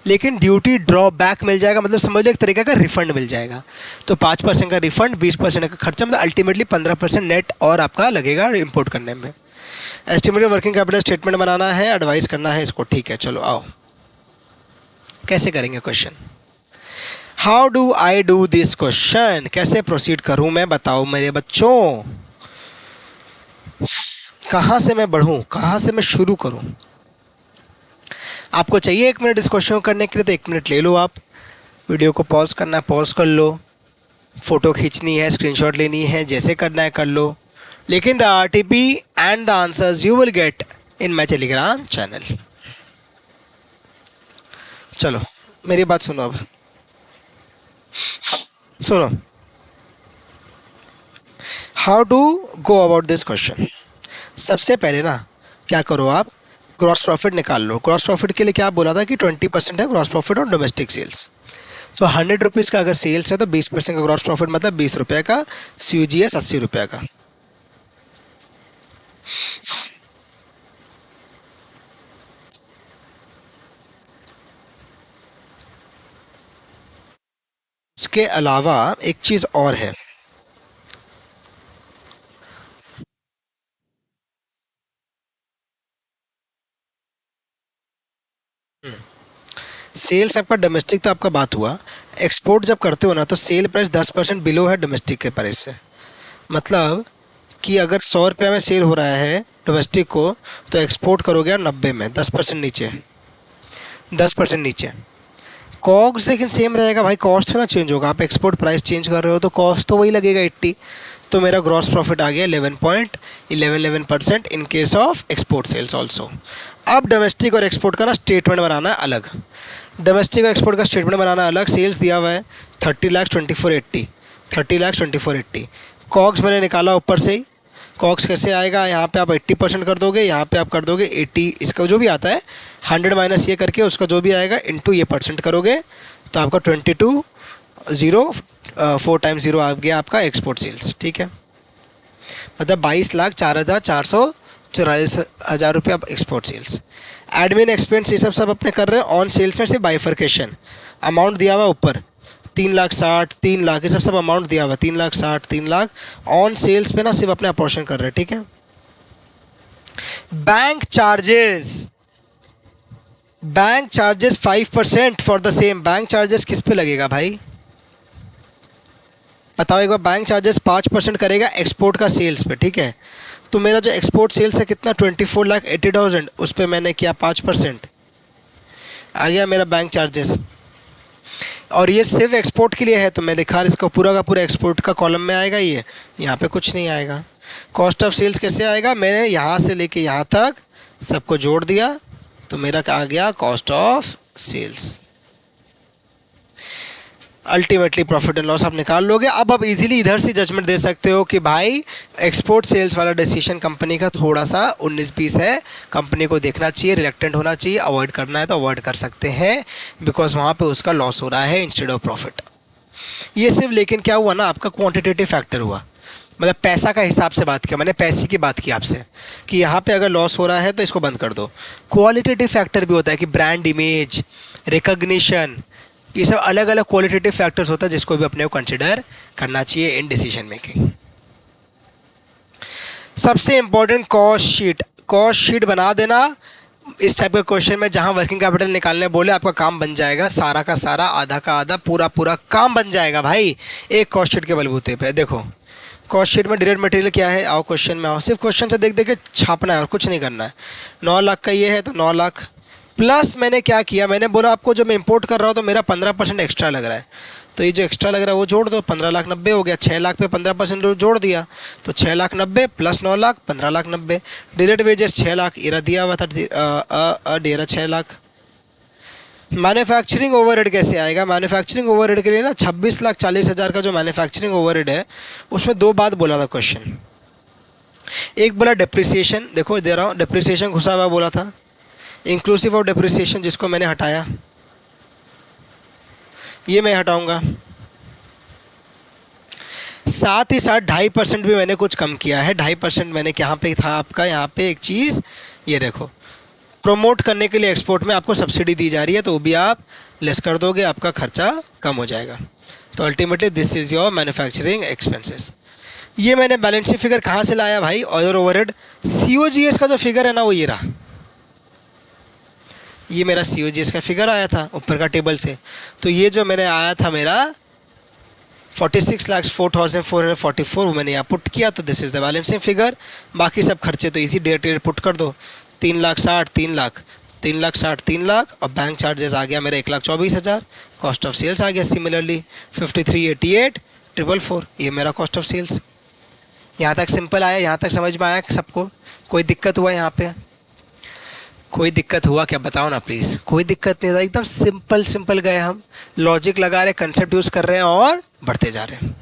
लेकिन ड्यूटी ड्रॉबैक मिल जाएगा, मतलब समझ लो एक तरीके का रिफंड मिल जाएगा। तो 5% का रिफंड, 20% का खर्चा, मतलब अल्टीमेटली 15% नेट और आपका लगेगा इंपोर्ट करने में। एस्टिमेटेड वर्किंग कैपिटल स्टेटमेंट बनाना है, एडवाइस करना है इसको, ठीक है। चलो आओ, कैसे करेंगे question? How do I do this question, कैसे प्रोसीड करूं मैं, बताओ मेरे बच्चों। कहाँ से मैं बढ़ूं, कहाँ से मैं शुरू करूं? आपको चाहिए 1 मिनट इस क्वेश्चन को करने के लिए, तो 1 मिनट ले लो। आप वीडियो को पॉज करना है, पॉज कर लो। फ़ोटो खींचनी है, स्क्रीनशॉट लेनी है, जैसे करना है कर लो। लेकिन the RTP and the answers you will get in my Telegram channel. चलो मेरी बात सुनो, अब सुनो। How to go about this question? सबसे पहले ना क्या करो, आप ग्रॉस प्रॉफिट निकाल लो। ग्रॉस प्रॉफिट के लिए क्या बोला था कि 20% है gross profit on domestic sales. तो 100 रुपीज़ का अगर सेल्स है तो 20% का ग्रॉस प्रॉफिट मतलब 20 रुपये का, COGS 80 रुपये का। उसके अलावा एक चीज़ और है, सेल्स आपका डोमेस्टिक तो आपका बात हुआ। एक्सपोर्ट जब करते हो ना तो सेल प्राइस 10% बिलो है डोमेस्टिक के प्राइस से। मतलब कि अगर 100 रुपये में सेल हो रहा है डोमेस्टिक को, तो एक्सपोर्ट करोगे आप 90 में, 10% नीचे, 10% नीचे। कॉस्ट लेकिन सेम रहेगा भाई, कॉस्ट थोड़ा चेंज होगा। आप एक्सपोर्ट प्राइस चेंज कर रहे हो तो कॉस्ट तो वही लगेगा 80। तो मेरा ग्रॉस प्रॉफिट आ गया 11.11% in case of export sales also. अब डोमेस्टिक और एक्सपोर्ट का ना स्टेटमेंट बनाना है अलग। डोमेस्टिक और एक्सपोर्ट का स्टेटमेंट बनाना अलग। सेल्स दिया हुआ है 30,24,80, 30,24,80। कॉक्स मैंने निकाला ऊपर से ही। कॉक्स कैसे आएगा, यहाँ पे आप 80% कर दोगे, यहाँ पे आप कर दोगे 80, इसका जो भी आता है 100 माइनस ये करके उसका जो भी आएगा इनटू ये परसेंट करोगे, तो आपका 4 टाइम्स 0 आ गया आपका एक्सपोर्ट सेल्स, ठीक है। मतलब 22,04,44,000 रुपये आप एक्सपोर्ट सेल्स। एडमिन एक्सपेंस ये सब अपने कर रहे हैं। ऑन सेल्स में सिर्फ बाइफर्केशन अमाउंट दिया हुआ ऊपर 3,60,000, 3 लाख, ये सब अमाउंट दिया हुआ 3,60,000, 3 लाख। ऑन सेल्स पे ना सिर्फ अपने अपोर्शन कर रहे हैं, ठीक है। Bank charges, bank charges 5% for the same. Bank charges किस पे लगेगा भाई, बताओ एक बार। बैंक चार्जेस 5% करेगा एक्सपोर्ट का सेल्स पे, ठीक है। तो मेरा जो एक्सपोर्ट सेल्स है कितना, 24,80,000, उस पर मैंने किया 5%, आ गया मेरा बैंक चार्जेस। और ये सिर्फ एक्सपोर्ट के लिए है, तो मैं लिखा इसका पूरा का पूरा एक्सपोर्ट का कॉलम में आएगा। ये यहाँ पे कुछ नहीं आएगा। कॉस्ट ऑफ सेल्स कैसे आएगा, मैंने यहाँ से लेके यहाँ तक सबको जोड़ दिया, तो मेरा क्या आ गया, cost of sales. Ultimately profit and loss आप निकाल लोगे। अब आप इजीली इधर से जजमेंट दे सकते हो कि भाई एक्सपोर्ट सेल्स वाला डिसीजन कंपनी का थोड़ा सा 19-20 है, कंपनी को देखना चाहिए, रिलेक्टेंट होना चाहिए, अवॉइड करना है तो अवॉइड कर सकते हैं, बिकॉज वहाँ पे उसका लॉस हो रहा है इंस्टेड ऑफ प्रॉफिट। ये सिर्फ लेकिन क्या हुआ ना, आपका क्वांटिटेटिव फैक्टर हुआ। मतलब पैसा का हिसाब से बात किया, मैंने पैसे की बात की आपसे कि यहाँ पे अगर लॉस हो रहा है तो इसको बंद कर दो। क्वालिटेटिव फैक्टर भी होता है कि ब्रांड इमेज, रिकॉग्निशन, ये सब अलग अलग क्वालिटेटिव फैक्टर्स होता है जिसको भी अपने को कंसिडर करना चाहिए इन डिसीजन मेकिंग। सबसे important cost sheet, cost sheet बना देना इस टाइप के क्वेश्चन में जहां वर्किंग कैपिटल निकालने बोले आपका काम बन जाएगा, सारा का सारा, आधा का आधा, पूरा पूरा काम बन जाएगा भाई एक कॉस्ट शीट के बलबूते पे। देखो कॉस्ट शीट में डायरेक्ट मटेरियल क्या है, आओ क्वेश्चन में आओ, सिर्फ क्वेश्चन से देख देख के छापना है और कुछ नहीं करना है। 9 लाख का ये है तो 9 लाख प्लस मैंने क्या किया, मैंने बोला आपको जो मैं इंपोर्ट कर रहा हूँ तो मेरा 15% एक्स्ट्रा लग रहा है, तो ये जो एक्स्ट्रा लग रहा है वो जोड़ दो, 15,90,000 हो गया। 6 लाख पे 15% जोड़ दिया तो 6,90,000 plus 9 lakh 15,90,000। Direct wages 6 lakh इरा दिया हुआ था, डेरा 6 लाख। मैन्युफैक्चरिंग ओवरहेड कैसे आएगा, मैन्युफैक्चरिंग ओवरहेड के लिए ना 26,40,000 का जो मैन्युफैक्चरिंग ओवरहेड है उसमें दो बात बोला था क्वेश्चन। एक बोला डिप्रिसिएशन, देखो दे रहा हूँ, डिप्रिसिएशन घुसा हुआ बोला था, इंक्लूसिव ऑफ डिप्रिसिएशन जिसको मैंने हटाया, ये मैं हटाऊंगा। साथ ही साथ 2.5% भी मैंने कुछ कम किया है। 2.5% मैंने यहाँ पे था आपका, यहाँ पे एक चीज़ ये देखो, प्रमोट करने के लिए एक्सपोर्ट में आपको सब्सिडी दी जा रही है तो वो भी आप लेस कर दोगे, आपका खर्चा कम हो जाएगा। तो ultimately this is your manufacturing expenses. ये मैंने बैलेंस शीट फिगर कहाँ से लाया भाई, अदर ओवरहेड, COGS का जो फिगर है ना वो ये रहा, ये मेरा COGS का फिगर आया था ऊपर का टेबल से। तो ये जो मैंने आया था मेरा 46,04,444 वो मैंने यहाँ पुट किया, तो this is the balancing figure. बाकी सब खर्चे तो इजी डेट पुट कर दो, 3,60,000 3 लाख, 3,60,000 3 लाख, और बैंक चार्जेस आ गया मेरा 1,24,000, कॉस्ट ऑफ सेल्स आ गया सिमिलरली 53,88,444, ये मेरा कॉस्ट ऑफ सेल्स। यहाँ तक सिंपल आया, यहाँ तक समझ में आया सबको, कोई दिक्कत हुआ यहाँ पे, कोई दिक्कत हुआ क्या बताओ ना प्लीज़। कोई दिक्कत नहीं था, एकदम सिंपल सिंपल गए हम, लॉजिक लगा रहे, कंसेप्ट यूज़ कर रहे हैं और बढ़ते जा रहे हैं।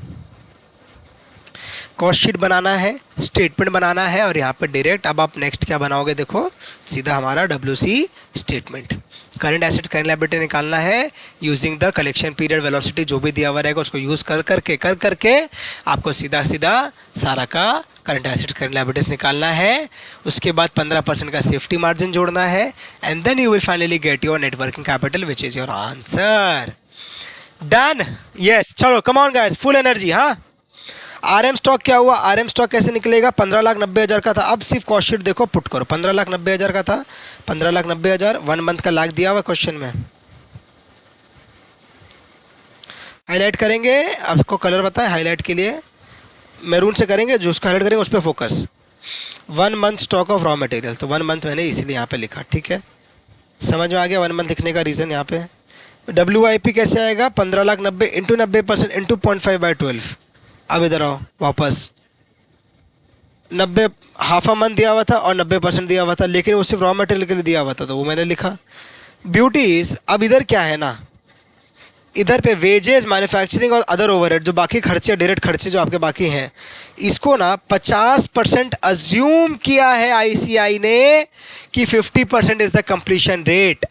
कॉस्ट शीट बनाना है, स्टेटमेंट बनाना है, और यहाँ पे डायरेक्ट अब आप नेक्स्ट क्या बनाओगे, देखो सीधा हमारा WC statement. Current asset current liability निकालना है using the collection period velocity, जो भी दिया हुआ रहेगा उसको यूज़ कर करके आपको सीधा सीधा सारा का करंट एसेट करंट लायबिलिटीज निकालना है। उसके बाद 15% का सेफ्टी मार्जिन जोड़ना है, and then you will finally get your net working capital which is your answer. Done, yes, चलो come on guys, full energy. हाँ, RM स्टॉक क्या हुआ, RM स्टॉक कैसे निकलेगा, 15,90,000 का था। अब सिर्फ कॉस्ट शीट देखो, पुट करो, 15,90,000 का था, 15,90,000 1 मंथ का लाख दिया हुआ क्वेश्चन में। हाईलाइट करेंगे, आपको कलर बताएं हाईलाइट के लिए, मैरून से करेंगे, जो उसको हाईलाइट करेंगे उस पर focus. 1 month stock of raw material, तो 1 मंथ मैंने इसीलिए यहाँ पे लिखा, ठीक है, समझ में आ गया 1 मंथ लिखने का रीज़न यहाँ पे। WIP कैसे आएगा, 15,90,000 इंटू 90% इंटू 0.5/12। अब इधर आओ वापस, 90 हाफ अ मंथ दिया हुआ था और 90% दिया हुआ था, लेकिन वो सिर्फ रॉ मटेरियल के लिए दिया हुआ था तो वो मैंने लिखा। ब्यूटीज, अब इधर क्या है ना, इधर पे वेजेस, मैन्युफैक्चरिंग और अदर ओवरहेड, जो बाकी खर्चे, डायरेक्ट खर्चे जो आपके बाकी हैं, इसको ना 50% अज्यूम किया है ICI ने कि 50% इज़ द कंप्लीशन रेट।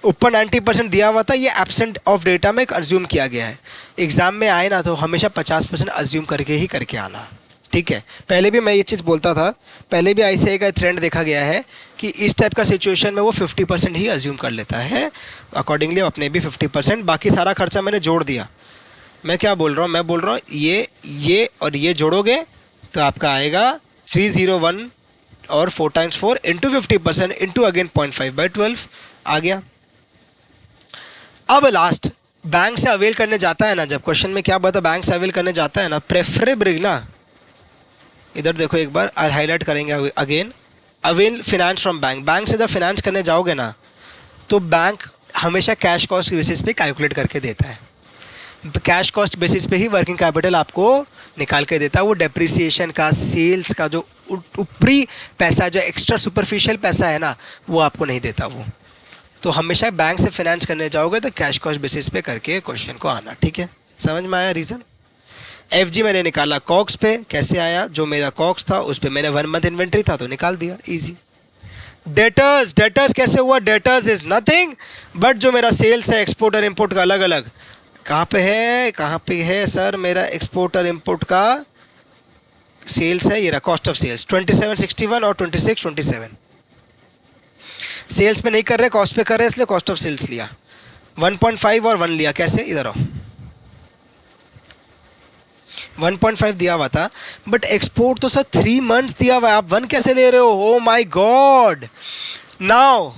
ऊपर 90% दिया हुआ था, ये एब्सेंट ऑफ डेटा में अज्यूम किया गया है। एग्ज़ाम में आए ना तो हमेशा 50% अज्यूम करके ही करके आना, ठीक है। पहले भी मैं ये चीज़ बोलता था, पहले भी ICI का ट्रेंड देखा गया है कि इस टाइप का सिचुएशन में वो 50% ही अज्यूम कर लेता है। अकॉर्डिंगली अपने भी 50%, बाकी सारा खर्चा मैंने जोड़ दिया। मैं क्या बोल रहा हूँ, मैं बोल रहा हूँ ये और ये जोड़ोगे तो आपका आएगा 301 और 4 × 4 इंटू 50% इंटू अगेन 0.5/12 आ गया। अब लास्ट, बैंक से अवेल करने जाता है ना, जब क्वेश्चन में क्या बता, बैंक से अवेल करने जाता है ना, प्रेफरेबल ना, इधर देखो एक बार हाईलाइट करेंगे again, avail finance from bank. Bank से जब फिनेंस करने जाओगे ना तो बैंक हमेशा कैश कॉस्ट बेसिस पे कैलकुलेट करके देता है, कैश कॉस्ट बेसिस पे ही वर्किंग कैपिटल आपको निकाल के देता है। वो डेप्रिसिएशन का, सेल्स का जो ऊपरी पैसा, जो एक्स्ट्रा सुपरफिशियल पैसा है ना, वो आपको नहीं देता वो। तो हमेशा बैंक से फाइनेंस करने जाओगे तो कैश कॉस्ट बेसिस पे करके क्वेश्चन को आना, ठीक है, समझ में आया रीज़न। FG मैंने निकाला कॉक्स पे, कैसे आया, जो मेरा कॉक्स था उस पर मैंने 1 मंथ इन्वेंट्री था तो निकाल दिया, इजी। डेटर्स, डेटर्स कैसे हुआ, डेटर्स इज नथिंग बट जो मेरा सेल्स है एक्सपोर्ट और इम्पोर्ट का अलग अलग, कहाँ पे है सर मेरा एक्सपोर्ट और इम्पोर्ट का सेल्स है, ये रहा कॉस्ट ऑफ सेल्स 2761 और 2627। सेल्स पे नहीं कर रहे, कॉस्ट पे कर रहे हैं, इसलिए कॉस्ट ऑफ सेल्स लिया। 1.5 और 1 लिया, कैसे, इधर आओ। 1.5 दिया हुआ था, बट एक्सपोर्ट तो सर 3 मंथ्स दिया हुआ है, आप 1 कैसे ले रहे हो? Oh my god. Now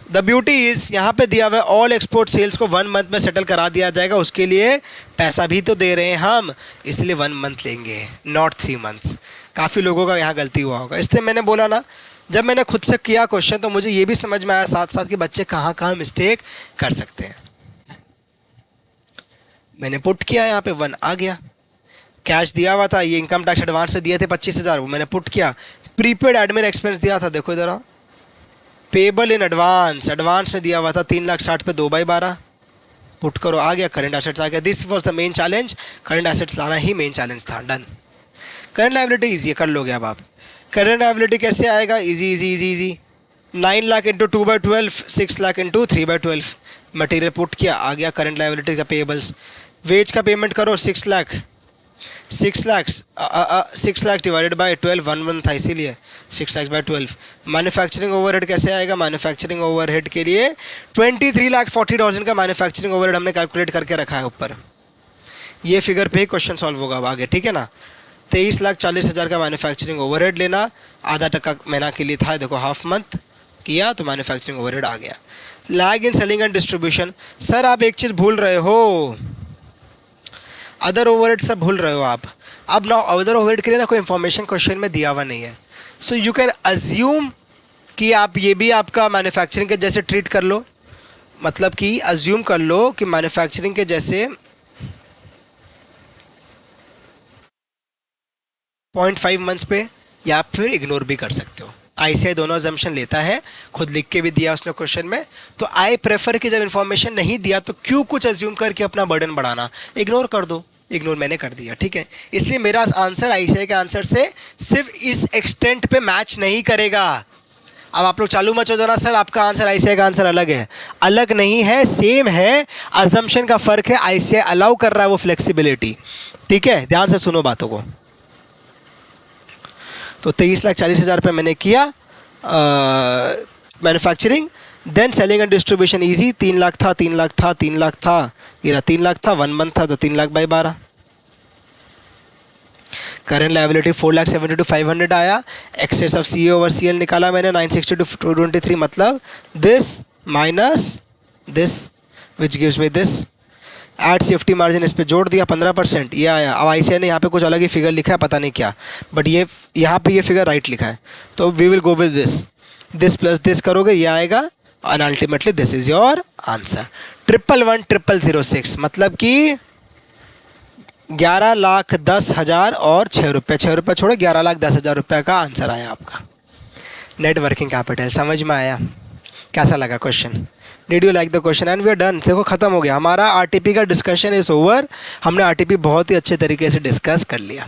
the beauty is, यहाँ पे दिया हुआ है ऑल एक्सपोर्ट सेल्स को 1 मंथ में सेटल करा दिया जाएगा, उसके लिए पैसा भी तो दे रहे हैं हम, इसलिए 1 मंथ लेंगे, नॉट 3 मंथ्स। काफ़ी लोगों का यहाँ गलती हुआ होगा, इसलिए मैंने बोला ना, जब मैंने खुद से किया क्वेश्चन तो मुझे ये भी समझ में आया साथ साथ कि बच्चे कहाँ कहाँ मिस्टेक कर सकते हैं। मैंने पुट किया, यहाँ पे 1 आ गया। कैश दिया हुआ था, ये इनकम टैक्स एडवांस में दिए थे 25,000, वो मैंने पुट किया। प्रीपेड एडमिन एक्सपेंस दिया था, देखो इधर आओ, पेबल इन एडवांस, एडवांस में दिया हुआ था 3,60,000 पे 2/12, पुट करो, आ गया। करंट एसेट्स आ गया। This was the main challenge, current assets लाना ही मेन चैलेंज था। डन। करंट लायबिलिटी ईजी कर लोगे अब आप। करंट लायबिलिटी कैसे आएगा? Easy easy easy easy 9 lakh into 2/12, 6 lakh into 3/12। Material put किया, आ गया करंट लायबिलिटी का पेबल्स। वेज का पेमेंट करो 6 lakh, 6 lakh divided by 12, 1 month था इसीलिए 6 लाख बाय 12। मैन्युफैक्चरिंग ओवरहेड कैसे आएगा? मैन्युफैक्चरिंग ओवरहेड के लिए 23,40,000 का मैन्युफैक्चरिंग ओवरहेड हमने कैलकुलेट करके रखा है ऊपर। ये फिगर पे ही क्वेश्चन सॉल्व होगा अब आगे, ठीक है ना। 23,40,000 का मैन्युफैक्चरिंग ओवरहेड लेना, आधा टका महीना के लिए था, देखो हाफ मंथ किया तो मैन्युफैक्चरिंग ओवरहेड आ गया। Lag in selling and distribution, sir आप एक चीज़ भूल रहे हो, अदर ओवरहेड सब भूल रहे हो आप। अब ना अदर ओवरहेड के लिए ना कोई इन्फॉर्मेशन क्वेश्चन में दिया हुआ नहीं है, सो यू कैन अज्यूम कि आप ये भी आपका मैन्युफैक्चरिंग के जैसे ट्रीट कर लो, मतलब कि अज्यूम कर लो कि मैन्युफैक्चरिंग के जैसे 0.5 मंथ्स पे, या फिर इग्नोर भी कर सकते हो। आईसीआई दोनों अजम्पशन लेता है, खुद लिख के भी दिया उसने क्वेश्चन में। तो आई प्रेफर कि जब इन्फॉर्मेशन नहीं दिया तो क्यों कुछ अज्यूम करके अपना बर्डन बढ़ाना, इग्नोर कर दो। इग्नोर मैंने कर दिया, ठीक है। इसलिए मेरा आंसर आईसीआई के आंसर से सिर्फ इस एक्सटेंट पे मैच नहीं करेगा। अब आप लोग चालू मच हो जाना, सर आपका आंसर आईसीआई का आंसर अलग है। अलग नहीं है, सेम है, अजम्पशन का फ़र्क है। आईसीआई अलाउ कर रहा है वो फ्लेक्सिबिलिटी, ठीक है। ध्यान से सुनो बातों को। तो 23,40,000 रुपये मैंने किया manufacturing, then selling and distribution easy. 3 lakh था, 3 लाख था, 3 लाख था, ये 3 लाख था, 1 मंथ था तो 3 लाख बाई 12। करंट लायबिलिटी 4,72,500 आया। Excess of C over C L निकाला मैंने 960/223, मतलब this minus this which gives me this. Add safety margin इस पे जोड़ दिया 15%, ये आया। अब आईसीआई ने यहाँ पे कुछ अलग ही फिगर लिखा है, पता नहीं क्या, बट ये यहाँ पे ये फिगर राइट लिखा है, तो we will go with this plus this करोगे, ये आएगा, and ultimately this is your answer. 111,006, मतलब कि 11,10,000 और 6 रुपये, 6 रुपये छोड़ो, 11,10,000 रुपये का आंसर आया आपका। नेट वर्किंग कैपिटल समझ में आया? कैसा लगा क्वेश्चन? Did you like the question? And we are done. देखो खत्म हो गया हमारा आरटीपी का डिस्कशन इज ओवर। हमने आरटीपी बहुत ही अच्छे तरीके से डिस्कस कर लिया।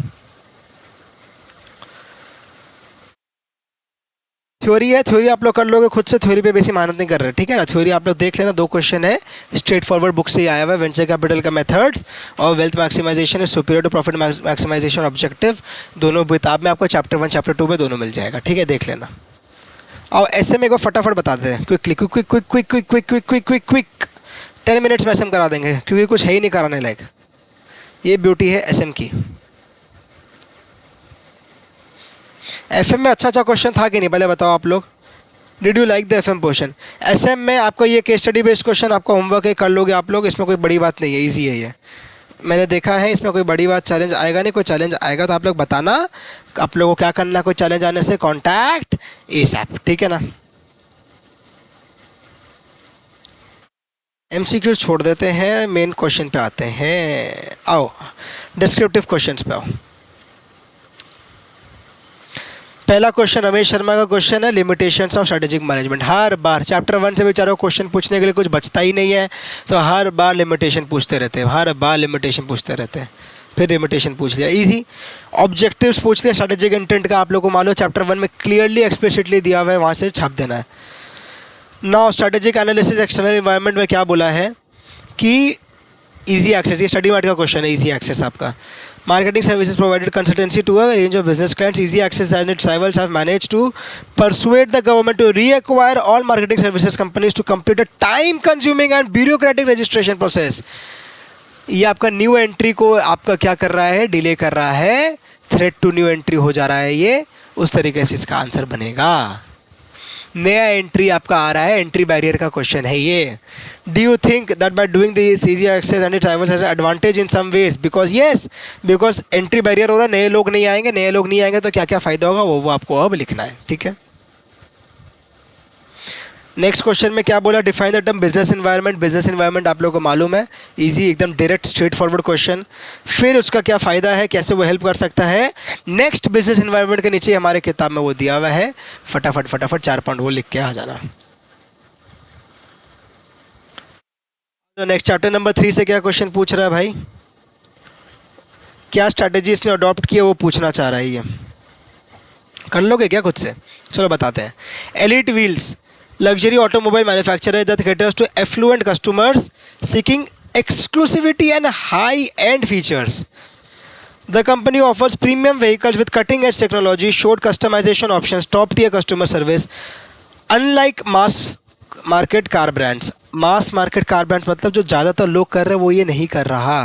थ्योरी है, थ्योरी आप लोग कर लोगे खुद से, थ्योरी पे बेसी मेहनत नहीं कर रहे, ठीक है ना। थ्योरी आप लोग देख लेना, 2 क्वेश्चन है, स्ट्रेट फॉरवर्ड बुक से ही आया हुआ है। वेंचर कैपिटल का मेथड्स और wealth maximisation is superior to profit maximisation objective, दोनों किताब में आपको चैप्टर 1 चैप्टर 2 में दोनों मिल जाएगा, ठीक है, देख लेना। और ऐसे में को फटाफट बता देते हैं, quickly, quick quick quick quick quick quick quick quick quick quick 10 minutes में एसएम करा देंगे, क्योंकि कुछ है ही नहीं कराने लायक। ये ब्यूटी है एसएम की। एफएम में अच्छा क्वेश्चन था कि नहीं, पहले बताओ आप लोग। Did you like the FM portion? SM में आपको ये केस स्टडी बेस्ड क्वेश्चन, आपका होमवर्क है, कर लोगे आप लोग, इसमें कोई बड़ी बात नहीं है, ईजी है ये, मैंने देखा है। इसमें कोई बड़ी बात चैलेंज आएगा नहीं, कोई चैलेंज आएगा तो आप लोग बताना। आप लोगों को क्या करना, कोई चैलेंज आने से कॉन्टैक्ट एसएप, ठीक है ना। एमसीक्यूज छोड़ देते हैं, मेन क्वेश्चन पे आते हैं। आओ डिस्क्रिप्टिव क्वेश्चंस पे आओ। पहला क्वेश्चन रमेश शर्मा का क्वेश्चन है, limitations of strategic management. Her bar chapter 1 से बेचारों क्वेश्चन पूछने के लिए कुछ बचता ही नहीं है, तो हर बार लिमिटेशन पूछते रहते हैं, हर बार लिमिटेशन पूछते रहते हैं। फिर लिमिटेशन पूछ लिया, इजी। ऑब्जेक्टिव्स पूछ लिया, स्ट्रेटेजिक इंटेंट का आप लोगों को मालूम, चैप्टर 1 में क्लियरली एक्सप्लिसिटली दिया हुआ है, वहाँ से छाप देना है। Now strategic analysis external environment में क्या बोला है कि इजी एक्सेस, ये स्टडी मैट का क्वेश्चन है, इजी एक्सेस आपका। Marketing services provided consultancy to a range of business clients. Easy access and its rivals have managed to persuade the government to reacquire all marketing services companies to complete a time-consuming and bureaucratic registration process. ये आपका new entry को आपका क्या कर रहा है, delay कर रहा है, थ्रेट टू न्यू एंट्री हो जा रहा है ये, उस तरीके से इसका आंसर बनेगा. नया एंट्री आपका आ रहा है, एंट्री बैरियर का क्वेश्चन है ये. Do you think that by doing this easy access and travels has advantage in some ways? Because yes, because entry barrier हो रहा है, नए लोग नहीं आएंगे, नए लोग नहीं आएंगे तो क्या क्या फ़ायदा होगा वो आपको अब लिखना है. ठीक है. नेक्स्ट क्वेश्चन में क्या बोला, define the term business environment. Business environment आप लोगों को मालूम है, इजी एकदम डायरेक्ट स्ट्रेट फॉरवर्ड क्वेश्चन. फिर उसका क्या फ़ायदा है, कैसे वो हेल्प कर सकता है. नेक्स्ट बिजनेस एनवायरनमेंट के नीचे हमारे किताब में वो दिया हुआ है, फटाफट फटाफट 4 पॉइंट वो लिख के आ जाना. तो नेक्स्ट चैप्टर नंबर 3 से क्या क्वेश्चन पूछ रहा है भाई, क्या स्ट्रैटेजी इसने अडॉप्ट की है वो पूछना चाह रहा है. ये कर लोगे क्या खुद से? चलो बताते हैं. Elite wheels luxury automobile manufacturer that caters to affluent customers seeking exclusivity and high-end features. The company offers premium vehicles with cutting-edge technology, short customization options, top-tier customer service. Unlike mass market car brands, mass market car brands मतलब जो ज़्यादातर लोग कर रहे हैं वो ये नहीं कर रहा.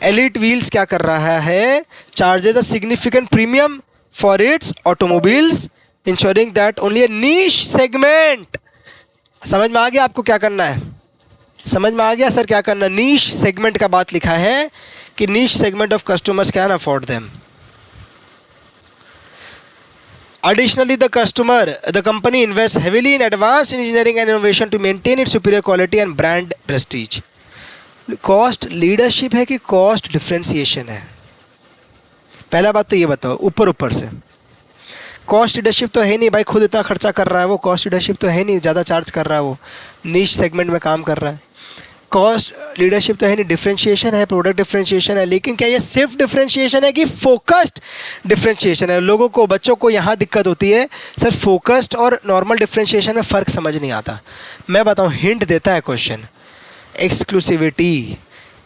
Elite Wheels क्या कर रहा है, charges a significant premium for its automobiles, ensuring that only a niche segment. समझ में आ गया आपको क्या करना है? समझ में आ गया सर क्या करना? नीश सेगमेंट का बात लिखा है कि niche segment of customers can afford them. Additionally, the company invests heavily in advanced engineering and innovation to maintain its superior quality and brand prestige. Cost leadership है कि कॉस्ट डिफ्रेंसिएशन है? पहला बात तो ये बताओ ऊपर ऊपर से. कॉस्ट लीडरशिप तो है नहीं भाई, खुद इतना खर्चा कर रहा है वो. कॉस्ट लीडरशिप तो है नहीं, ज़्यादा चार्ज कर रहा है वो, नीश सेगमेंट में काम कर रहा है. कॉस्ट लीडरशिप तो है नहीं, डिफ्रेंशिएशन है, प्रोडक्ट डिफ्रेंशिएशन है. लेकिन क्या ये सिर्फ डिफ्रेंशिएशन है कि फोकस्ड डिफ्रेंशिएशन है? लोगों को, बच्चों को यहाँ दिक्कत होती है सर, फोकस्ड और नॉर्मल डिफ्रेंशिएशन में फ़र्क समझ नहीं आता. मैं बताऊँ, हिंट देता है क्वेश्चन. एक्सक्लूसिविटी,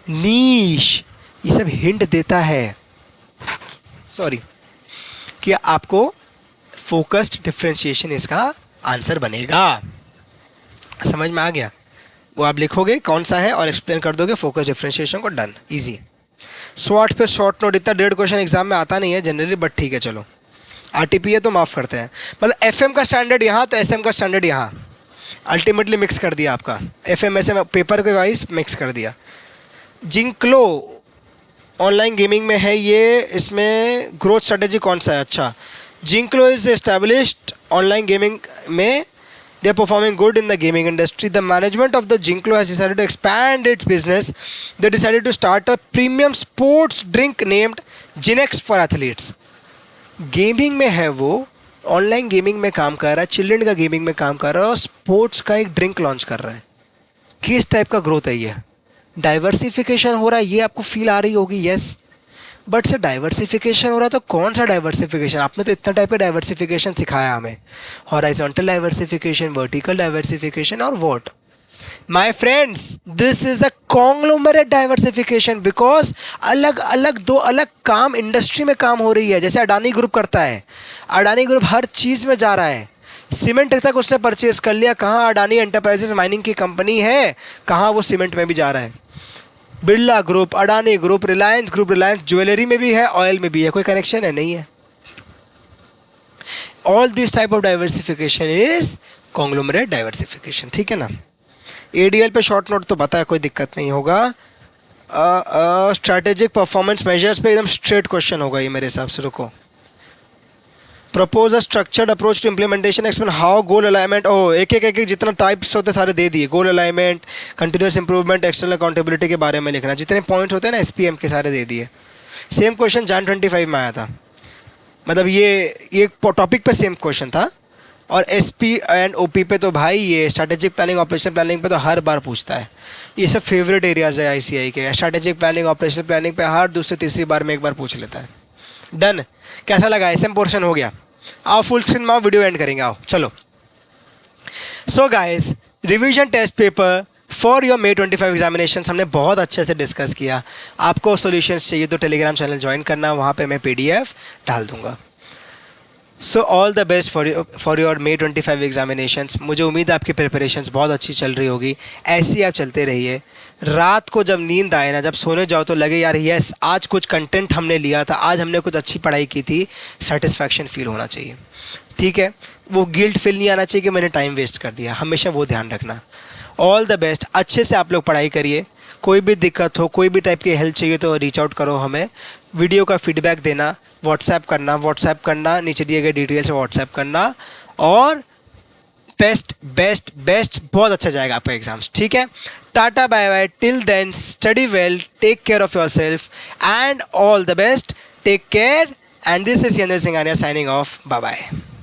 नीश, ये सब हिंट देता है, सॉरी, कि आपको फोकस्ड डिफ्रेंशिएशन इसका आंसर बनेगा. समझ में आ गया? वो आप लिखोगे कौन सा है और एक्सप्लेन कर दोगे फोकस डिफ्रेंशिएशन को. Done, easy. 100 पे शॉर्ट नोट, इतना 1.5 क्वेश्चन एग्जाम में आता नहीं है जनरली, बट ठीक है चलो. आरटीपी है तो माफ़ करते हैं. मतलब एफएम का स्टैंडर्ड यहाँ तो एसएम का स्टैंडर्ड यहाँ, अल्टीमेटली मिक्स कर दिया आपका. एफएम एसएम पेपर के वाइज मिक्स कर दिया. जिंक्लो ऑनलाइन गेमिंग में है ये, इसमें ग्रोथ स्ट्रेटेजी कौन सा है? अच्छा, जिंक्लो इज एस्टैब्लिश्ड ऑनलाइन गेमिंग में. They are performing good in the gaming industry. The management of the Jinklo has decided to expand its business. They decided to start a premium sports drink named Ginex for athletes. Gaming में है वो, online gaming में काम कर रहा है, children का gaming में काम कर रहा है और स्पोर्ट्स का एक ड्रिंक लॉन्च कर रहा है. किस टाइप का ग्रोथ है ये? डाइवर्सिफिकेशन हो रहा है, ये आपको फील आ रही होगी. यस, बट सर डाइवर्सिफिकेशन हो रहा है तो कौन सा डाइवर्सिफिकेशन? आपने तो इतना टाइप का डाइवर्सिफिकेशन सिखाया हमें, हॉराइजॉन्टल डाइवर्सिफिकेशन, वर्टिकल डाइवर्सिफिकेशन और what. My friends, this is a conglomerate diversification, because अलग अलग दो अलग काम इंडस्ट्री में काम हो रही है. जैसे अडानी ग्रुप करता है, अडानी ग्रुप हर चीज़ में जा रहा है. सीमेंट तक उसने परचेज कर लिया, कहाँ अडानी एंटरप्राइजेस माइनिंग की कंपनी है, कहाँ वो सीमेंट में भी जा रहा है. Birla group, Adani group, Reliance group, Reliance jewellery में भी है, ऑयल में भी है. कोई कनेक्शन है? नहीं है. All this type of diversification is conglomerate diversification. ठीक है ना? एडीएल पे शॉर्ट नोट तो बता है, कोई दिक्कत नहीं होगा. स्ट्रैटेजिक परफॉर्मेंस मेजर्स पे एकदम स्ट्रेट क्वेश्चन होगा ये मेरे हिसाब से. रुको. Propose a structured approach to implementation, explain how goal alignment. ओ एक एक जितना टाइप्स होते सारे दे दिए. Goal alignment, continuous improvement, external accountability के बारे में लिखना. जितने पॉइंट्स होते हैं ना एसपीएम के सारे दे दिए. सेम क्वेश्चन Jan 25 में आया था. मतलब ये टॉपिक पे सेम क्वेश्चन था. और एसपी एंड ओपी पे तो भाई ये स्ट्रैटेजिक प्लानिंग, ऑपरेशन प्लानिंग पे तो हर बार पूछता है. ये सब फेवरेट एरियाज है आईसीआई के. स्ट्रैटेजिक प्लानिंग, ऑपरेशन प्लानिंग पे हर दूसरे तीसरी बार में एक बार पूछ लेता है. डन. कैसा लगा? एसएम पोर्शन हो गया. आओ फुल स्क्रीन में, वीडियो एंड करेंगे. आओ चलो. So guys, revision test paper for your May 25 examination हमने बहुत अच्छे से डिस्कस किया. आपको सॉल्यूशंस चाहिए तो टेलीग्राम चैनल ज्वाइन करना, वहाँ पे मैं PDF डाल दूँगा. So all the best for your May 25 examinations. मुझे उम्मीद है आपकी प्रिपरेशंस बहुत अच्छी चल रही होगी. ऐसे ही आप चलते रहिए. रात को जब नींद आए ना, जब सोने जाओ तो लगे यार यस आज कुछ कंटेंट हमने लिया था, आज हमने कुछ अच्छी पढ़ाई की थी. सेटिस्फैक्शन फील होना चाहिए, ठीक है. वो गिल्ट फील नहीं आना चाहिए कि मैंने टाइम वेस्ट कर दिया. हमेशा वो ध्यान रखना. All the best. अच्छे से आप लोग पढ़ाई करिए. कोई भी दिक्कत हो, कोई भी टाइप की हेल्प चाहिए तो रीच आउट करो हमें. वीडियो का फीडबैक देना, व्हाट्सएप करना, नीचे दिए गए डिटेल से व्हाट्सएप करना. और बेस्ट बेस्ट बेस्ट, बहुत अच्छा जाएगा आपका एग्जाम्स, ठीक है. Tata bye bye. Till then study well, take care of yourself and all the best. Take care. And this is यंदर Singhania signing off. Bye bye.